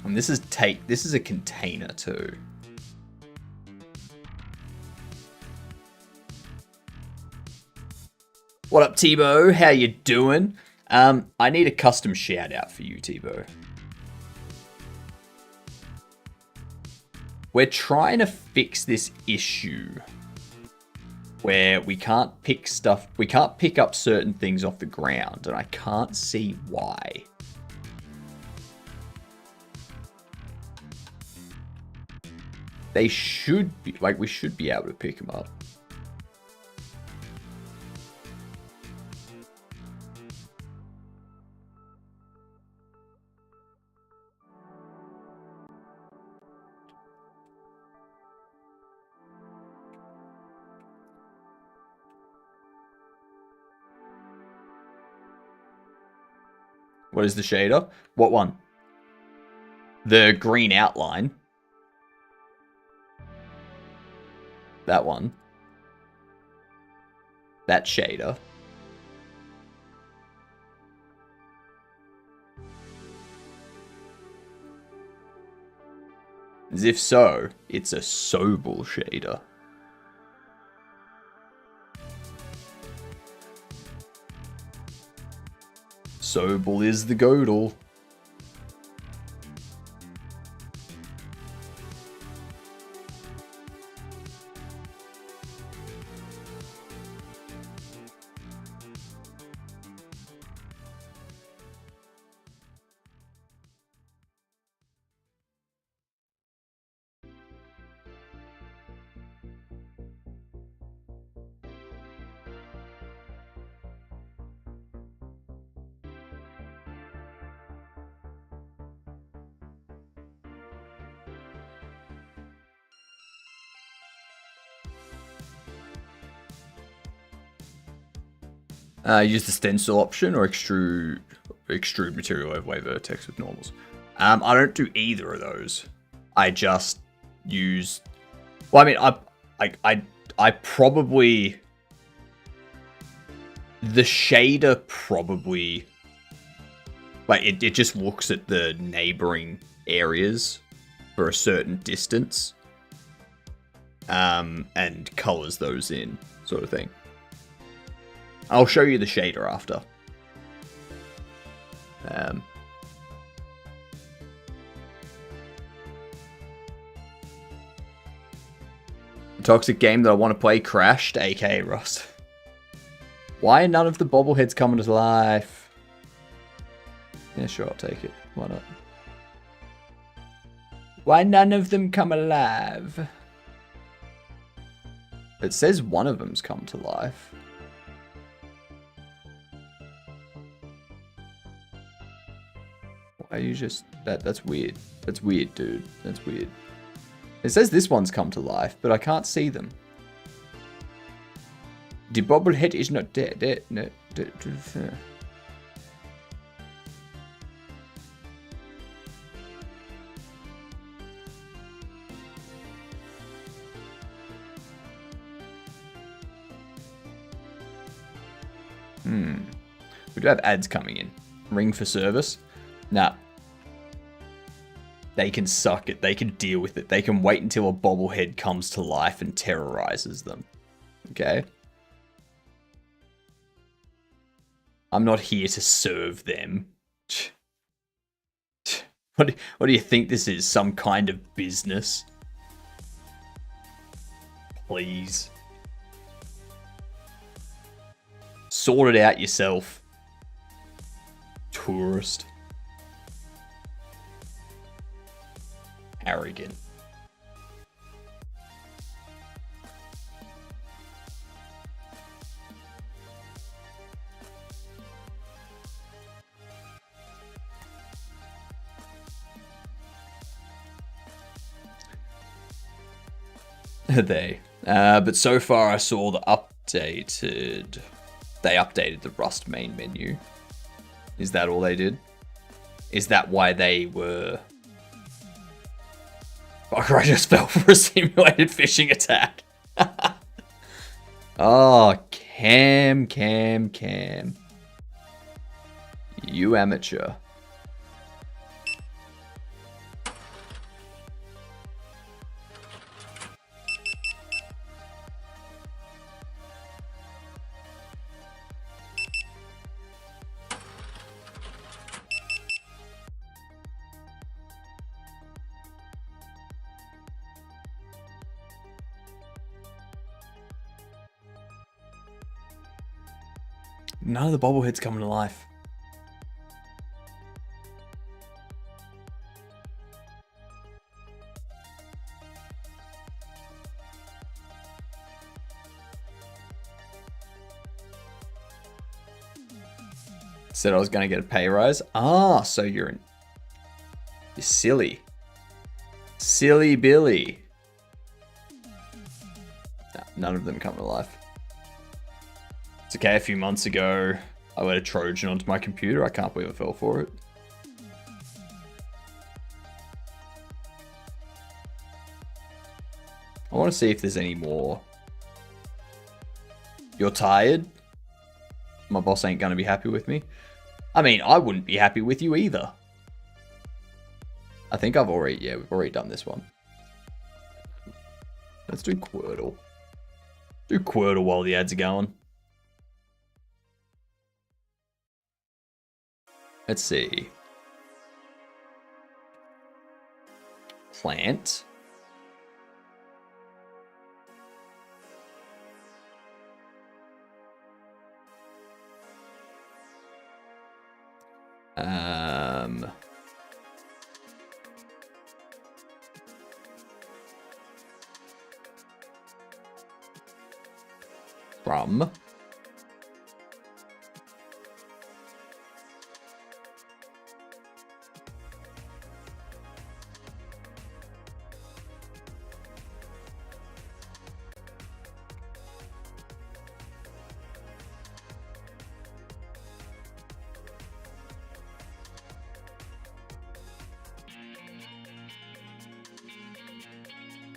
And this is take. This is a container too. What up, Tebow? How you doing? I need a custom shout out for you, Tebow. We're trying to fix this issue where we can't pick up certain things off the ground, and I can't see why. They should be, like, we should be able to pick them up. What is the shader? What one? The green outline. That one. That shader. As if so, it's a Sobel shader. Sobel is the Godel. Use the stencil option or extrude material overlay vertex with normals. I don't do either of those. I just use. Well, I mean, I probably the shader probably like it just looks at the neighboring areas for a certain distance, and colors those in, sort of thing. I'll show you the shader after. Toxic game that I want to play crashed, aka Rust. Why are none of the bobbleheads coming to life? Yeah, sure, I'll take it. Why not? Why none of them come alive? It says one of them's come to life. Why are you just... That's weird. That's weird, dude. That's weird. It says this one's come to life, but I can't see them. The bobblehead is not dead. No. We do have ads coming in. Ring for service. Nah. They can suck it. They can deal with it. They can wait until a bobblehead comes to life and terrorizes them. Okay? I'm not here to serve them. What do you think this is? Some kind of business? Please. Sort it out yourself. Tourist. Arrogant. But so far I saw the updated... They updated the Rust main menu. Is that all they did? Is that why they were... Fucker, I just fell for a simulated phishing attack. Oh, Cam. You amateur. None of the bobbleheads coming to life. Said I was going to get a pay rise. Ah, so you're silly. Silly Billy. Nah, none of them come to life. It's okay, a few months ago, I let a Trojan onto my computer. I can't believe I fell for it. I want to see if there's any more. You're tired? My boss ain't going to be happy with me. I mean, I wouldn't be happy with you either. I think we've already done this one. Let's do Quirtle. Do Quirtle while the ads are going. Let's see. Plant. From.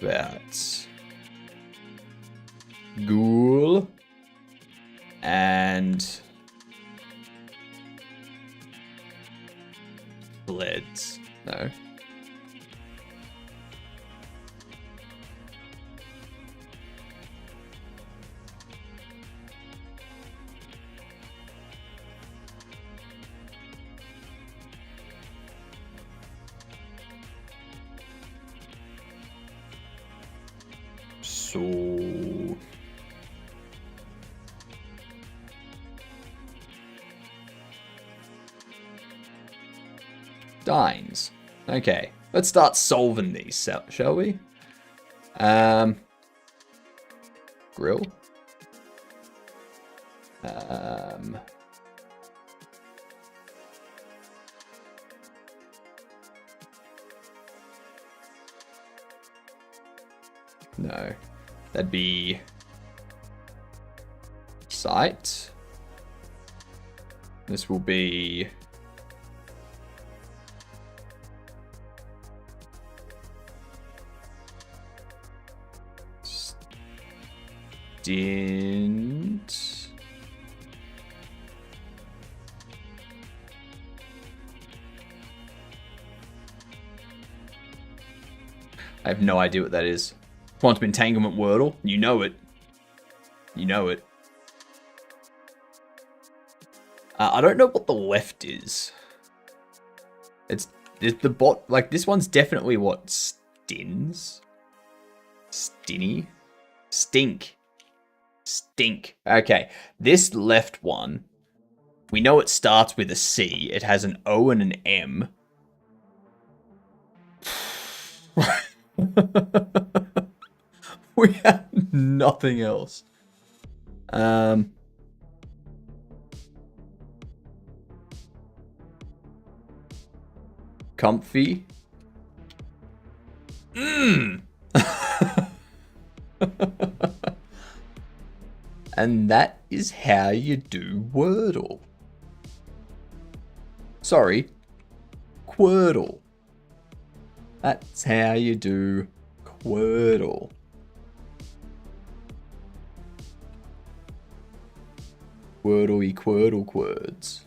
about ghoul and bleds? No. So Dines. Okay, let's start solving these, shall we? Grill. No, that'd be site. This will be stint. I have no idea what that is. Quantum entanglement wordle. You know it. You know it. I don't know what the left is. It's the bot. Like, this one's definitely what? Stins? Stinny? Stink. Stink. Okay. This left one, we know it starts with a C. It has an O and an M. We have nothing else. Comfy. And that is how you do Wordle. Sorry, Quordle. That's how you do Quordle. Quordle-y Quordle Quords.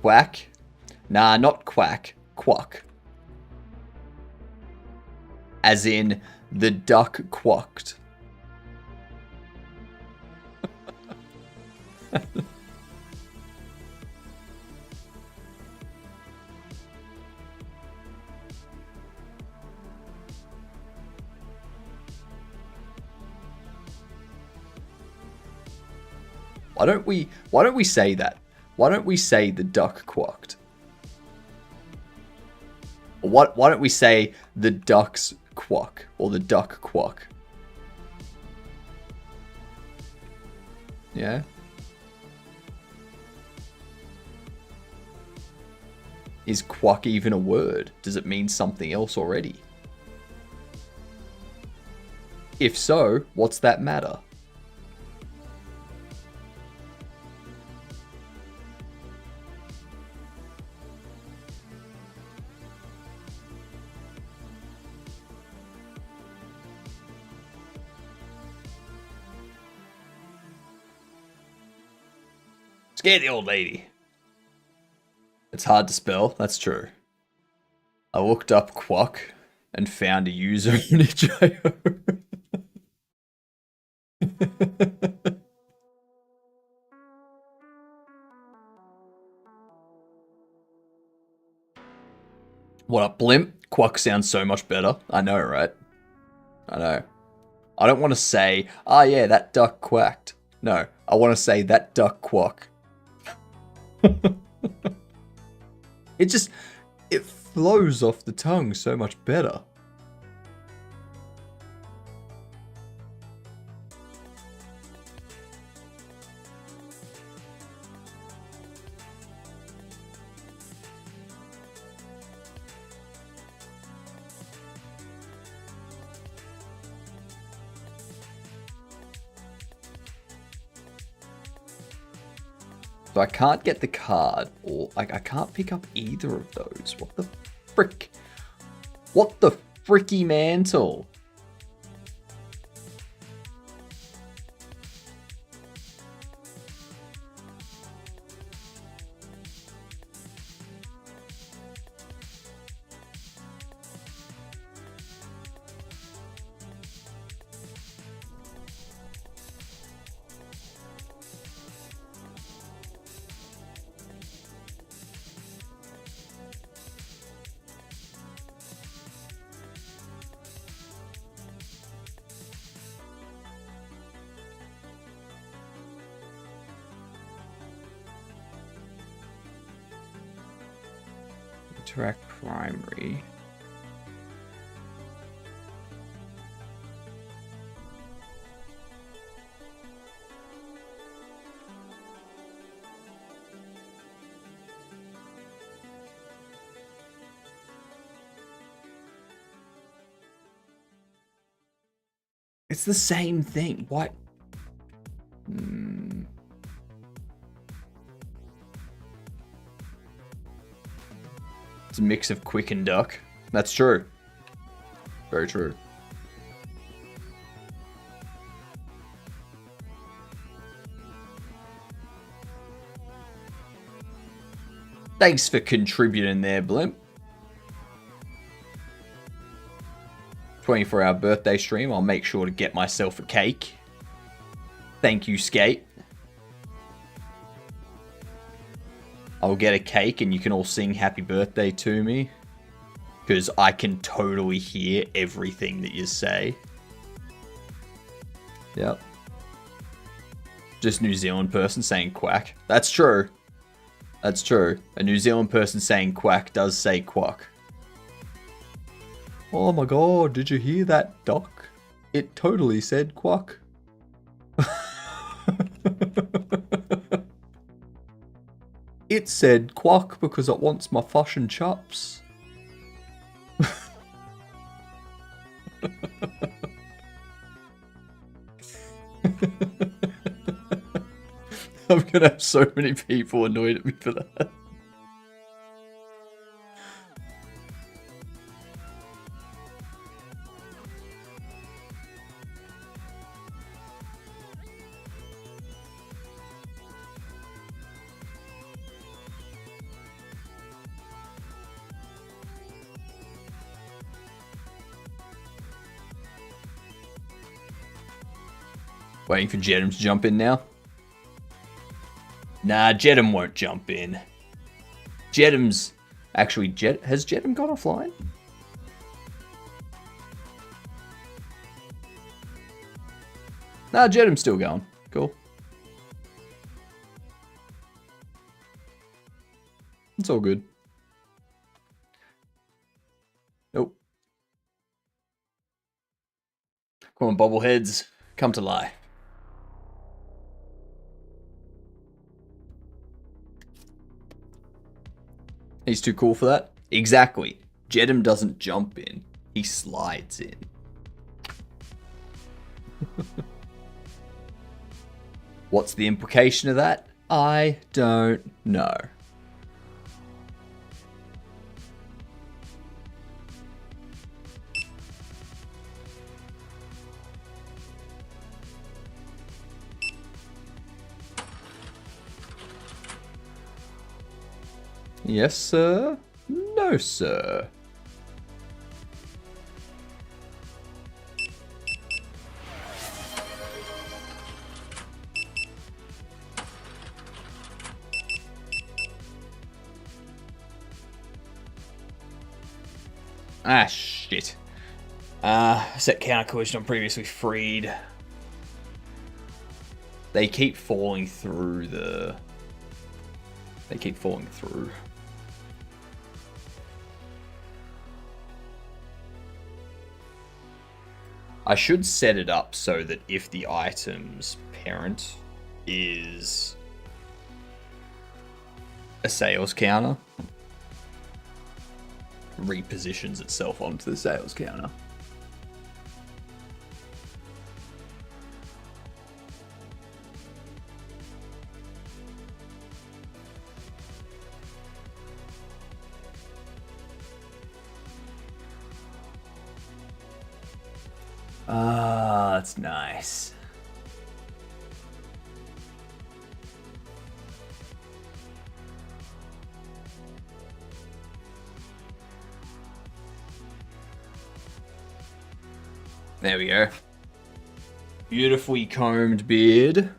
Quack? Nah, not quack. Quack. As in, the duck quacked. Why don't we say that? Why don't we say the duck quacked? Or why don't we say the ducks quack or the duck quack? Yeah. Is quack even a word? Does it mean something else already? If so, what's that matter? Scare the old lady. It's hard to spell, that's true. I looked up quack and found a user in itch.io. What up, blimp? Quack sounds so much better. I know, right? I know. I don't want to say, oh yeah, that duck quacked. No, I want to say that duck quack. It flows off the tongue so much better. So I can't get the card, or like I can't pick up either of those. What the frick? What the fricky mantle? Interact primary. It's the same thing. What? It's a mix of quick and duck. That's true. Very true. Thanks for contributing there, Blimp. 24-hour birthday stream. I'll make sure to get myself a cake. Thank you, Skate. I'll get a cake and you can all sing happy birthday to me. Because I can totally hear everything that you say. Yep. Just New Zealand person saying quack. That's true. That's true. A New Zealand person saying quack does say quack. Oh my god, did you hear that, Doc? It totally said quack. It said quack because it wants my fush and chops. I'm gonna have so many people annoyed at me for that. Waiting for Jedem to jump in now. Nah, Jedem won't jump in. Jedem's... Actually, has Jedem gone offline? Nah, Jedem's still going. Cool. It's all good. Nope. Come on, bobbleheads. Come to life. He's too cool for that? Exactly. Jedem doesn't jump in. He slides in. What's the implication of that? I don't know. Yes, sir. No, sir. Ah, shit. Set counter collision on previously freed. They keep falling through the... They keep falling through. I should set it up so that if the item's parent is a sales counter, repositions itself onto the sales counter. Ah, that's nice. There we go. Beautifully combed beard.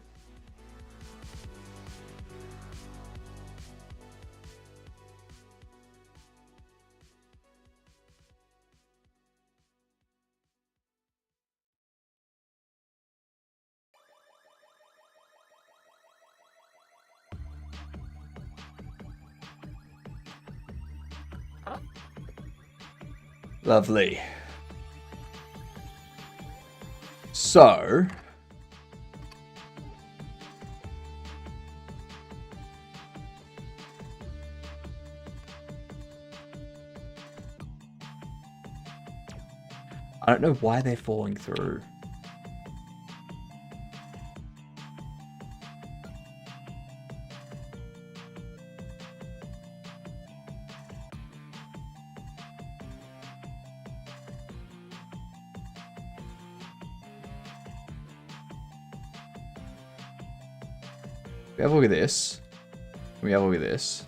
Lovely. So, I don't know why they're falling through. We have a look at this. We have a look at this.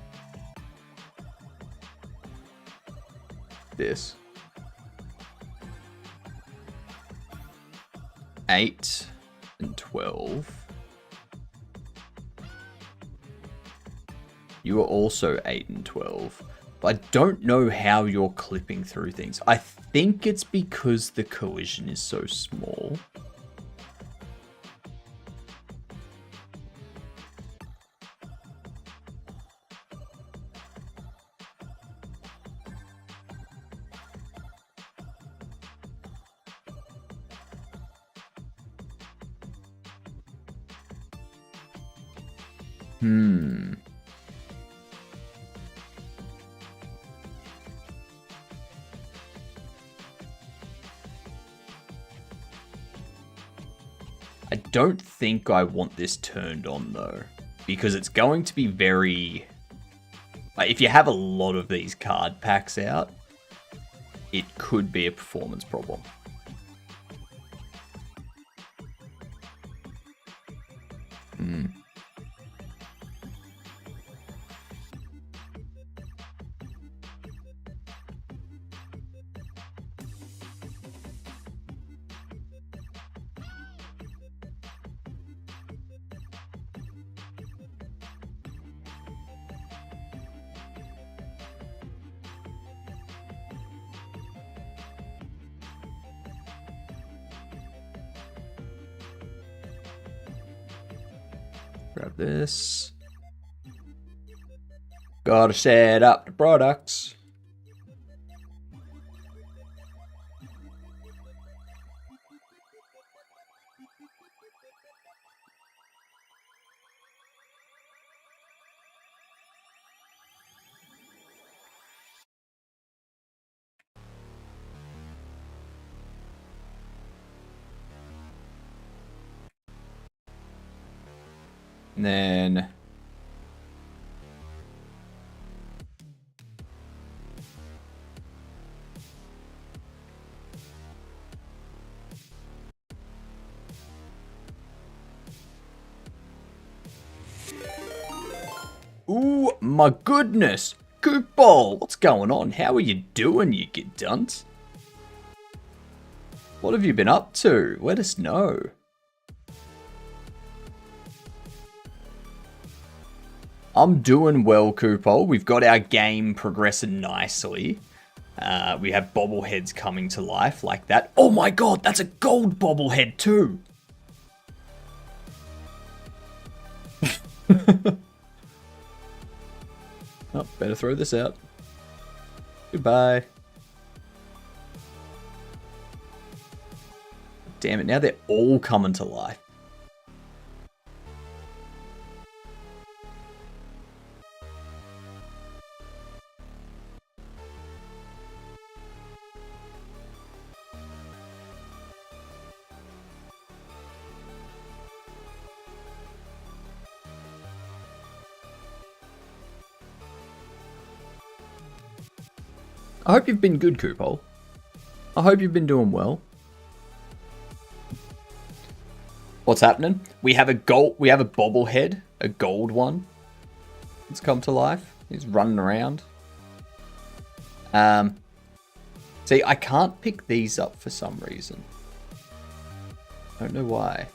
This. 8 and 12. You are also 8 and 12. But I don't know how you're clipping through things. I think it's because the collision is so small. I don't think I want this turned on though, because it's going to be very... Like, if you have a lot of these card packs out, it could be a performance problem. Grab this. Gotta set up the products. And then ooh, my goodness! Goopball, what's going on? How are you doing, you get dunce? What have you been up to? Let us know. I'm doing well, Kupo. We've got our game progressing nicely. We have bobbleheads coming to life like that. Oh my god, that's a gold bobblehead too! Oh, better throw this out. Goodbye. Damn it, now they're all coming to life. I hope you've been good, Koopol. I hope you've been doing well. What's happening? We have a bobblehead, a gold one. It's come to life. He's running around. See, I can't pick these up for some reason. I don't know why.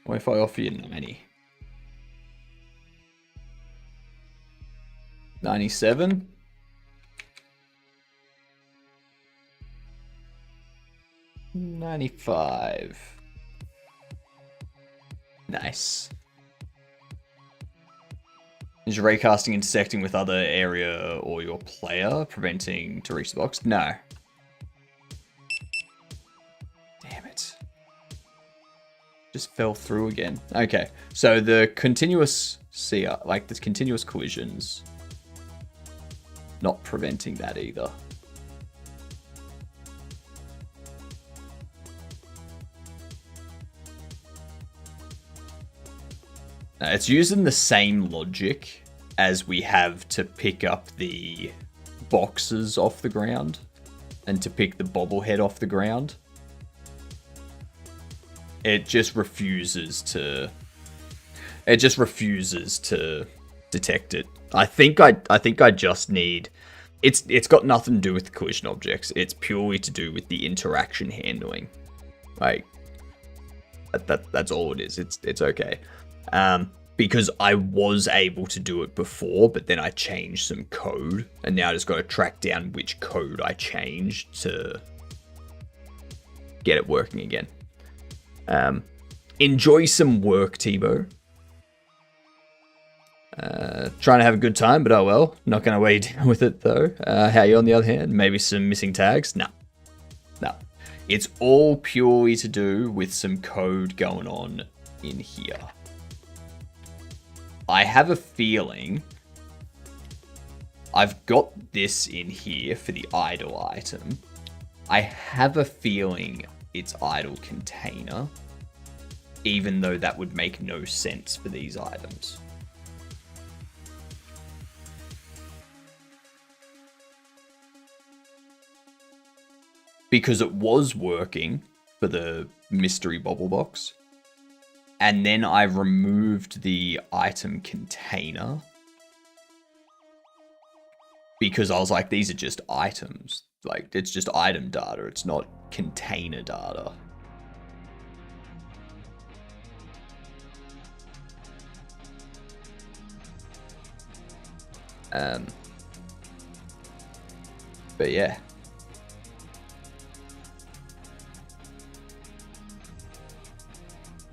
What if I offer you 90? 97? $95. Nice. Is your raycasting intersecting with other area or your player, preventing to reach the box? No. Damn it. Just fell through again. Okay, so the continuous like the continuous collisions, not preventing that either. It's using the same logic as we have to pick up the boxes off the ground and to pick the bobblehead off the ground. It just refuses to detect it. I think I just need it's got nothing to do with the collision objects. It's purely to do with the interaction handling. Like that's all it is. It's okay. Because I was able to do it before, but then I changed some code, and now I just got to track down which code I changed to get it working again. Enjoy some work, Tebow. Trying to have a good time, but oh well. Not going to weigh you down with it, though. How are you, on the other hand? Maybe some missing tags? No. It's all purely to do with some code going on in here. I have a feeling I've got this in here for the idle item. I have a feeling it's idle container, even though that would make no sense for these items. Because it was working for the mystery bobble box. And then I removed the item container. Because I was like, these are just items. Like, it's just item data. It's not container data. But yeah.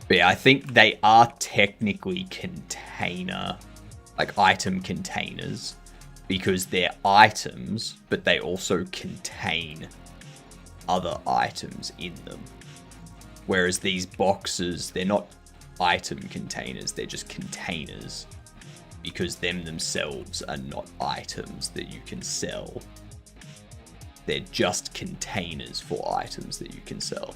But yeah, I think they are technically container, like item containers, because they're items, but they also contain other items in them. Whereas these boxes, they're not item containers, they're just containers, because them themselves are not items that you can sell. They're just containers for items that you can sell.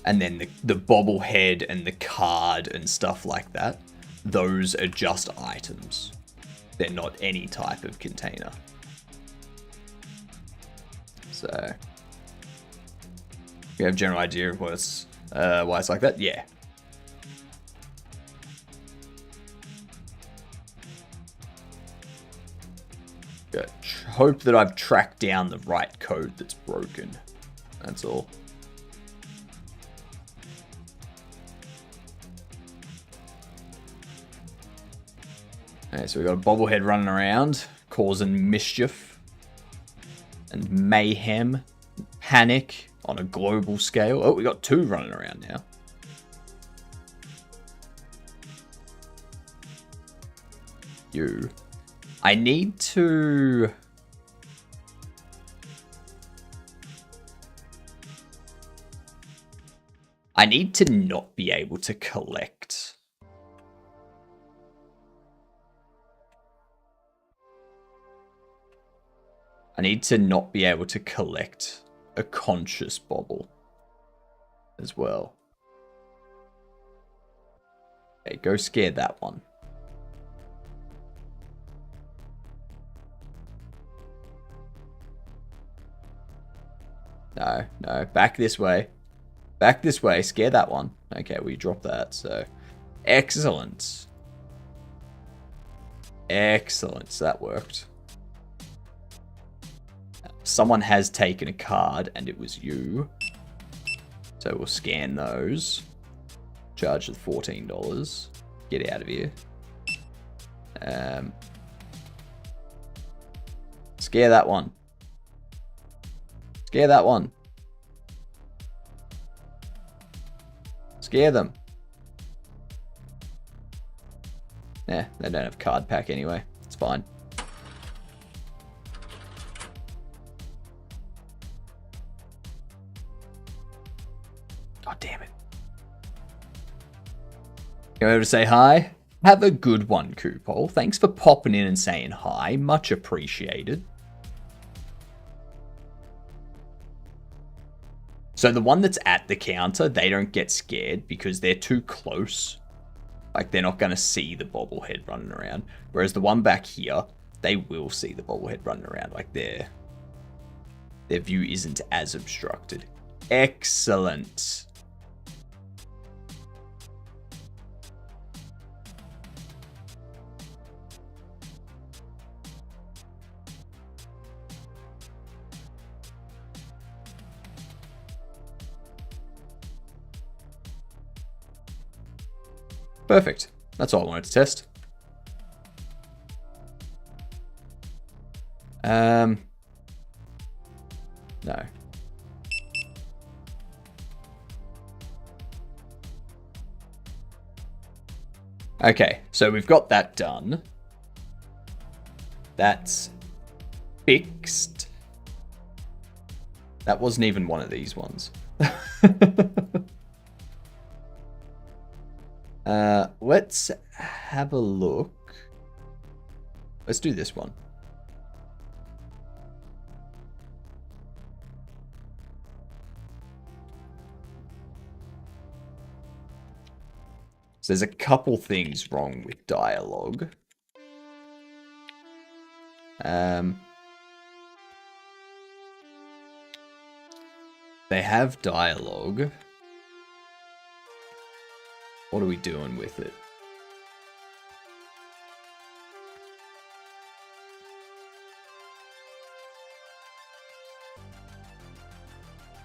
And then the bobblehead and the card and stuff like that, those are just items. They're not any type of container. So, you have a general idea of why it's like that? Yeah. Good. Hope that I've tracked down the right code that's broken. That's all. Okay, so we've got a bobblehead running around, causing mischief and mayhem, panic on a global scale. Oh, we got two running around now. I need to... not be able to collect I need to not be able to collect a conscious bobble as well. Okay, go scare that one. No, no, back this way. Back this way, scare that one. Okay, we dropped that, so... Excellent. Excellent, so that worked. Someone has taken a card, and it was you. So we'll scan those. Charge the $14. Get out of here. Scare that one. Scare that one. Scare them. Yeah, they don't have card pack anyway. It's fine. Oh, damn it. Go over to say hi. Have a good one, Coopole. Thanks for popping in and saying hi. Much appreciated. So the one that's at the counter, they don't get scared because they're too close. Like, they're not going to see the bobblehead running around. Whereas the one back here, they will see the bobblehead running around. Like, their view isn't as obstructed. Excellent. Perfect. That's all I wanted to test. No. Okay, so we've got that done. That's fixed. That wasn't even one of these ones. Let's have a look. Let's do this one. So there's a couple things wrong with dialogue. They have dialogue. What are we doing with it?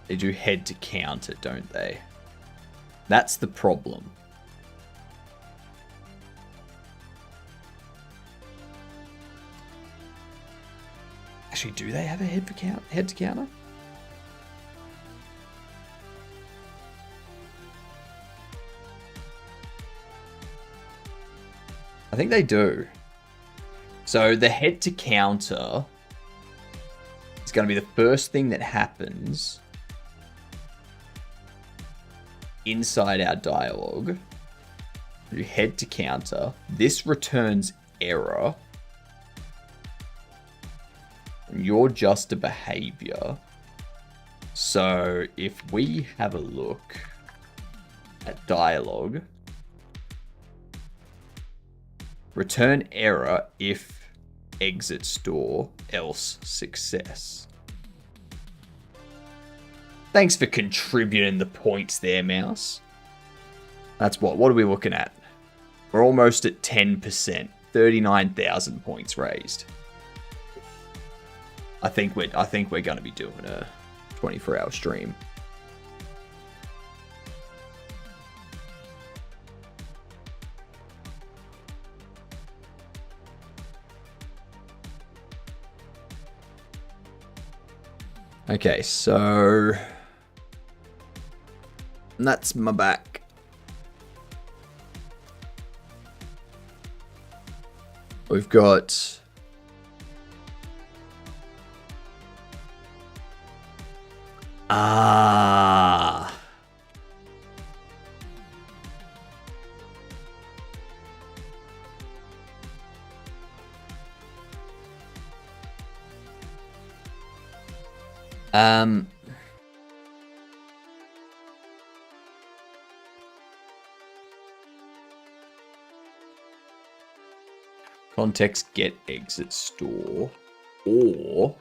They do head to counter, don't they? That's the problem. Actually, do they have a head to counter? I think they do. So the head to counter is going to be the first thing that happens inside our dialogue. You head to counter. This returns error. And you're just a behavior. So if we have a look at dialogue, return error if exit store, else success. Thanks for contributing the points there, Mouse. That's what are we looking at? We're almost at 10%, 39,000 points raised. I think we're going to be doing a 24-hour stream. Okay, so that's my back. We've got Um, context get exit store, or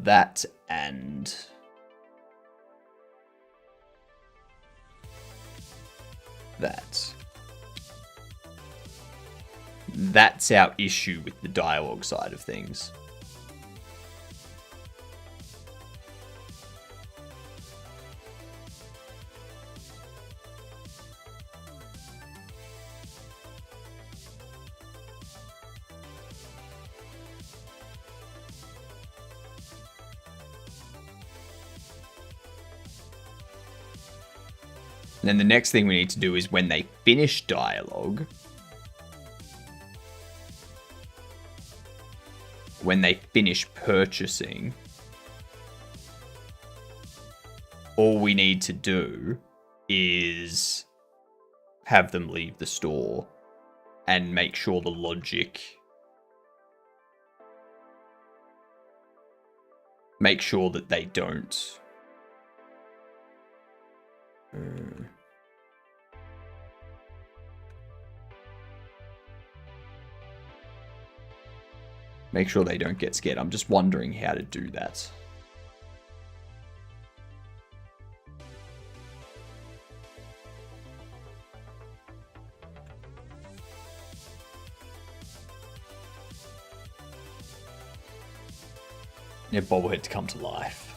that and that. That's our issue with the dialogue side of things. And then the next thing we need to do is when they finish dialogue, when they finish purchasing, all we need to do is have them leave the store and make sure the logic, make sure that they don't. Make sure they don't get scared. I'm just wondering how to do that. Yeah, bobblehead to come to life.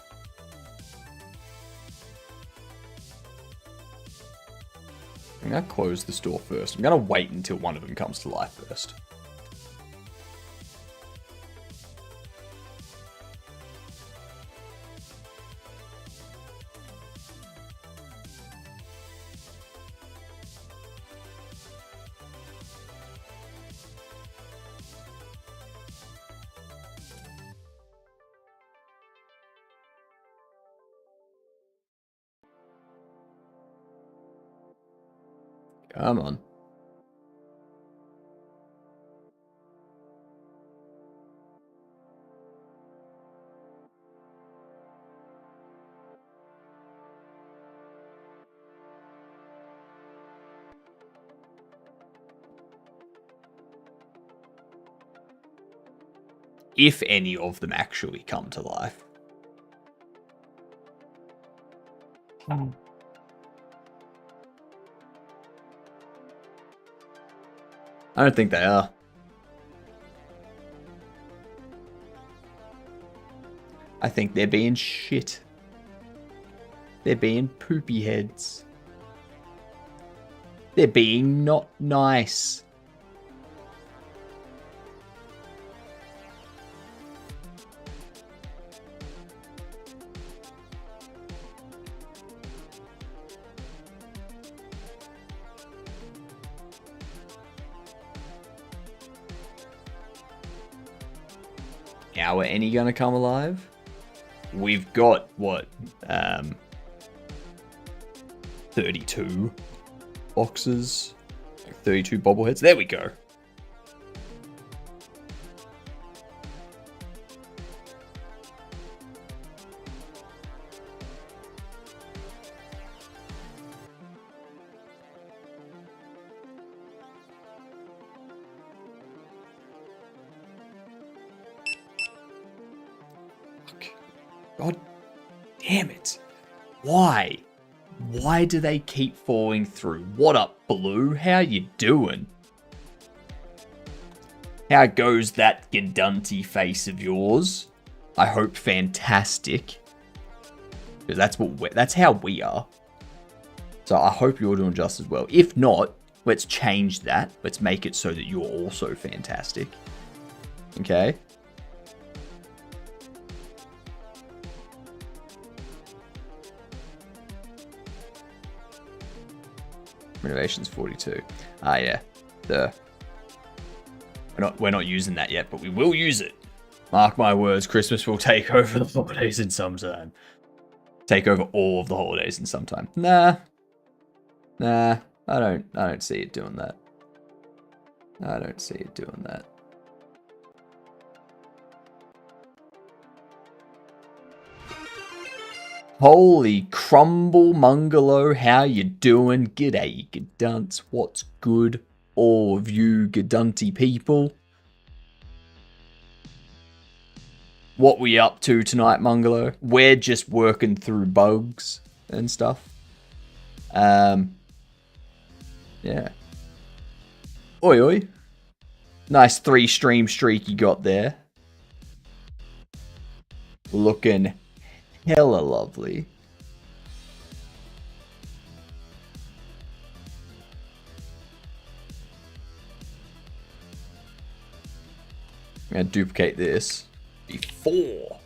I'm going to close the store first. I'm going to wait until one of them comes to life first. Come on. If any of them actually come to life. I don't think they are. I think they're being shit. They're being poopy heads. They're being not nice. Now are any gonna come alive? We've got what 32 boxes, like 32 bobbleheads. There we go. God damn it. Why? Why do they keep falling through? What up, Blue? How you doing? How goes that Gandunty face of yours? I hope fantastic. Because that's how we are. So I hope you're doing just as well. If not, let's change that. Let's make it so that you're also fantastic. Okay? Renovations 42. Ah, yeah. We're not using that yet, but we will use it. Mark my words, Christmas will take over the holidays in some time. take over all of the holidays in some time. Nah, I don't see it doing that. I don't see it doing that. Holy crumble mungalo, how you doing? G'day, Gadunts. What's good, all of you Gadunty people? What we up to tonight, Mungalo? We're just working through bugs and stuff. Yeah. Oi, oi. Nice 3-stream streak you got there. Looking hella lovely. I'm going to duplicate this before.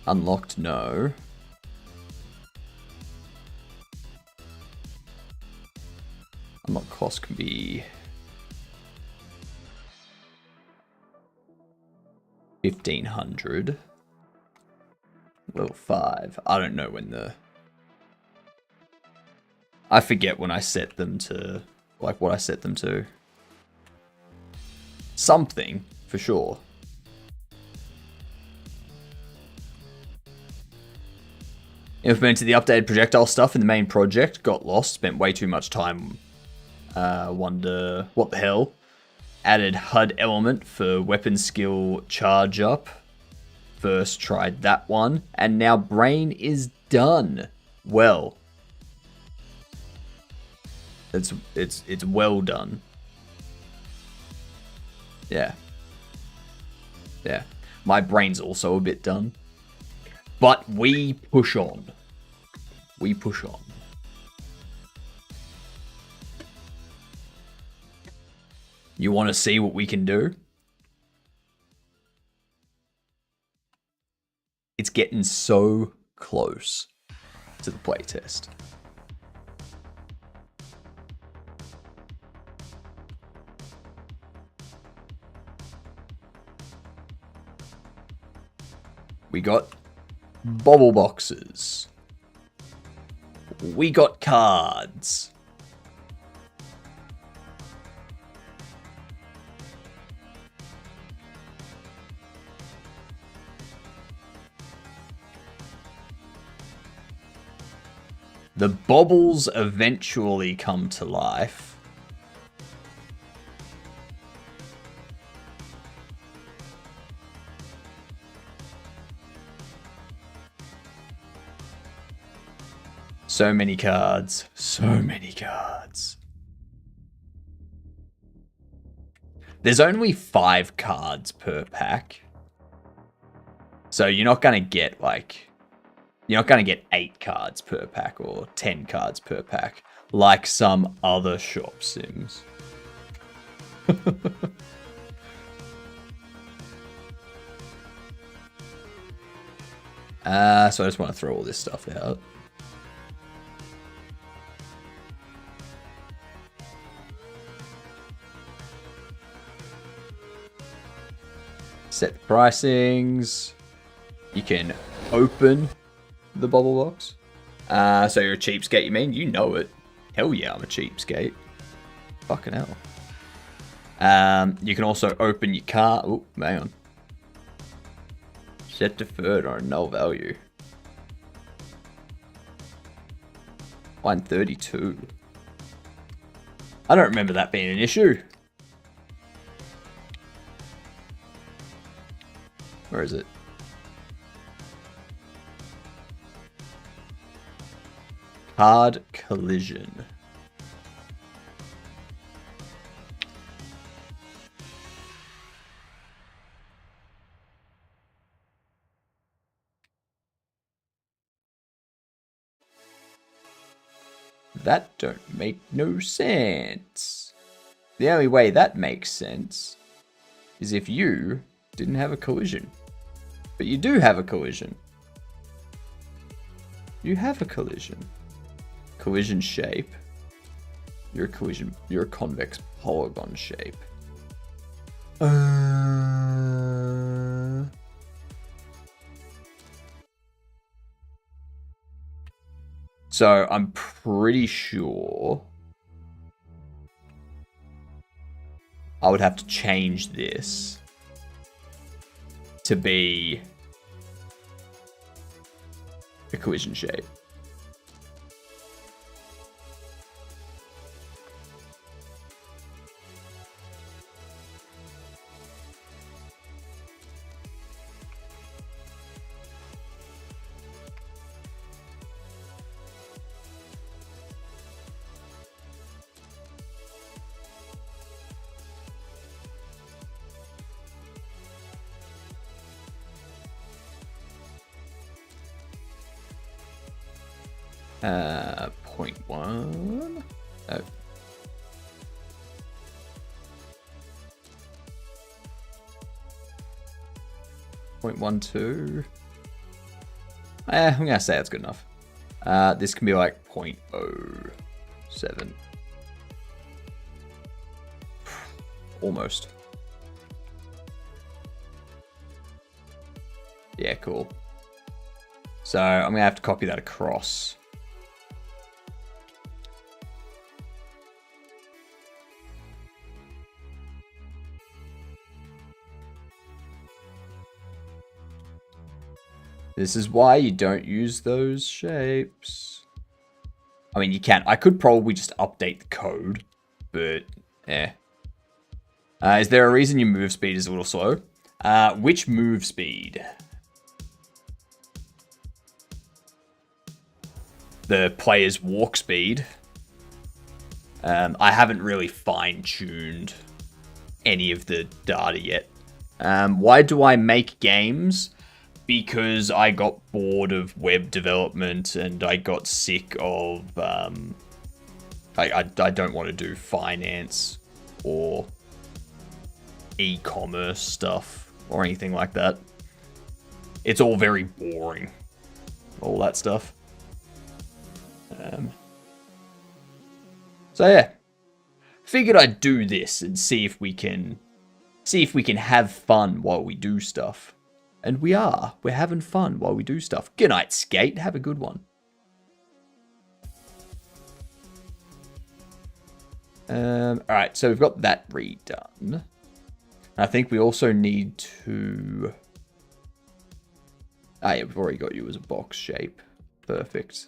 Unlocked, no. Unlock cost can be 1,500. Level 5. I don't know when the... I forget when I set them to... Like, what I set them to. Something, for sure. Implemented the updated projectile stuff in the main project. Got lost. Spent way too much time. Wonder what the hell. Added HUD element for weapon skill charge up. First tried that one. And now brain is done. Well. It's well done. Yeah. Yeah. My brain's also a bit done. But we push on. We push on. You want to see what we can do? It's getting so close to the playtest. We got bobble boxes. We got cards. The bobbles eventually come to life. So many cards. So many cards. There's only 5 cards per pack. So you're not going to get like... You're not going to get 8 cards per pack or 10 cards per pack. Like some other shop sims. So I just want to throw all this stuff out. Set the pricings. You can open the bubble box. So you're a cheapskate, you mean? You know it. Hell yeah, I'm a cheapskate. Fucking hell. You can also open your card. Oh, hang on. Set deferred or null value. Line 32. I don't remember that being an issue. Where is it? Card collision. That don't make no sense. The only way that makes sense is if you didn't have a collision. But you do have a collision. You have a collision. Collision shape. You're a collision. You're a convex polygon shape. So I'm pretty sure I would have to change this to be a collision shape. Uh, 0.1. Oh. .12. I'm gonna say that's good enough. This can be like 0.07. Almost. Yeah, cool. So I'm gonna have to copy that across. This is why you don't use those shapes. I mean, you can. I could probably just update the code, but eh. Is there a reason your move speed is a little slow? Which move speed? The player's walk speed. I haven't really fine-tuned any of the data yet. Why do I make games? Because I got bored of web development and I got sick of... I don't want to do finance or e-commerce stuff or anything like that. It's all very boring. All that stuff. So yeah. Figured I'd do this and see if we can have fun while we do stuff. And we are. We're having fun while we do stuff. Good night, Skate. Have a good one. Alright, so we've got that redone. I think we also need to... Ah, yeah, we've already got you as a box shape. Perfect.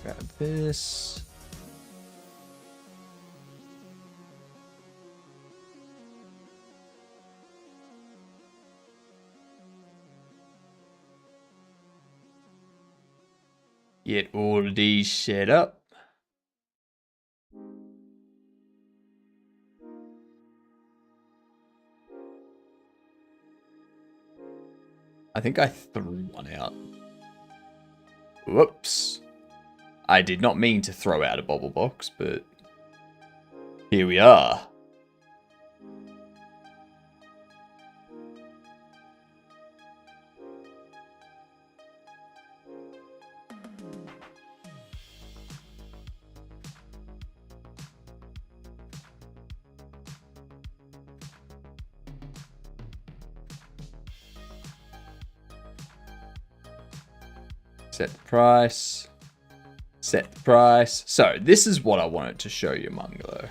Grab this. Get all these set up. I think I threw one out. Whoops. I did not mean to throw out a bobble box, but here we are. Set the price. Set the price. So, this is what I wanted to show you, Mungalo.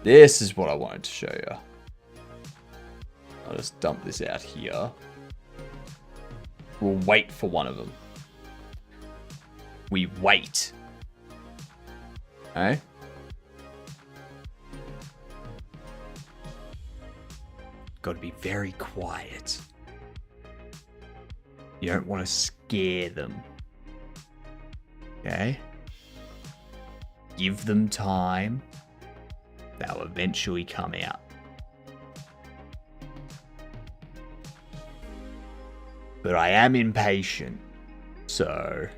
This is what I wanted to show you. I'll just dump this out here. We'll wait for one of them. We wait. Okay? Got to be very quiet. You don't want to scare them. Okay? Give them time. They'll eventually come out. But I am impatient. So...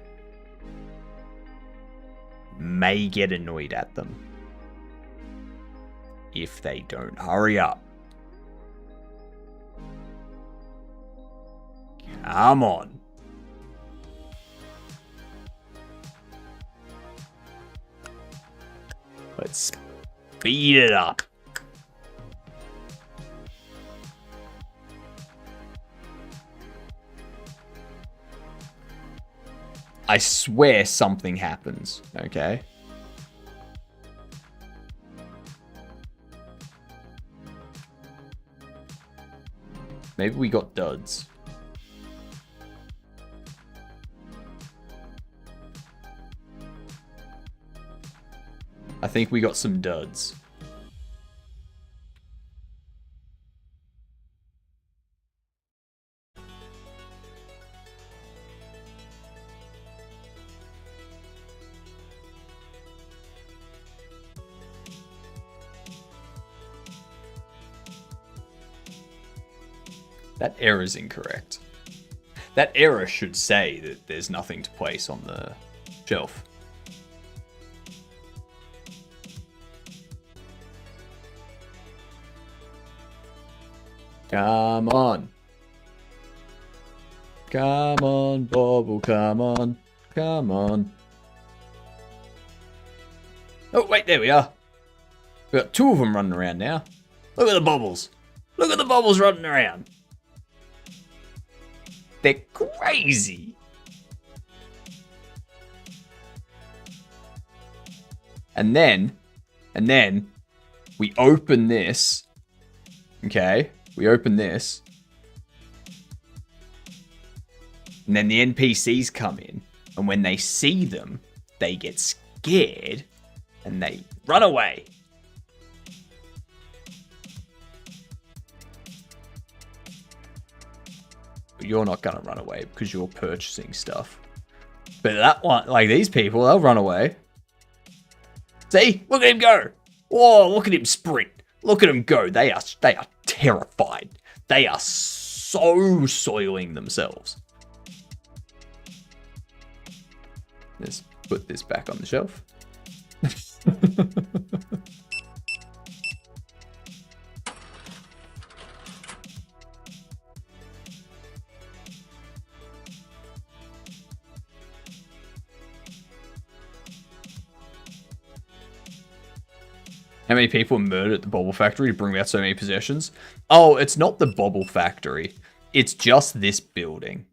may get annoyed at them. If they don't hurry up. Come on. Let's speed it up. I swear something happens, okay? Maybe we got duds. I think we got some duds. That error is incorrect. That error should say that there's nothing to place on the shelf. Come on. Come on, Bobble, come on. Come on. Oh, wait, there we are. We've got two of them running around now. Look at the bubbles. Look at the bubbles running around. They're crazy. And then we open this. Okay, we open this. And then the NPCs come in. And when they see them, they get scared and they run away. But you're not going to run away because you're purchasing stuff. But that one, like these people, they'll run away. See? Look at him go. Oh, look at him sprint. Look at him go. They are terrified. They are so soiling themselves. Let's put this back on the shelf. How many people murdered at the Bobble Factory to bring out so many possessions? Oh, it's not the Bobble Factory. It's just this building.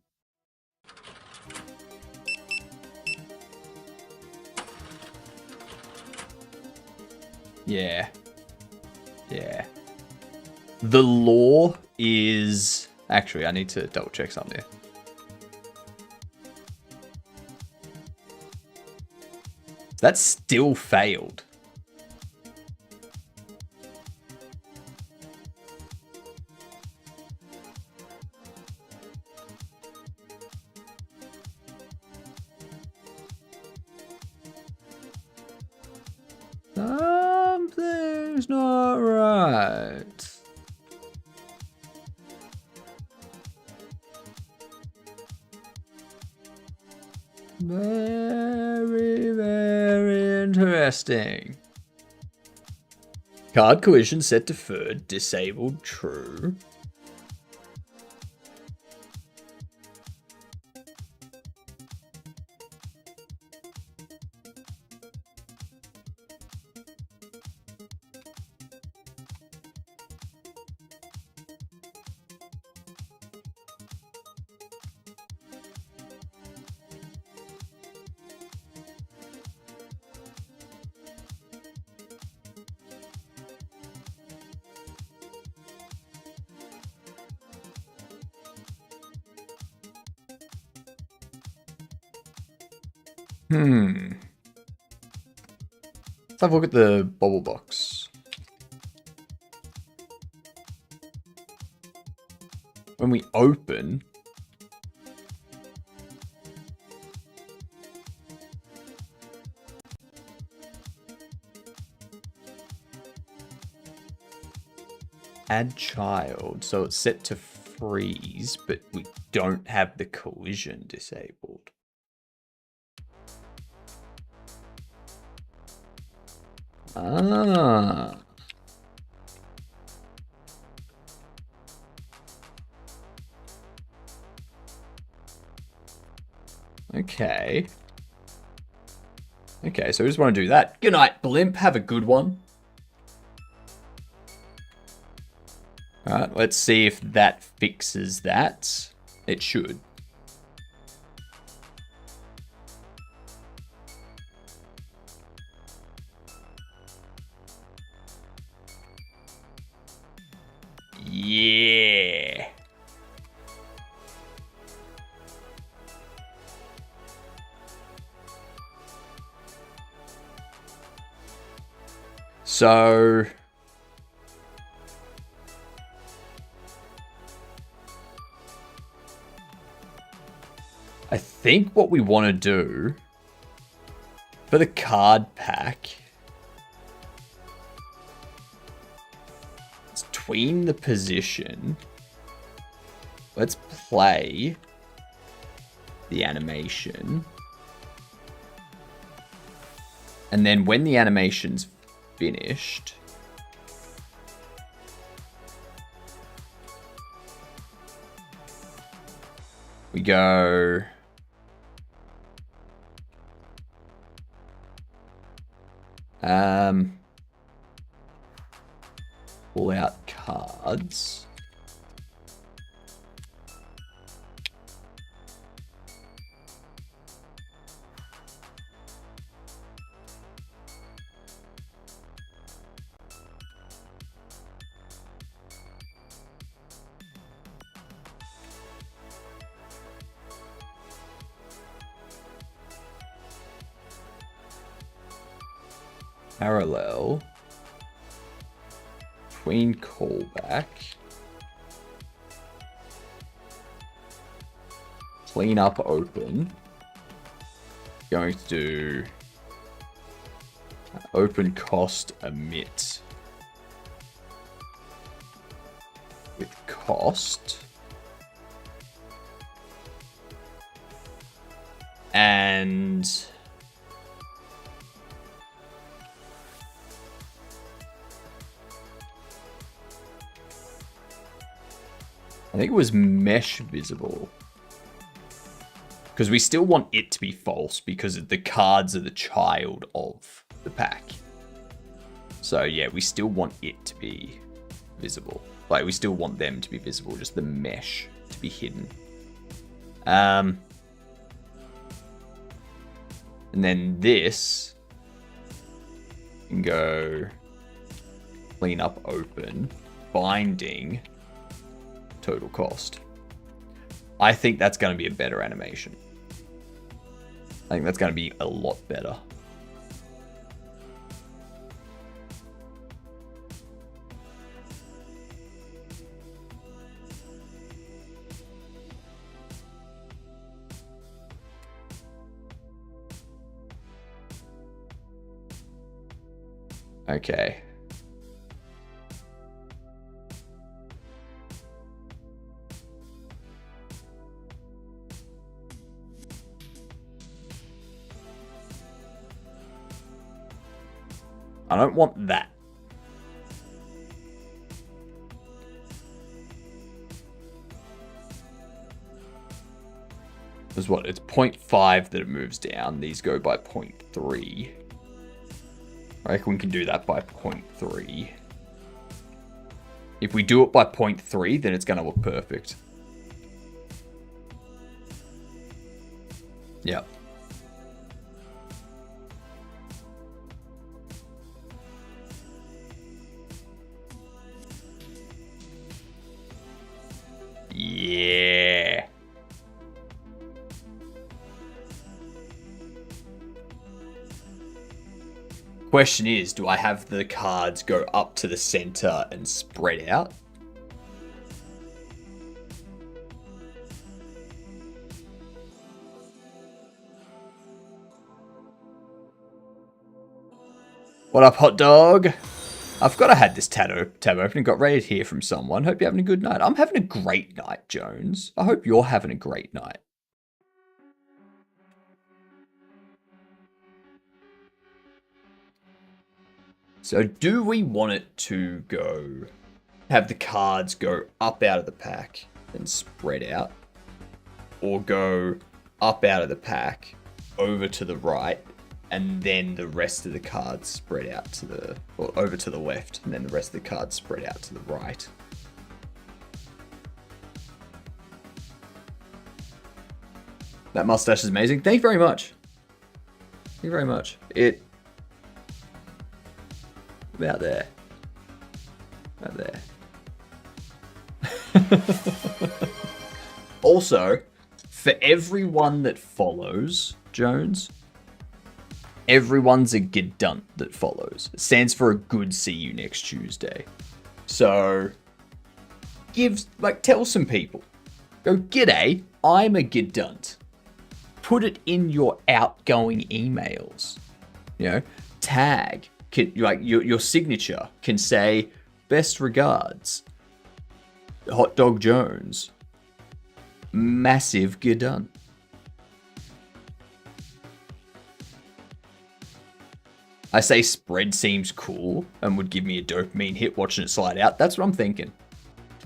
Yeah. Yeah. The law is... Actually, I need to double check something here. That still failed. Something's not right. Very, very interesting. Card collision set to third, disabled, true. Let's have a look at the bubble box. When we open, add child, so it's set to freeze, but we don't have the collision disabled. Ah. Okay. Okay, so we just want to do that. Good night, Blimp. Have a good one. Alright, let's see if that fixes that. It should. Yeah. So I think what we want to do for the card pack is tween the position. Let's play the animation. And then when the animation's finished, we go pull out cards. Parallel. Tween callback. Clean up open. Going to do open cost emit with cost. And I think it was mesh visible. Because we still want it to be false because the cards are the child of the pack. So yeah, we still want it to be visible. Like we still want them to be visible, just the mesh to be hidden. And then this can go clean up open, binding, total cost. I think that's going to be a better animation. I think that's going to be a lot better. Okay. I don't want that. Because what? It's 0.5 that it moves down. These go by 0.3. I reckon we can do that by 0.3. If we do it by 0.3, then it's going to look perfect. Yep. Yeah. Question is, do I have the cards go up to the center and spread out? What up, hot dog? I've got to had this tab open and got ready to hear from someone. Hope you're having a good night. I'm having a great night, Jones. I hope you're having a great night. So do we want it to go, have the cards go up out of the pack and spread out? Or go up out of the pack, over to the right, and then the rest of the cards spread out to the, or over to the left, and then the rest of the cards spread out to the right. That mustache is amazing. Thank you very much. Thank you very much. About there. About there. Also, for everyone that follows Jones, everyone's a Gedunt that follows. It stands for a good see you next Tuesday. So, tell some people. Go, g'day, I'm a Gedunt. Put it in your outgoing emails. You know, tag, your signature can say, best regards, Hot Dog Jones. Massive Gedunt. I say spread seems cool and would give me a dopamine hit watching it slide out. That's what I'm thinking.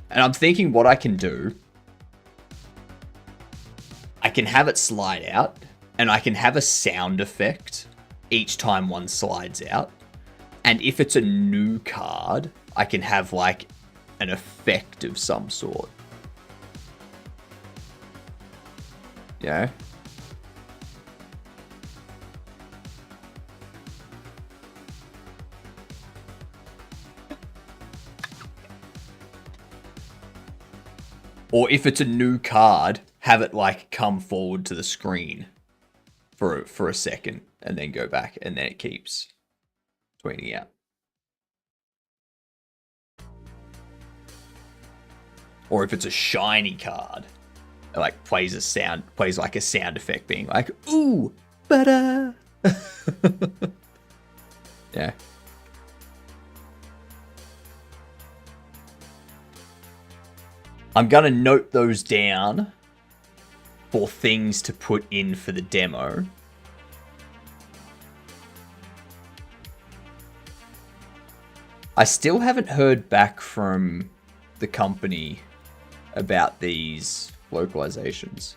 And I'm thinking what I can do. I can have it slide out and I can have a sound effect each time one slides out. And if it's a new card, I can have like an effect of some sort. Yeah. Or if it's a new card, have it like come forward to the screen for a second and then go back and then it keeps tweeting out. Or if it's a shiny card, it like plays like a sound effect being like, ooh, ba-da. Yeah. I'm gonna note those down for things to put in for the demo. I still haven't heard back from the company about these localizations.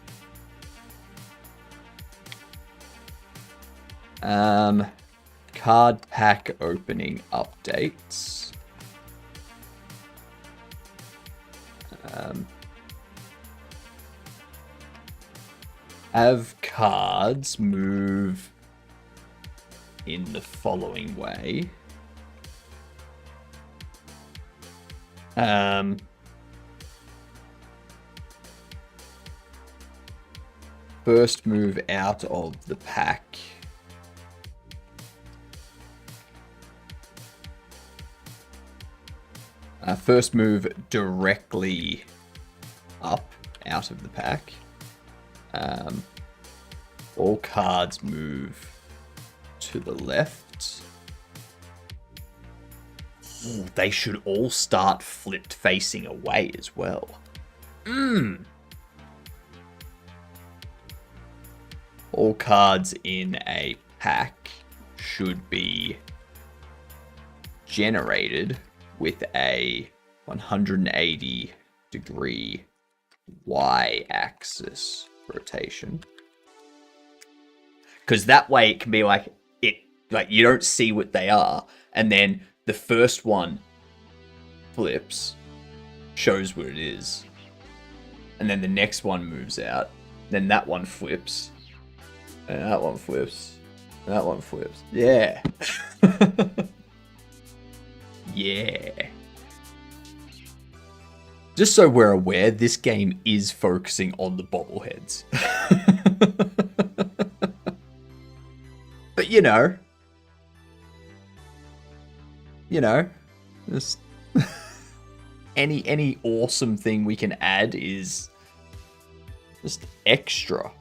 Card pack opening updates. Have cards move in the following way. First move out of the pack. First move directly up out of the pack. All cards move to the left. Ooh, they should all start flipped facing away as well. All cards in a pack should be generated with a 180 degree y-axis rotation. Because that way it can be like you don't see what they are, and then the first one flips, shows what it is, and then the next one moves out, then that one flips, and that one flips, and that one flips. Yeah. Yeah. Just so we're aware, this game is focusing on the bobbleheads. But just any awesome thing we can add is just extra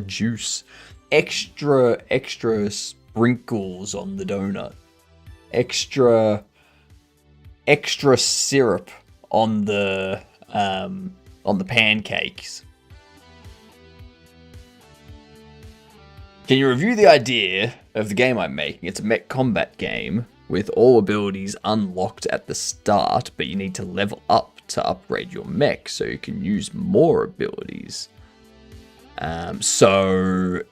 juice, extra sprinkles on the donut. extra syrup on the pancakes. Can you review the idea of the game I'm making? It's a mech combat game with all abilities unlocked at the start, but you need to level up to upgrade your mech so you can use more abilities. So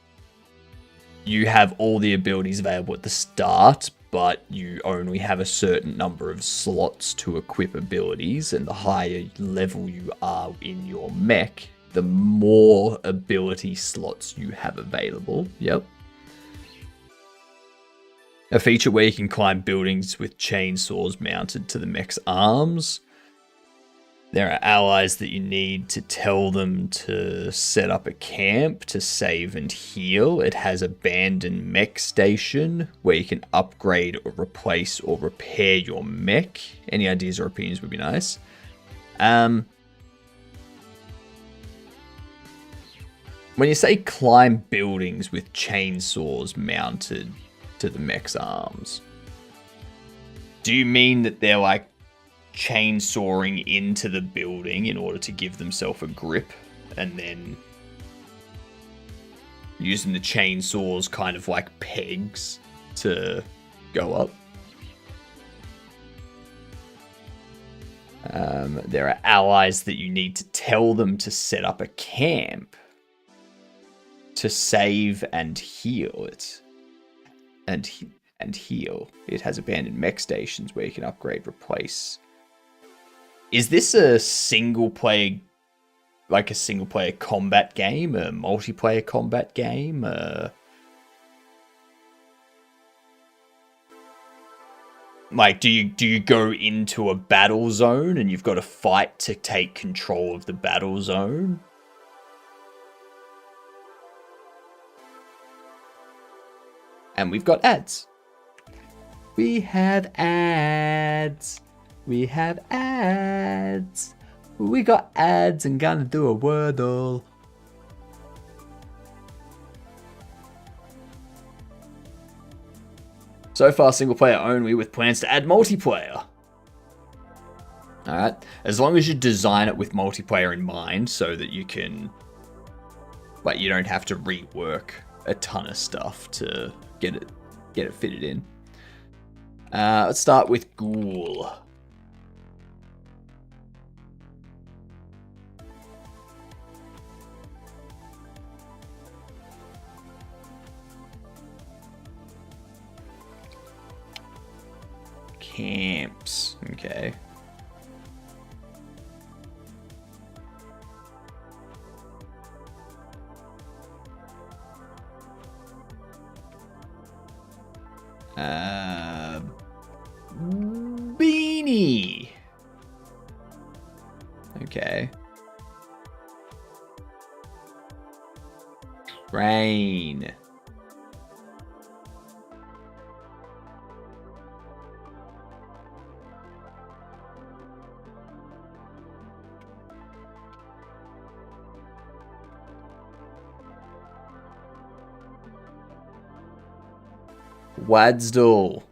you have all the abilities available at the start, but you only have a certain number of slots to equip abilities, and the higher level you are in your mech, the more ability slots you have available. Yep. A feature where you can climb buildings with chainsaws mounted to the mech's arms. There are allies that you need to tell them to set up a camp to save and heal. It has abandoned mech station where you can upgrade or replace or repair your mech. Any ideas or opinions would be nice. When you say climb buildings with chainsaws mounted to the mech's arms, do you mean that they're like chainsawing into the building in order to give themselves a grip and then using the chainsaws kind of like pegs to go up? There are allies that you need to tell them to set up a camp to save and heal it. And heal. It has abandoned mech stations where you can upgrade, replace. Is this a single player combat game, a multiplayer combat game? Like, do you go into a battle zone and you've got to fight to take control of the battle zone? And we've got ads. We have ads. We have ads. We got ads and gonna do a Wordle. So far, single player only with plans to add multiplayer. Alright, as long as you design it with multiplayer in mind so that you can, like, you don't have to rework a ton of stuff to get it fitted in. Let's start with Ghoul. Camps, okay. Beanie. Okay. Rain. Wadsdall.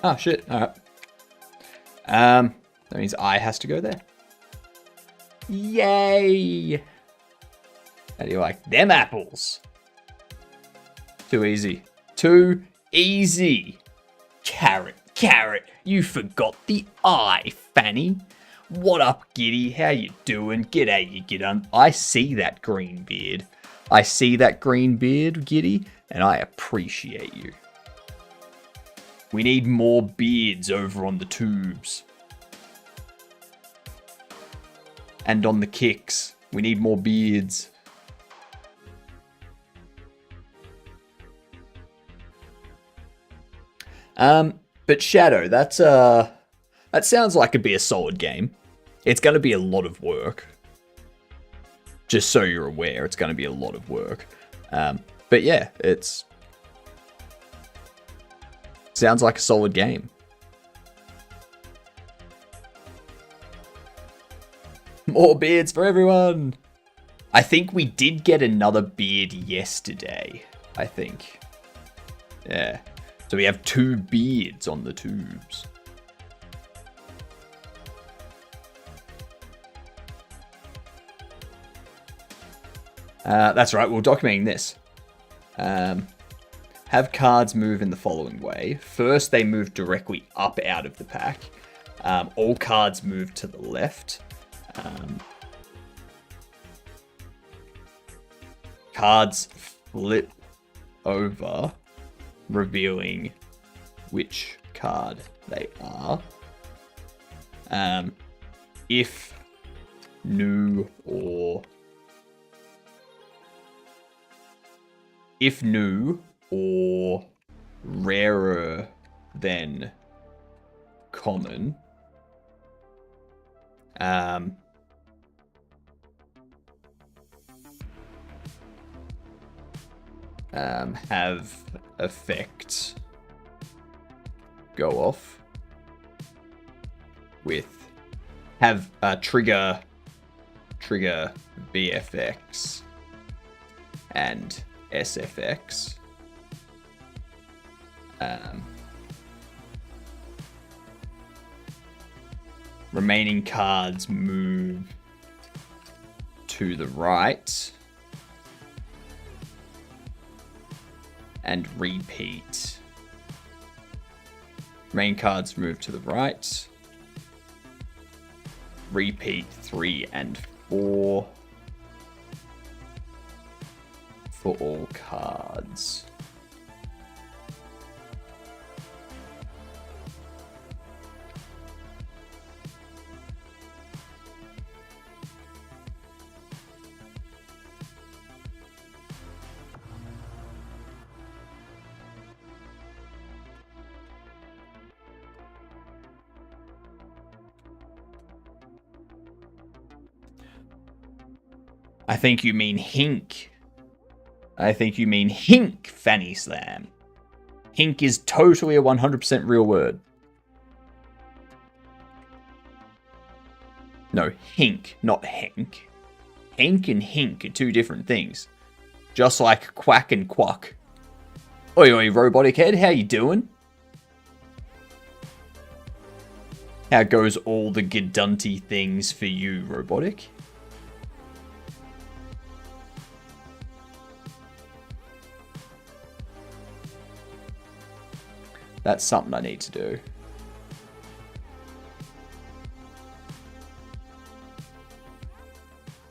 Oh shit, alright. That means I has to go there. Yay! How do you like them apples? Too easy. Too easy. Carrot, carrot, you forgot the I, Fanny. What up, Giddy? How you doing? G'day, you Giddon. I see that green beard. I see that green beard, Giddy, and I appreciate you. We need more beards over on the tubes. And on the kicks. We need more beards. But Shadow, that sounds like it'd be a solid game. It's going to be a lot of work. Just so you're aware, it's going to be a lot of work. But yeah, it's... sounds like a solid game. More beards for everyone! I think we did get another beard yesterday. I think. Yeah. So we have 2 beards on the tubes. That's right, we're documenting this. Have cards move in the following way. First, they move directly up out of the pack. All cards move to the left. Cards flip over, revealing which card they are. If new or rarer than common, have effect go off with have trigger VFX and SFX. Remaining cards move to the right and repeat. Main cards move to the right. Repeat 3 and 4 for all cards. I think you mean hink. I think you mean hink, Fanny Slam. Hink is totally a 100% real word. No, hink, not henk. Henk and hink are 2 different things. Just like quack and quack. Oi, oi, robotic head, how you doing? How goes all the Gedunty things for you, robotic? That's something I need to do.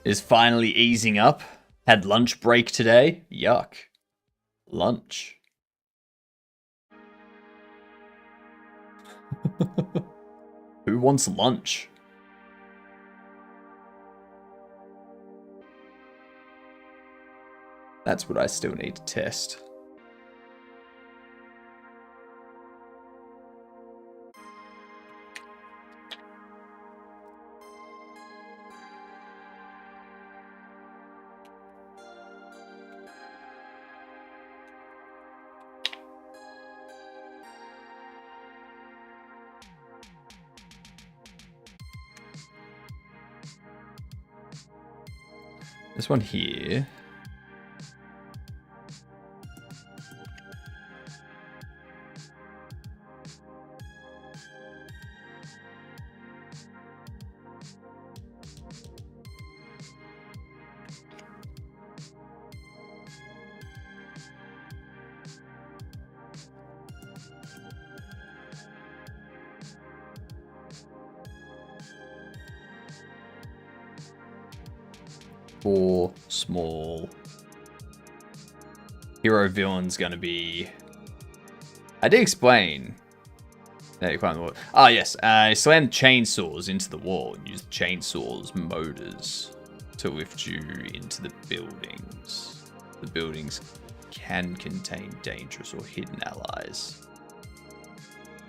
Is finally easing up. Had lunch break today. Yuck. Lunch. Who wants lunch? That's what I still need to test. This one here. Four small Hero villain's gonna be... I did explain. There you climb the wall. Ah, yes. Slam chainsaws into the wall and use the chainsaw's motors to lift you into the buildings. The buildings can contain dangerous or hidden allies.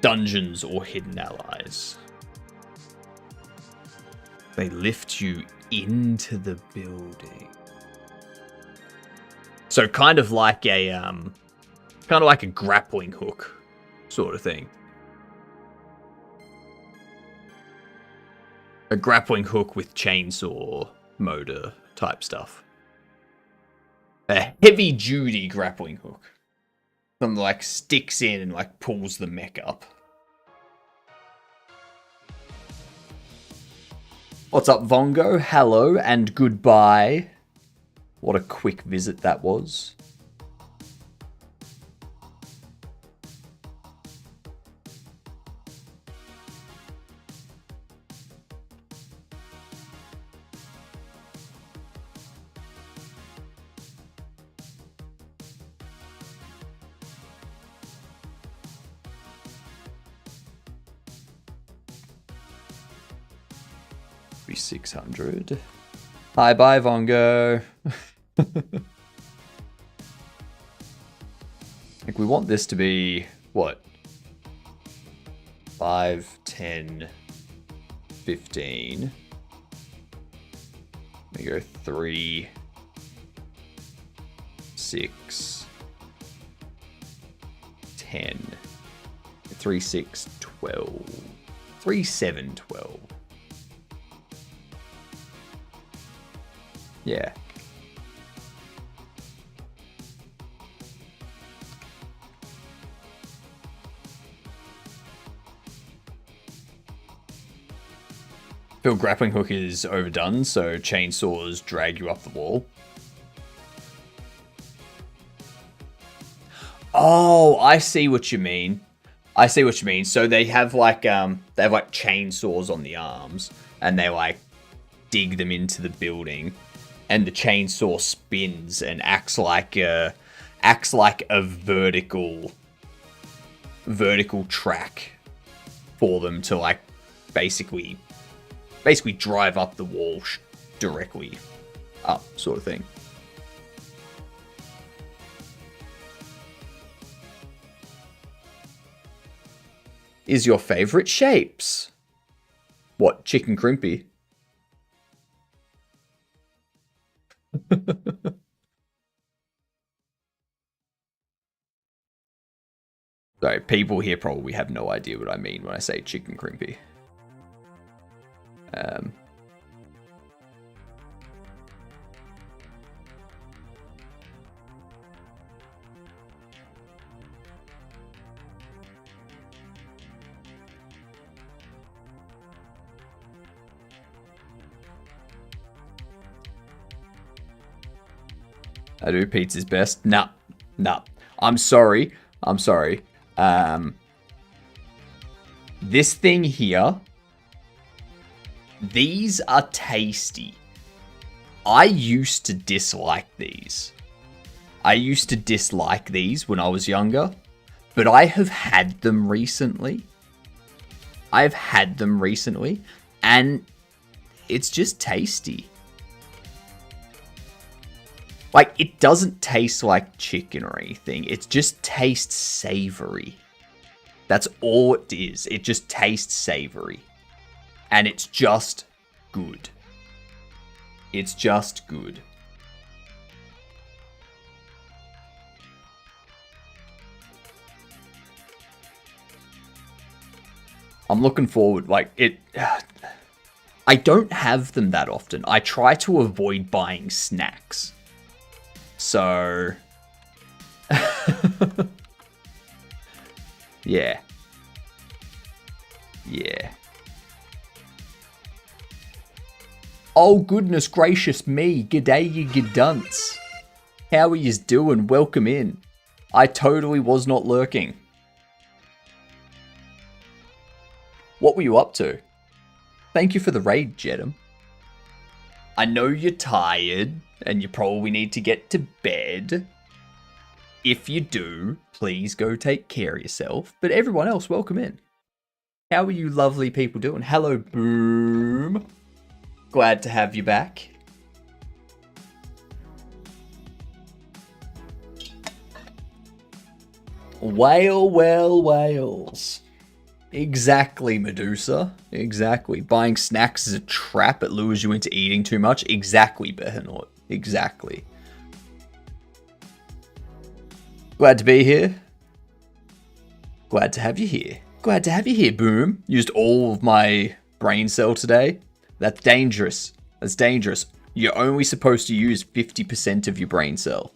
Dungeons or hidden allies. They lift you into the building. So kind of like a grappling hook sort of thing. A grappling hook with chainsaw motor type stuff. A heavy duty grappling hook. Something like sticks in and like pulls the mech up. What's up, Vongo? Hello and goodbye. What a quick visit that was. Be 600. Hi, bye, Vongo. Like, we want this to be, what? 5, 10, 15. We go 3, 6, 10. 3, 6, 12. 3, 7, 12. Yeah. Feel grappling hook is overdone, so chainsaws drag you up the wall. Oh, I see what you mean. I see what you mean. So they have like chainsaws on the arms, and they like dig them into the building. And the chainsaw spins and acts like a vertical track for them to like basically drive up the wall directly up, sort of thing. Is your favorite shapes? What, chicken crimpy? Sorry, people here probably have no idea what I mean when I say chicken crimpy. I do pizza's best. Nah. I'm sorry. This thing here, these are tasty. I used to dislike these. I used to dislike these when I was younger, but I have had them recently. And it's just tasty. Like, it doesn't taste like chicken or anything. It just tastes savory. That's all it is. It just tastes savory. And it's just good. It's just good. I'm looking forward, like, I don't have them that often. I try to avoid buying snacks. So, yeah. Oh, goodness gracious me. G'day, you g'dunts. How are yous doing? Welcome in. I totally was not lurking. What were you up to? Thank you for the raid, Jedum. I know you're tired, and you probably need to get to bed. If you do, please go take care of yourself. But everyone else, welcome in. How are you lovely people doing? Hello, Boom. Glad to have you back. Whales. Exactly, Medusa. Exactly. Buying snacks is a trap. It lures you into eating too much. Exactly, Behemoth. Exactly. Glad to be here. Glad to have you here. Glad to have you here, Boom. Used all of my brain cell today. That's dangerous. That's dangerous. You're only supposed to use 50% of your brain cell.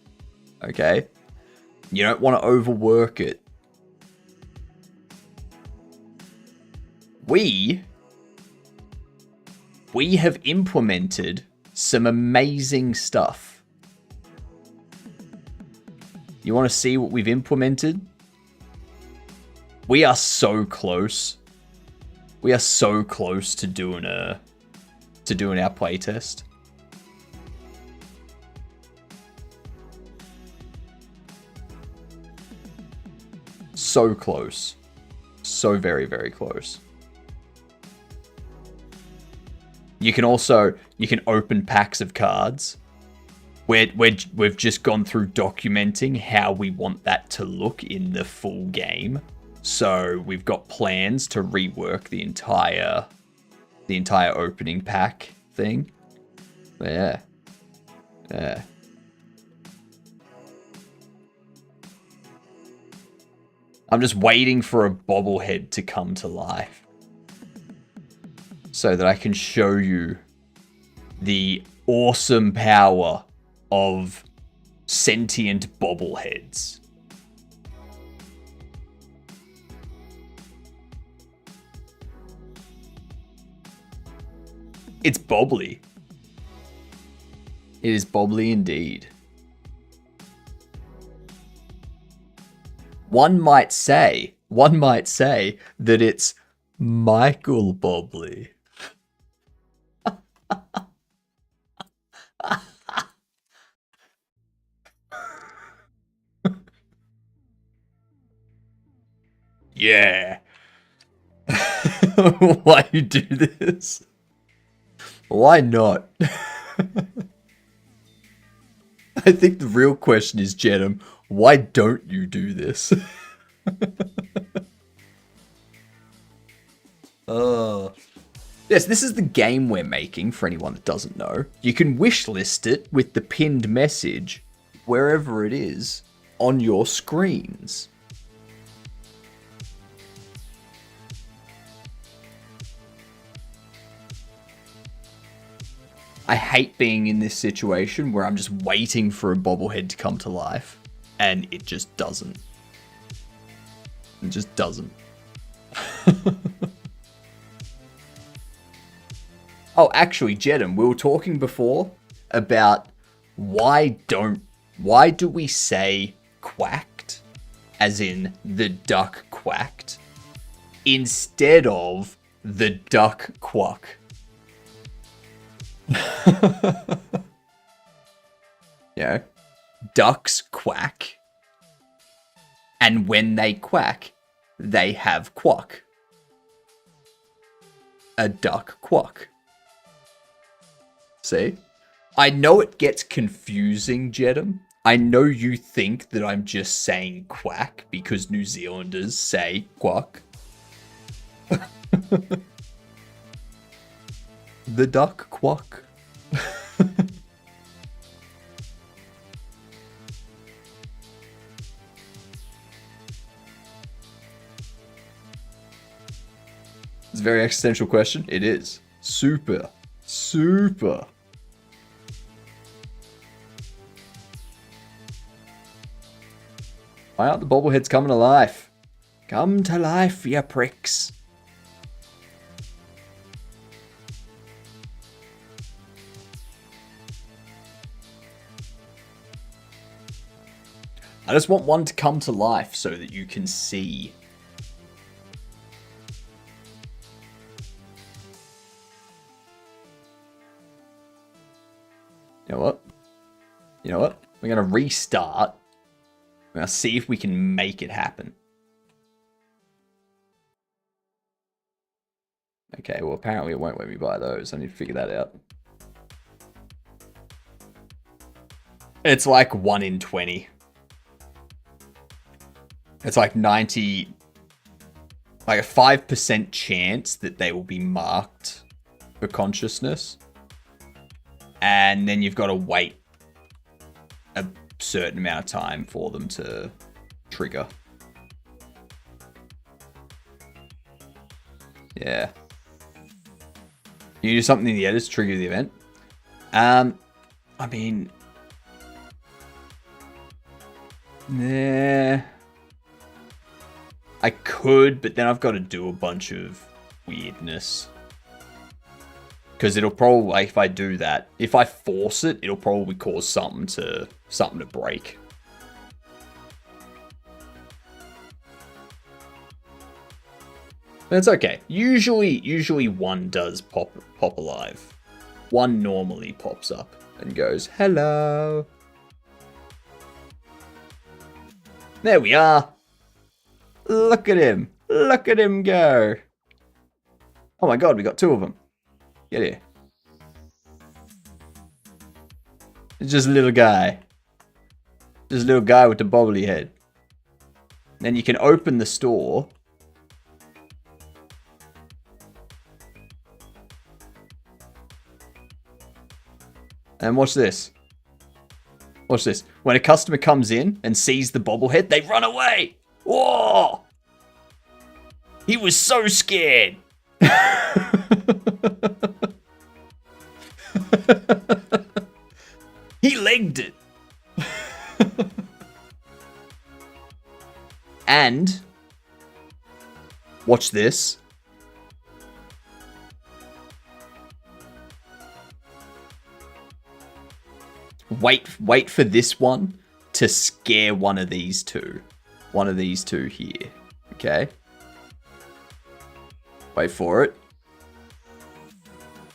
Okay? You don't want to overwork it. We have implemented some amazing stuff. You want to see what we've implemented? We are so close. We are so close to doing our playtest. So close. So very, very close. You can open packs of cards. We've just gone through documenting how we want that to look in the full game. So we've got plans to rework the entire opening pack thing. Yeah. Yeah. I'm just waiting for a bobblehead to come to life so that I can show you the awesome power of sentient bobbleheads. It's bobbly. It is bobbly indeed. One might say that it's Michael Bobley. Yeah. Why you do this? Why not? I think the real question is, Jedham, why don't you do this? Yes, this is the game we're making, for anyone that doesn't know. You can wishlist it with the pinned message wherever it is on your screens. I hate being in this situation where I'm just waiting for a bobblehead to come to life, and it just doesn't. It just doesn't. Oh, actually, Jedham, we were talking before about why do we say quacked, as in the duck quacked, instead of the duck quack. Yeah, ducks quack, and when they quack, they have quack. A duck quack. See? I know it gets confusing, Jedham. I know you think that I'm just saying quack because New Zealanders say quack. The duck quack. It's a very existential question. It is. Super. Why aren't the bobbleheads coming to life? Come to life, you pricks. I just want one to come to life so that you can see. You know what? We're going to restart. Now see if we can make it happen. Okay, well apparently it won't let me buy those. I need to figure that out. It's like 1 in 20. It's like 90... Like a 5% chance that they will be marked for consciousness. And then you've got to wait a certain amount of time for them to trigger. Yeah. You do something in the edit to trigger the event. I mean... Nah... I could, but then I've got to do a bunch of weirdness. Because it'll probably, like, if I do that, if I force it, it'll probably cause something to break. That's okay. Usually one does pop alive. One normally pops up and goes, hello. There we are. Look at him. Look at him go. Oh my god, we got 2 of them. Get here. It's just a little guy. Just a little guy with the bobbly head. Then you can open the store. And watch this. Watch this. When a customer comes in and sees the bobblehead, they run away. Whoa! He was so scared. He legged it. And watch this. Wait for this one to scare one of these two. One of these two here. Okay? Wait for it.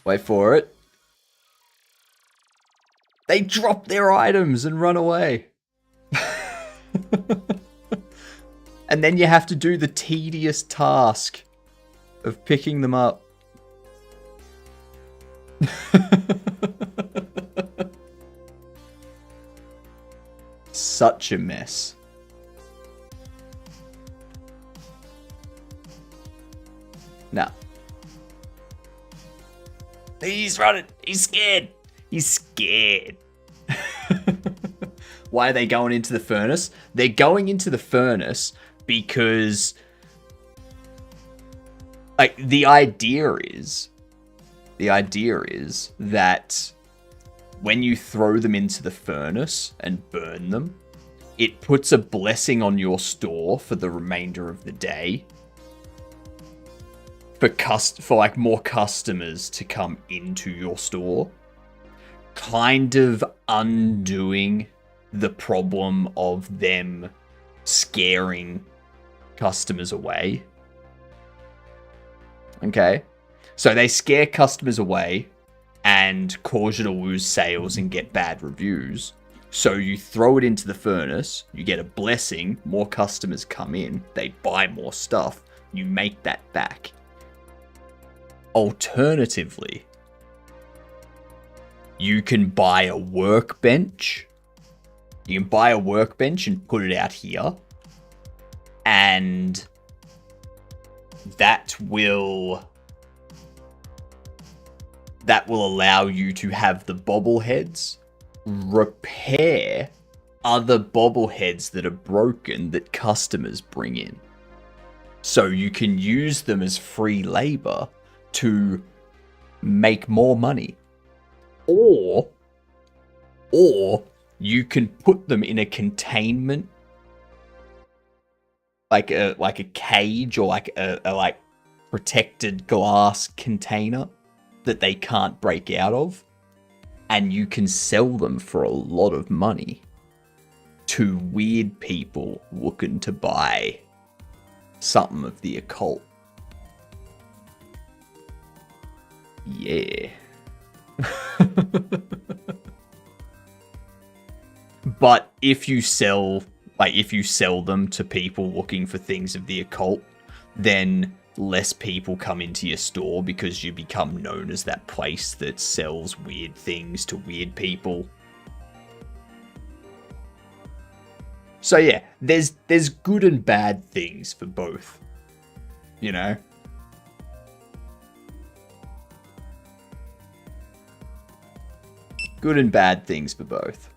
Wait for it. They drop their items and run away. And then you have to do the tedious task of picking them up. Such a mess. Now. He's running. He's scared. He's scared. Why are they going into the furnace? They're going into the furnace because... Like, the idea is that when you throw them into the furnace and burn them, it puts a blessing on your store for the remainder of the day. For like more customers to come into your store. Kind of undoing the problem of them scaring customers away. Okay? So they scare customers away and cause you to lose sales and get bad reviews. So you throw it into the furnace, you get a blessing, more customers come in, they buy more stuff, you make that back. Alternatively, you can buy a workbench. You can buy a workbench and put it out here. And that will allow you to have the bobbleheads repair other bobbleheads that are broken that customers bring in. So you can use them as free labor to make more money. Or you can put them in a containment, like a cage or like a protected glass container that they can't break out of, and you can sell them for a lot of money to weird people looking to buy something of the occult. Yeah. But if you sell Like, if you sell them to people looking for things of the occult, then less people come into your store because you become known as that place that sells weird things to weird people. So yeah, there's good and bad things for both, you know? Good and bad things for both.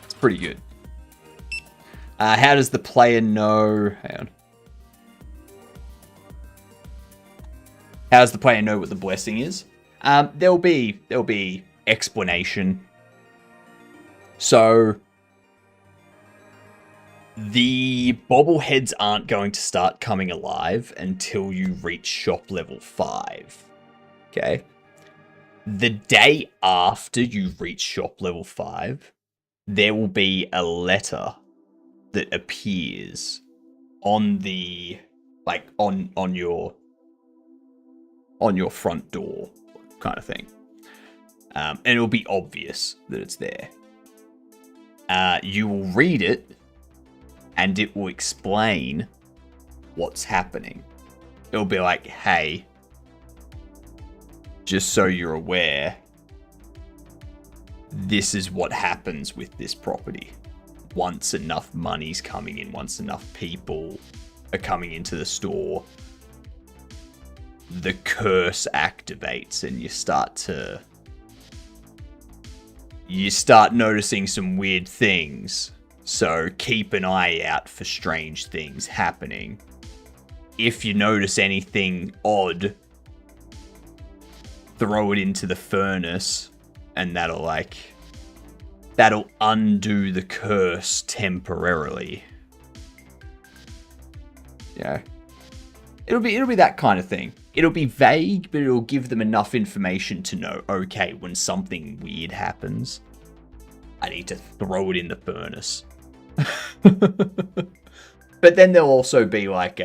It's pretty good. How does the player know? Hang on. How does the player know what the blessing is? There'll be explanation. So the bobbleheads aren't going to start coming alive until you reach shop level 5. Okay. The day after you reach shop level 5, there will be a letter that appears on the, like, on your front door kind of thing. And it'll be obvious that it's there. You will read it, and it will explain what's happening. It'll be like, hey, just so you're aware, this is what happens with this property. Once enough money's coming in, once enough people are coming into the store, the curse activates and you start noticing some weird things. So keep an eye out for strange things happening. If you notice anything odd, throw it into the furnace, and that'll undo the curse temporarily. Yeah. It'll be that kind of thing. It'll be vague, but it'll give them enough information to know, okay, when something weird happens, I need to throw it in the furnace. But then there'll also be like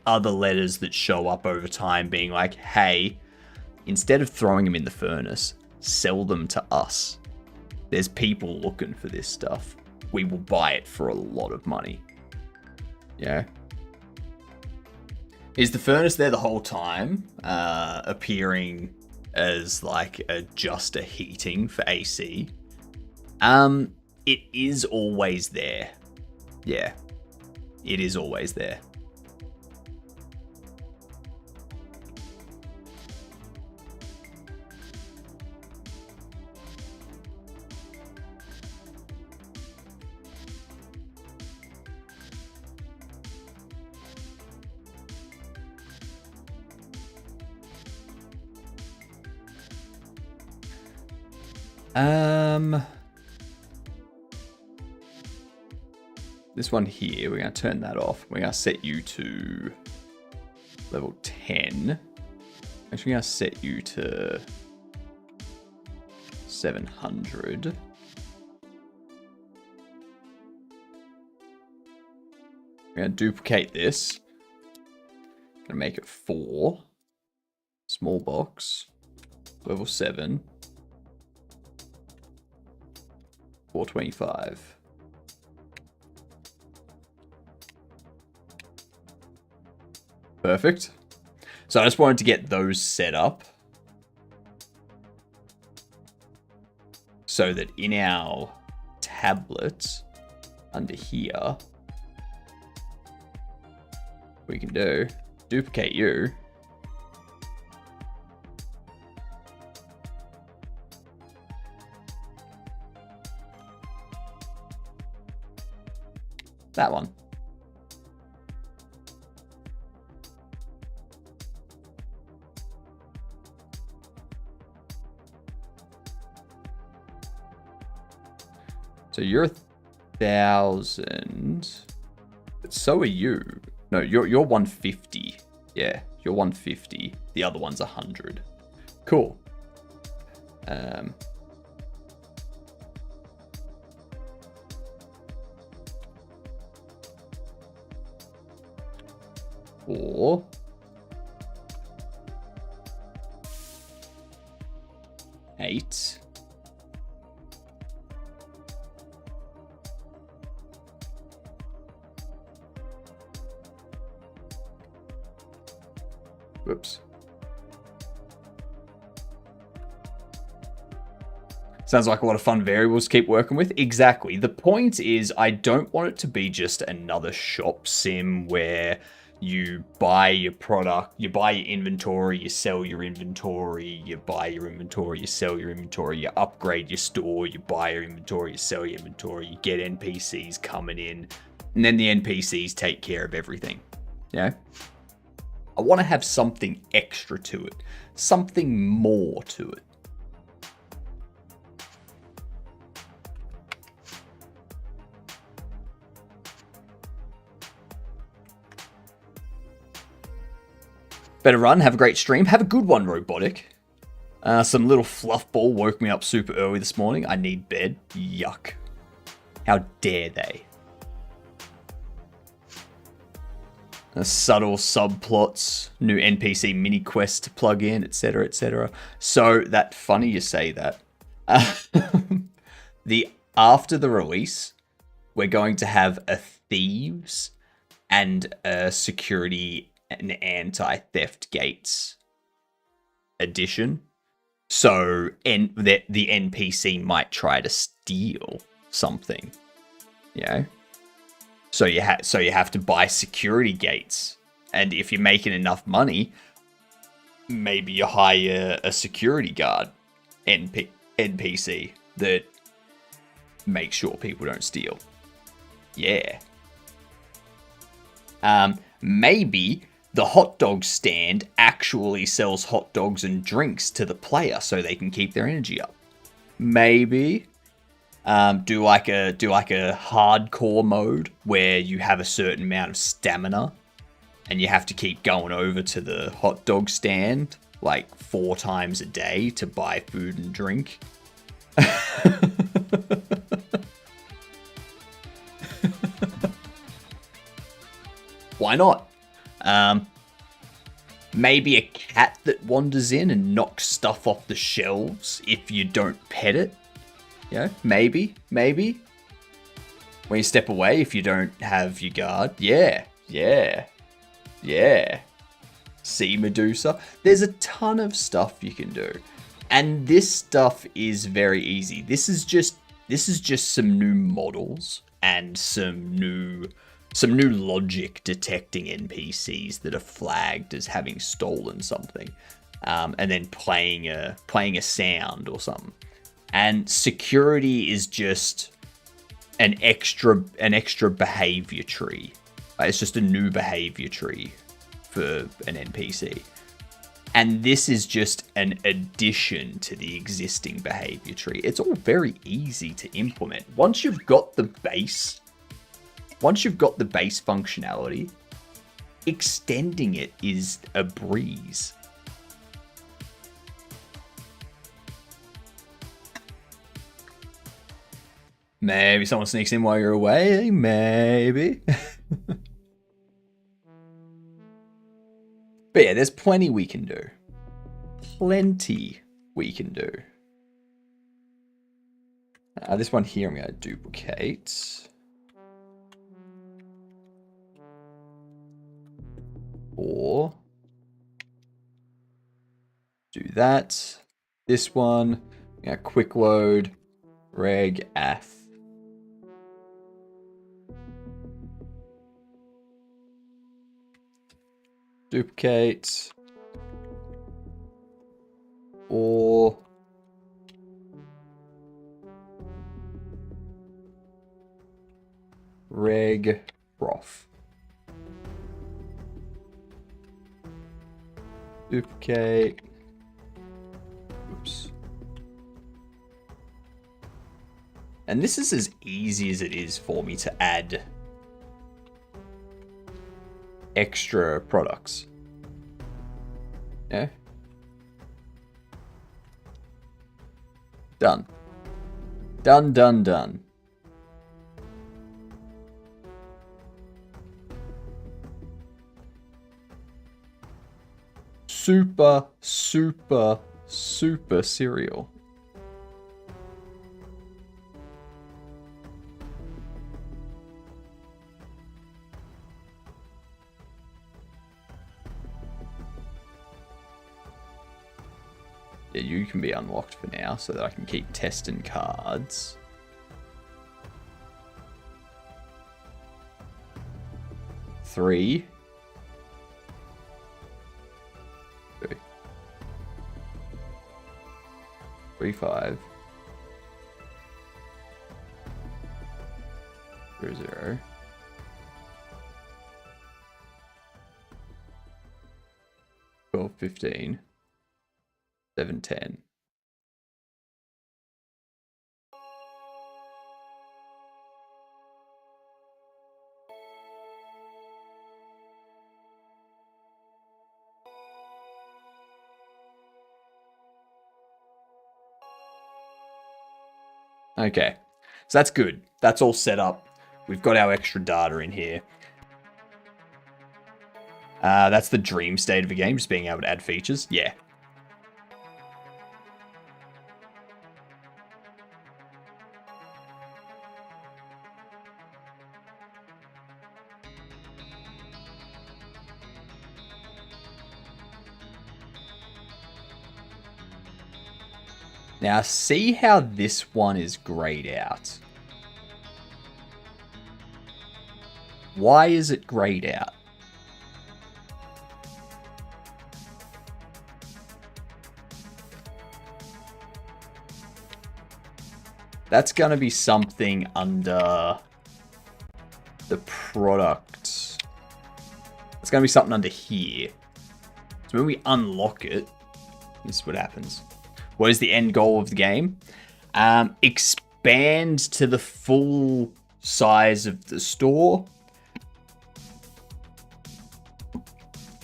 other letters that show up over time being like, hey, instead of throwing them in the furnace, sell them to us. There's people looking for this stuff. We will buy it for a lot of money. Yeah. Is the furnace there the whole time, appearing as like just a heating for AC? It is always there. Yeah, it is always there. This one here, we're going to turn that off. We're going to set you to level 10. Actually, we're going to set you to 700. We're going to duplicate this. Going to make it 4. Small box. Level 7. 425. Perfect. So I just wanted to get those set up so that in our tablet under here, we can do duplicate you. That one. So you're 1,000. But so are you. No, you're 150. Yeah, you're 150. The other one's 100. Cool. Or eight. Whoops. Sounds like a lot of fun variables to keep working with. Exactly. The point is, I don't want it to be just another shop sim where you buy your product, you buy your inventory, you sell your inventory, you buy your inventory, you sell your inventory, you upgrade your store, you buy your inventory, you sell your inventory, you get NPCs coming in, and then the NPCs take care of everything. Yeah? I want to have something extra to it, something more to it. Better run, have a great stream, have a good one, Robotic. Some little fluff ball woke me up super early this morning. I need bed. Yuck. How dare they? Subtle subplots, new NPC mini quests to plug in, etc., etc. So that funny you say that. After the release, we're going to have a thieves and a security and anti-theft gates edition. So the NPC might try to steal something, you know. So you have to buy security gates, and if you're making enough money, maybe you hire a security guard NPC that makes sure people don't steal. Yeah. Maybe the hot dog stand actually sells hot dogs and drinks to the player so they can keep their energy up. Maybe. Do like a hardcore mode where you have a certain amount of stamina and you have to keep going over to the hot dog stand like 4 times a day to buy food and drink. Why not? Maybe a cat that wanders in and knocks stuff off the shelves if you don't pet it. Yeah, maybe. When you step away, if you don't have your guard. Yeah. Sea Medusa. There's a ton of stuff you can do. And this stuff is very easy. This is just some new models and some new logic detecting NPCs that are flagged as having stolen something. And then playing a sound or something. And security is just an extra behavior tree. It's just a new behavior tree for an NPC. And this is just an addition to the existing behavior tree. It's all very easy to implement. Once you've got the base functionality, extending it is a breeze. Maybe someone sneaks in while you're away. Maybe. But yeah, there's plenty we can do. This one here I'm going to duplicate. Or do that. This one, quick load, reg ath. Duplicate. Or reg prof. Duplicate. Oops. And this is as easy as it is for me to add extra products. Yeah. Done. Done. super, super, super cereal. Yeah, you can be unlocked for now so that I can keep testing cards. Three. 3, 5. 0, 0. 12, 15. 7, 10. Okay, so that's good. That's all set up. We've got our extra data in here. That's the dream state of a game, just being able to add features. Yeah. Now, see how this one is grayed out. Why is it grayed out? That's going to be something under the product. It's going to be something under here. So when we unlock it, this is what happens. What is the end goal of the game? Expand to the full size of the store.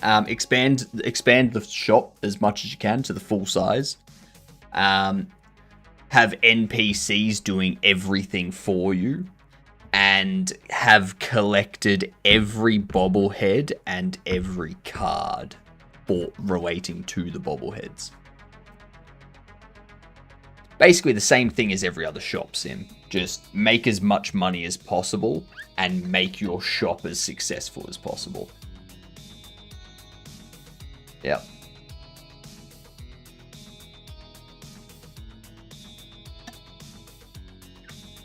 Expand the shop as much as you can to the full size. Have NPCs doing everything for you. And have collected every bobblehead and every card relating to the bobbleheads. Basically the same thing as every other shop sim. Just make as much money as possible and make your shop as successful as possible. Yep.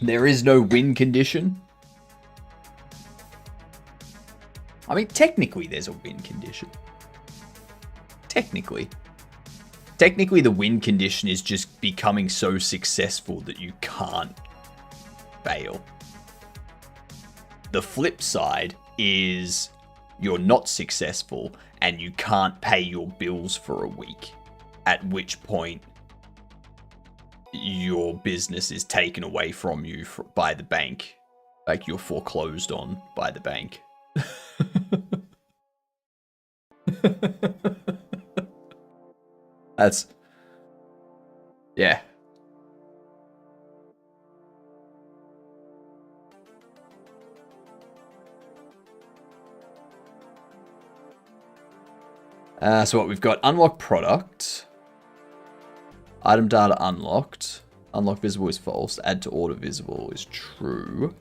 There is no win condition. I mean, technically there's a win condition. Technically, the win condition is just becoming so successful that you can't fail. The flip side is you're not successful and you can't pay your bills for a week, at which point your business is taken away from you by the bank. Like you're foreclosed on by the bank. That's... yeah. So what we've got, unlock product. Item data unlocked. Unlock visible is false. Add to order visible is true.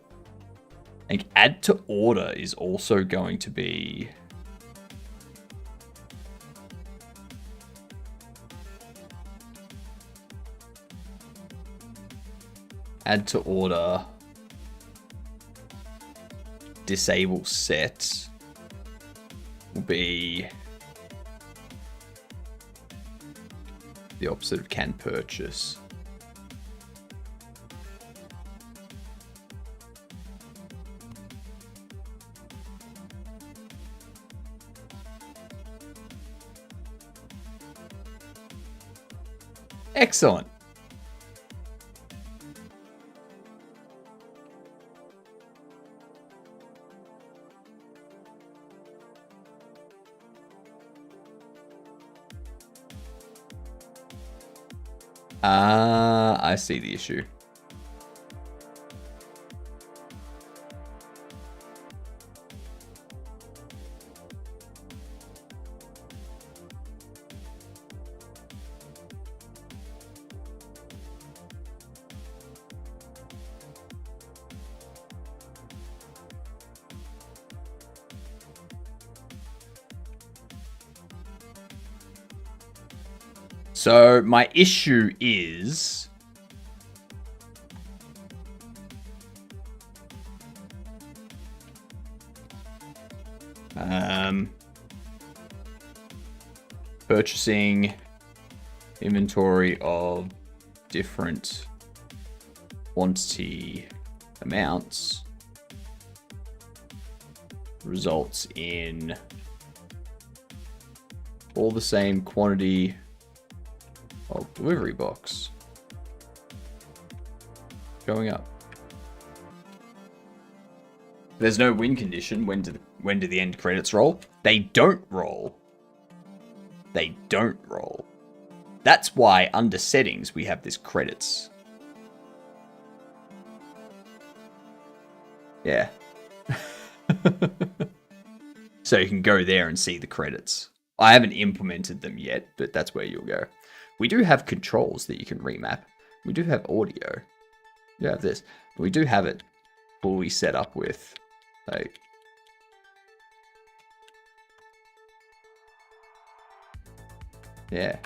I think add to order is also going to be... add to order. Disable set will be the opposite of can purchase. Excellent. I see the issue. So my issue is purchasing inventory of different quantity amounts results in all the same quantity of delivery box going up. There's no win condition. When do the end credits roll? They don't roll. They don't roll. That's why under settings we have this credits. Yeah. So you can go there and see the credits. I haven't implemented them yet, but that's where you'll go. We do have controls that you can remap. We do have audio. You have this. We do have it fully set up with, like, yeah.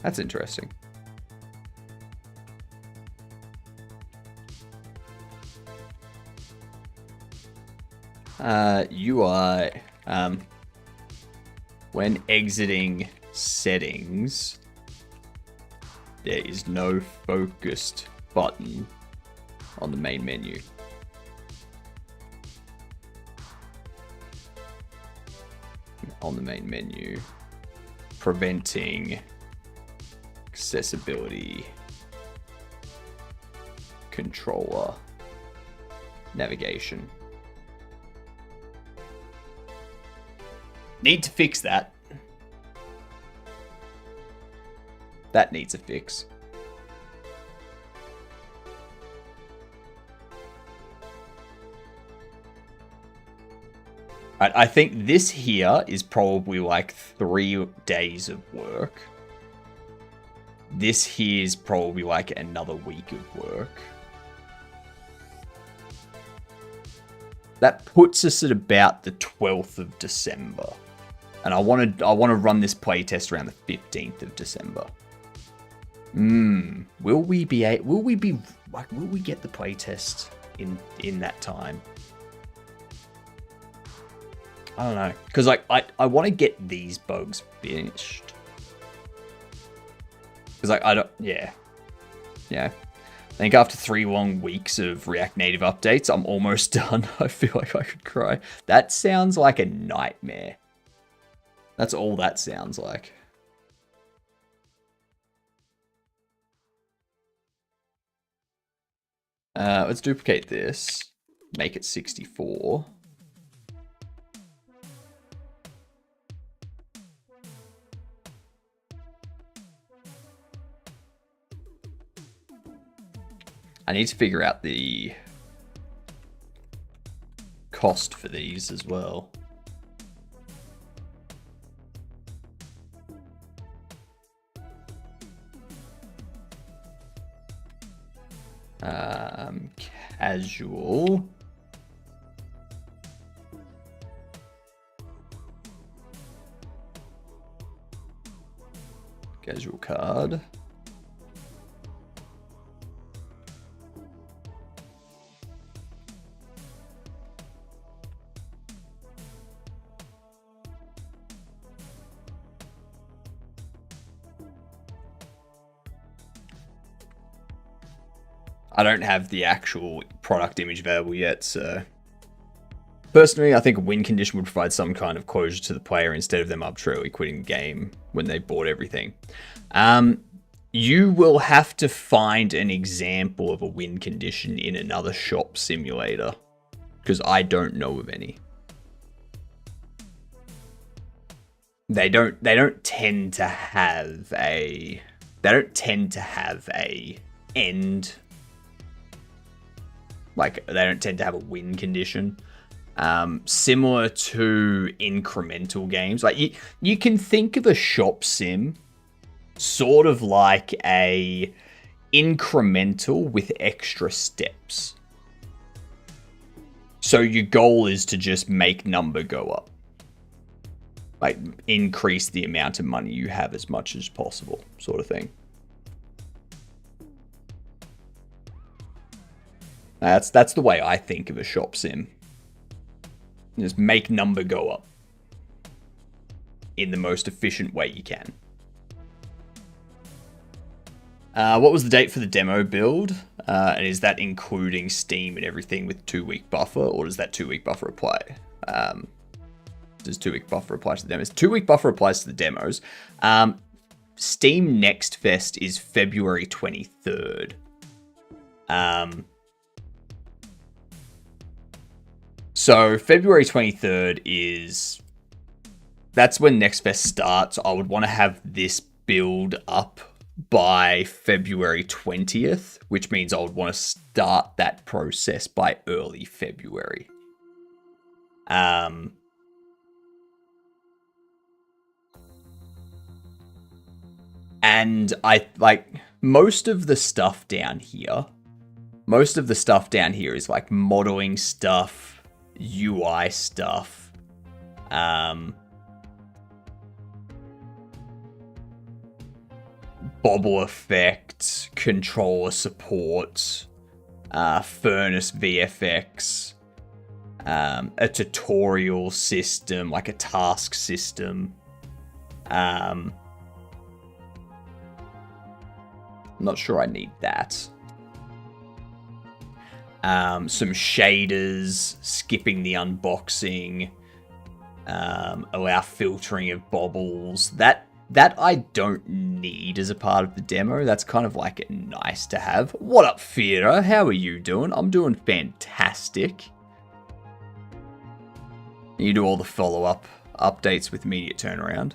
That's interesting. UI, when exiting settings, there is no focused button on the main menu. On the main menu, preventing accessibility, controller, navigation. Need to fix that. That needs a fix. I think this here is probably like 3 days of work. This here is probably like another week of work. That puts us at about the 12th of December. And I want to run this playtest around the 15th of December. Will we get the playtest in that time? I don't know, because like I want to get these bugs finished. Because like yeah. I think after 3 long weeks of React Native updates, I'm almost done. I feel like I could cry. That sounds like a nightmare. That's all that sounds like. Let's duplicate this. Make it 64. I need to figure out the cost for these as well. Casual. Casual card. I don't have the actual product image available yet, so... Personally, I think a win condition would provide some kind of closure to the player instead of them arbitrarily quitting the game when they bought everything. You will have to find an example of a win condition in another shop simulator, because I don't know of any. They don't tend to have a end. Like, they don't tend to have a win condition. Similar to incremental games. Like, you can think of a shop sim sort of like a incremental with extra steps. So your goal is to just make number go up. Like, increase the amount of money you have as much as possible, sort of thing. That's the way I think of a shop sim. Just make number go up in the most efficient way you can. What was the date for the demo build? And is that including Steam and everything with 2-week buffer, or does that 2-week buffer apply? Does 2-week buffer apply to the demos? 2-week buffer applies to the demos. Steam Next Fest is February 23rd. So February 23rd that's when Next Fest starts. I would want to have this build up by February 20th, which means I would want to start that process by early February. And I like most of the stuff down here. Most of the stuff down here is like modeling stuff, UI stuff, bobble effect, controller support, furnace VFX, a tutorial system, like a task system. I'm not sure I need that. Some shaders, skipping the unboxing, allow filtering of bobbles. That I don't need as a part of the demo. That's kind of like nice to have. What up, Fira? How are you doing? I'm doing fantastic. You do all the follow-up updates with immediate turnaround.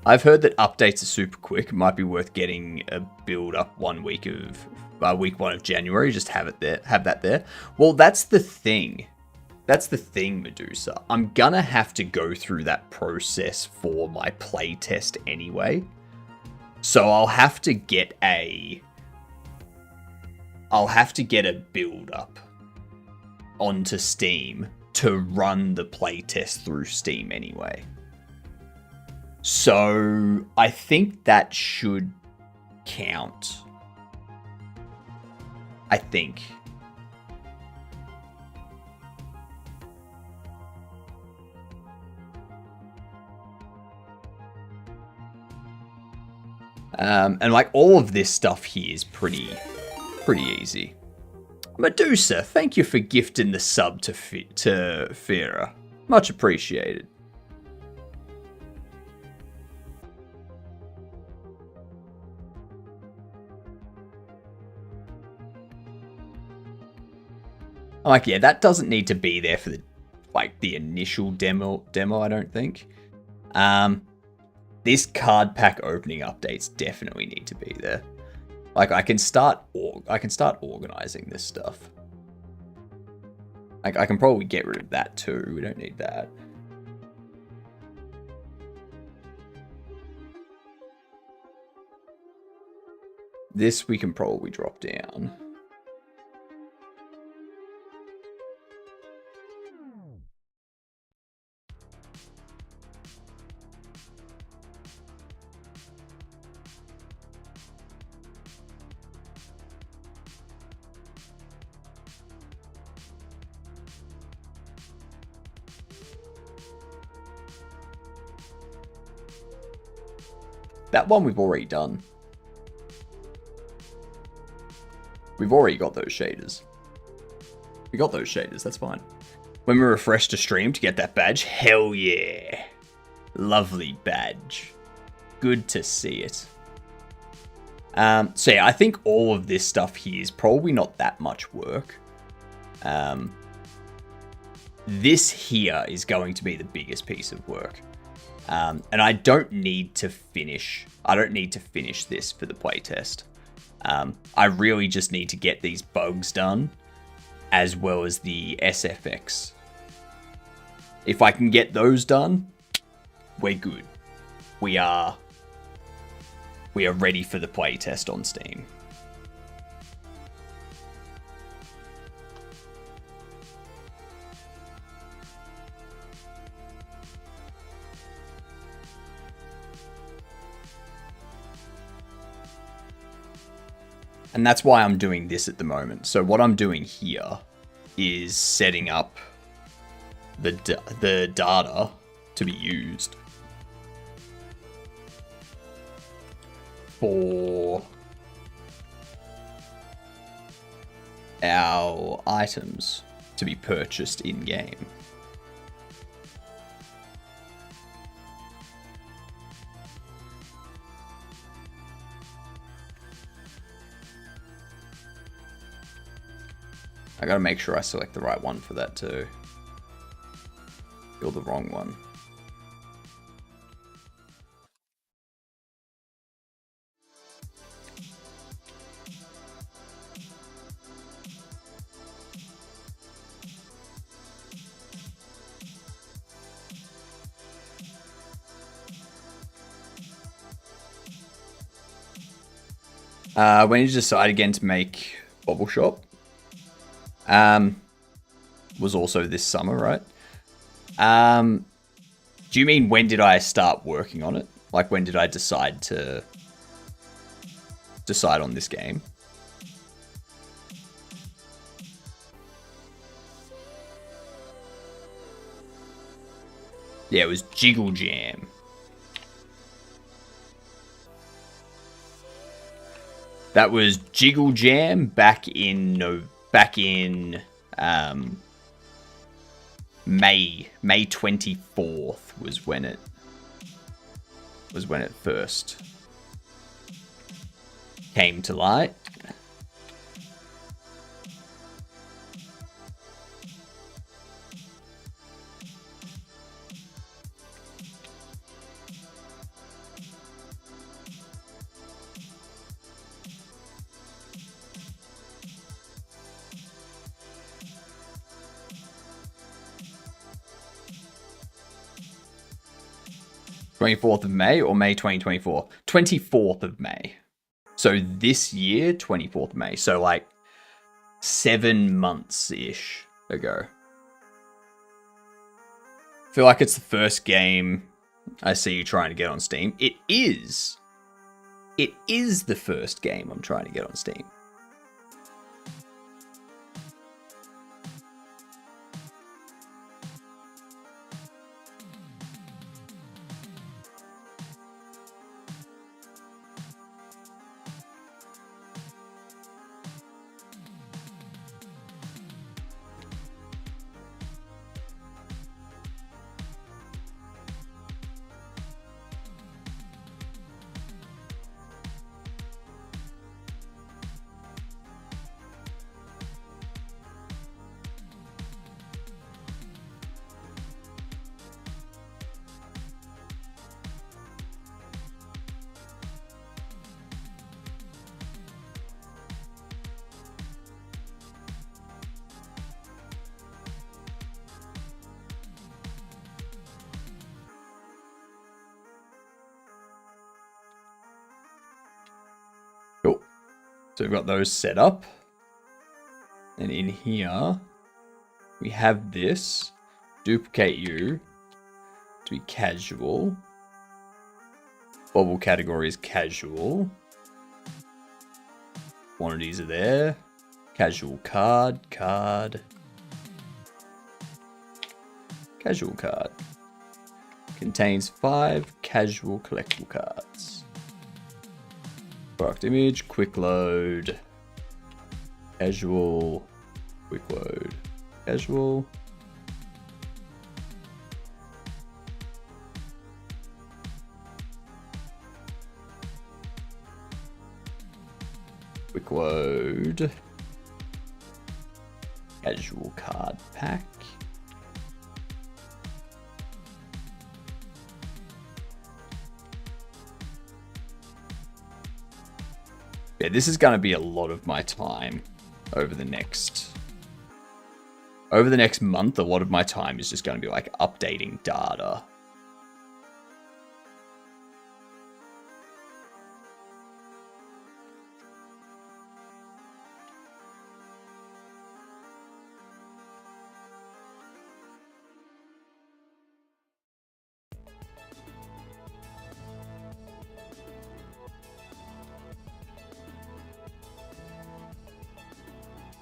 I've heard that updates are super quick. It might be worth getting a build-up 1 week of week 1 of January. Just have it there. Have that there. Well, that's the thing. That's the thing, Medusa. I'm gonna have to go through that process for my playtest anyway. So I'll have to get a build up onto Steam to run the playtest through Steam anyway. So I think that should count. I think. And like all of this stuff here is pretty easy. Medusa, thank you for gifting the sub to Fira. Much appreciated. Like, yeah, that doesn't need to be there for the initial demo, I don't think. This card pack opening updates definitely need to be there. Like, I can start organizing this stuff. Like, I can probably get rid of that too. We don't need that. This we can probably drop down. That one we've already done. We've already got those shaders. We got those shaders, that's fine. When we refresh to stream to get that badge, hell yeah. Lovely badge. Good to see it. So yeah, I think all of this stuff here is probably not that much work. This here is going to be the biggest piece of work. And I don't need to finish this for the playtest. I really just need to get these bugs done, as well as the SFX. If I can get those done, we're good. We are ready for the playtest on Steam. And that's why I'm doing this at the moment. So what I'm doing here is setting up the data to be used for our items to be purchased in-game. I gotta make sure I select the right one for that too. You're the wrong one. When did you decide again to make Bobble Shop? Was also this summer, right? Do you mean when did I start working on it? Like when did I decide on this game? Yeah, it was Jiggle Jam. That was Jiggle Jam back in May 24th was when it first came to light. (24th of May or May 2024? 24th of May. So this year, 24th of May. So like 7 months-ish ago. I feel like it's the first game I see you trying to get on Steam. It is. It is the first game I'm trying to get on Steam. Cool. So we've got those set up. And in here, we have this. Duplicate you to be casual. Bobble category is casual. Quantities are there. Casual card. Casual card. Contains 5 casual collectible cards. Product image, quick load. Casual, quick load. Casual. Quick load. Casual card pack. Yeah, this is going to be a lot of my time over the next month. A lot of my time is just going to be like updating data.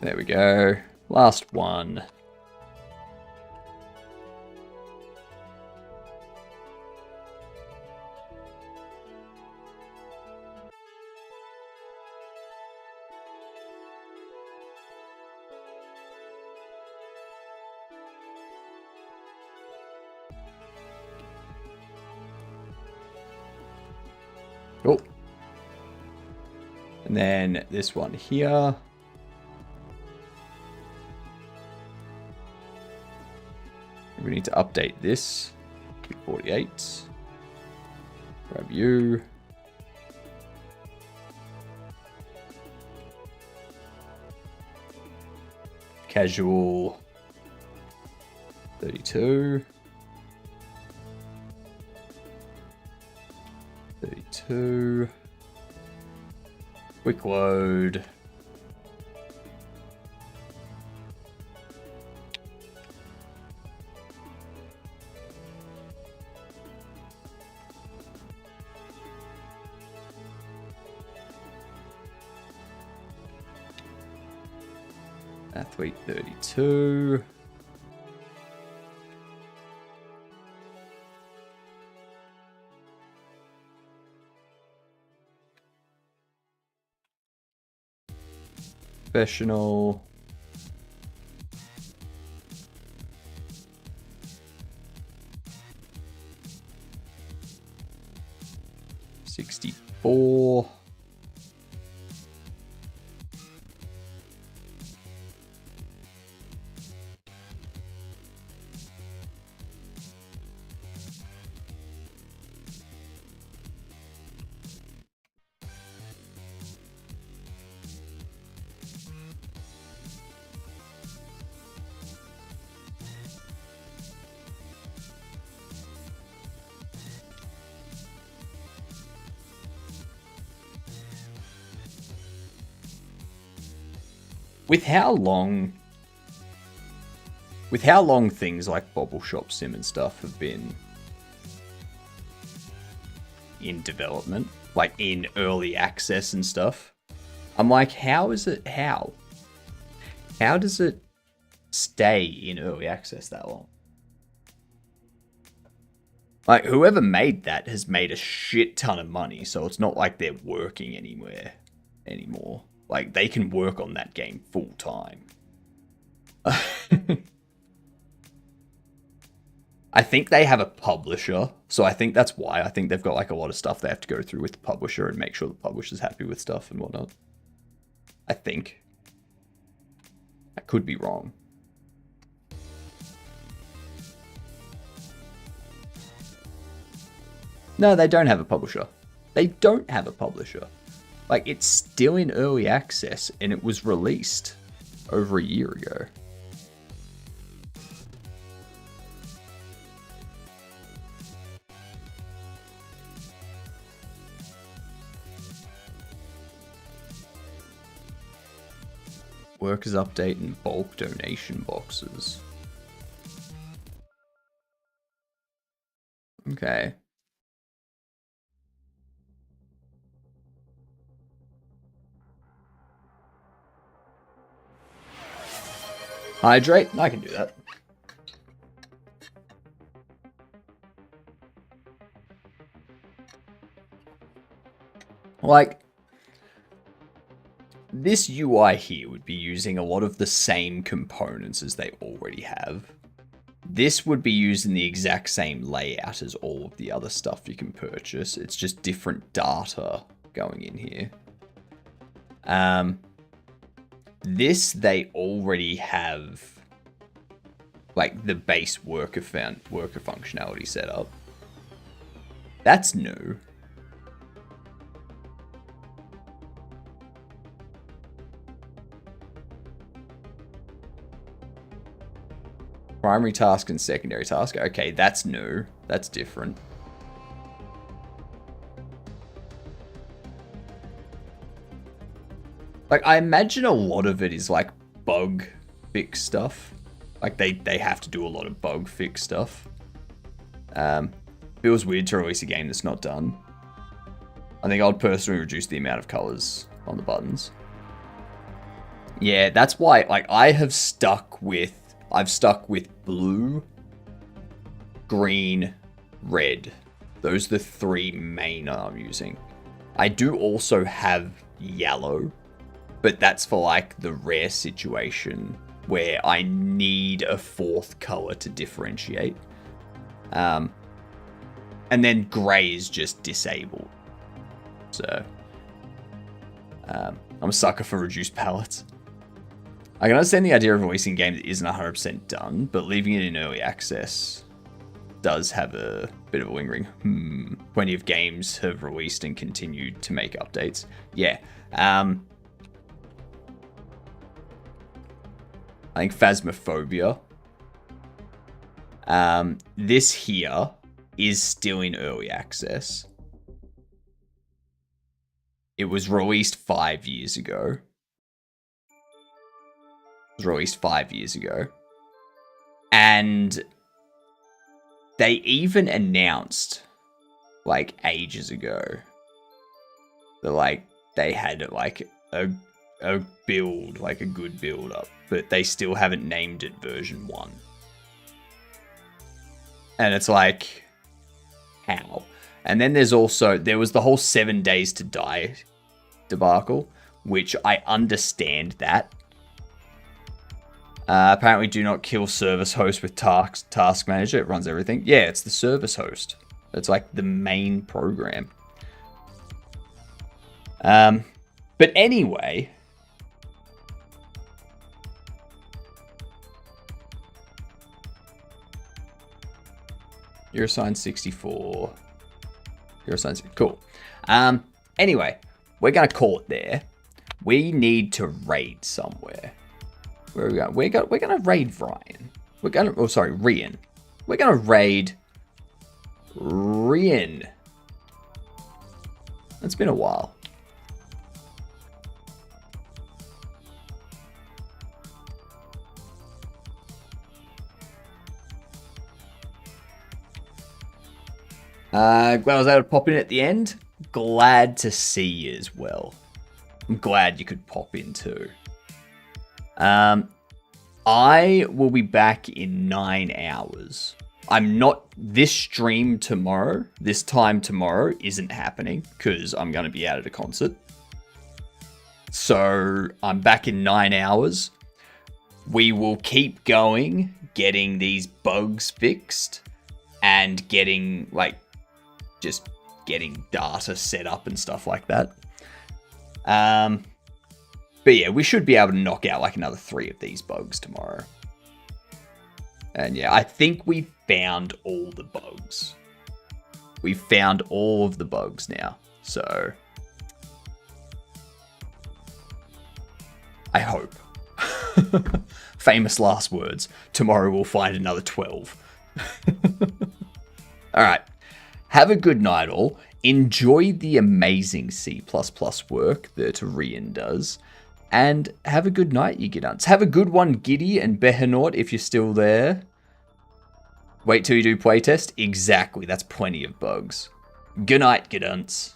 There we go. Last one. Oh. And then this one here. We need to update this. 248. Grab you. Casual. 32. 32. Quick load. Athlete 32. Professional. $64. With how long things like Bobble Shop Sim and stuff have been in development, like in early access and stuff, I'm like, how does it stay in early access that long? Like, whoever made that has made a shit ton of money, so it's not like they're working anywhere anymore. Like, they can work on that game full time. I think they have a publisher, so I think that's why. I think they've got like a lot of stuff they have to go through with the publisher and make sure the publisher's happy with stuff and whatnot. I think. I could be wrong. No, they don't have a publisher. They don't have a publisher. Like, it's still in early access, and it was released over a year ago. Workers update and bulk donation boxes. Okay. Hydrate? I can do that. Like, this UI here would be using a lot of the same components as they already have. This would be using the exact same layout as all of the other stuff you can purchase. It's just different data going in here. This, they already have like the base worker functionality set up. That's new. Primary task and secondary task. Okay, that's new. That's different. Like, I imagine a lot of it is like bug fix stuff. Like, they have to do a lot of bug fix stuff. Feels weird to release a game that's not done. I think I'd personally reduce the amount of colors on the buttons. Yeah, that's why, like, I've stuck with blue, green, red. Those are the three main I'm using. I do also have yellow, but that's for, like, the rare situation where I need a fourth color to differentiate. And then gray is just disabled. So, I'm a sucker for reduced palettes. I can understand the idea of releasing a game that isn't 100% done, but leaving it in early access does have a bit of a lingering Plenty of games have released and continued to make updates. Yeah. I think Phasmophobia. This here is still in early access. It was released 5 years ago. And they even announced, like, ages ago, that, like, they had, like, a build, like a good build up, but they still haven't named it version 1. And it's like, how? And then there was the whole 7 days to die debacle, which I understand that. Apparently do not kill service host with task manager. It runs everything. Yeah, it's the service host. It's like the main program. But anyway, you're assigned 64. You're assigned 60. Cool. Anyway, we're going to call it there. We need to raid somewhere. Where are we going? We're going to raid Ryan. Rian. We're going to raid Rian. It's been a while. Glad I was able to pop in at the end. Glad to see you as well. I'm glad you could pop in too. I will be back in 9 hours. I'm not... This stream tomorrow, this time tomorrow, isn't happening because I'm going to be out at a concert. So, I'm back in 9 hours. We will keep going, getting these bugs fixed, and getting, like, just getting data set up and stuff like that. But yeah, we should be able to knock out like another 3 of these bugs tomorrow. And yeah, I think we found all the bugs. We've found all of the bugs now. So, I hope. Famous last words. Tomorrow we'll find another 12. Alright. Have a good night all. Enjoy the amazing C++ work that Rian does. And have a good night, you Giddunts. Have a good one, Giddy and Behanaut, if you're still there. Wait till you do playtest. Exactly, that's plenty of bugs. Good night, Giddunts.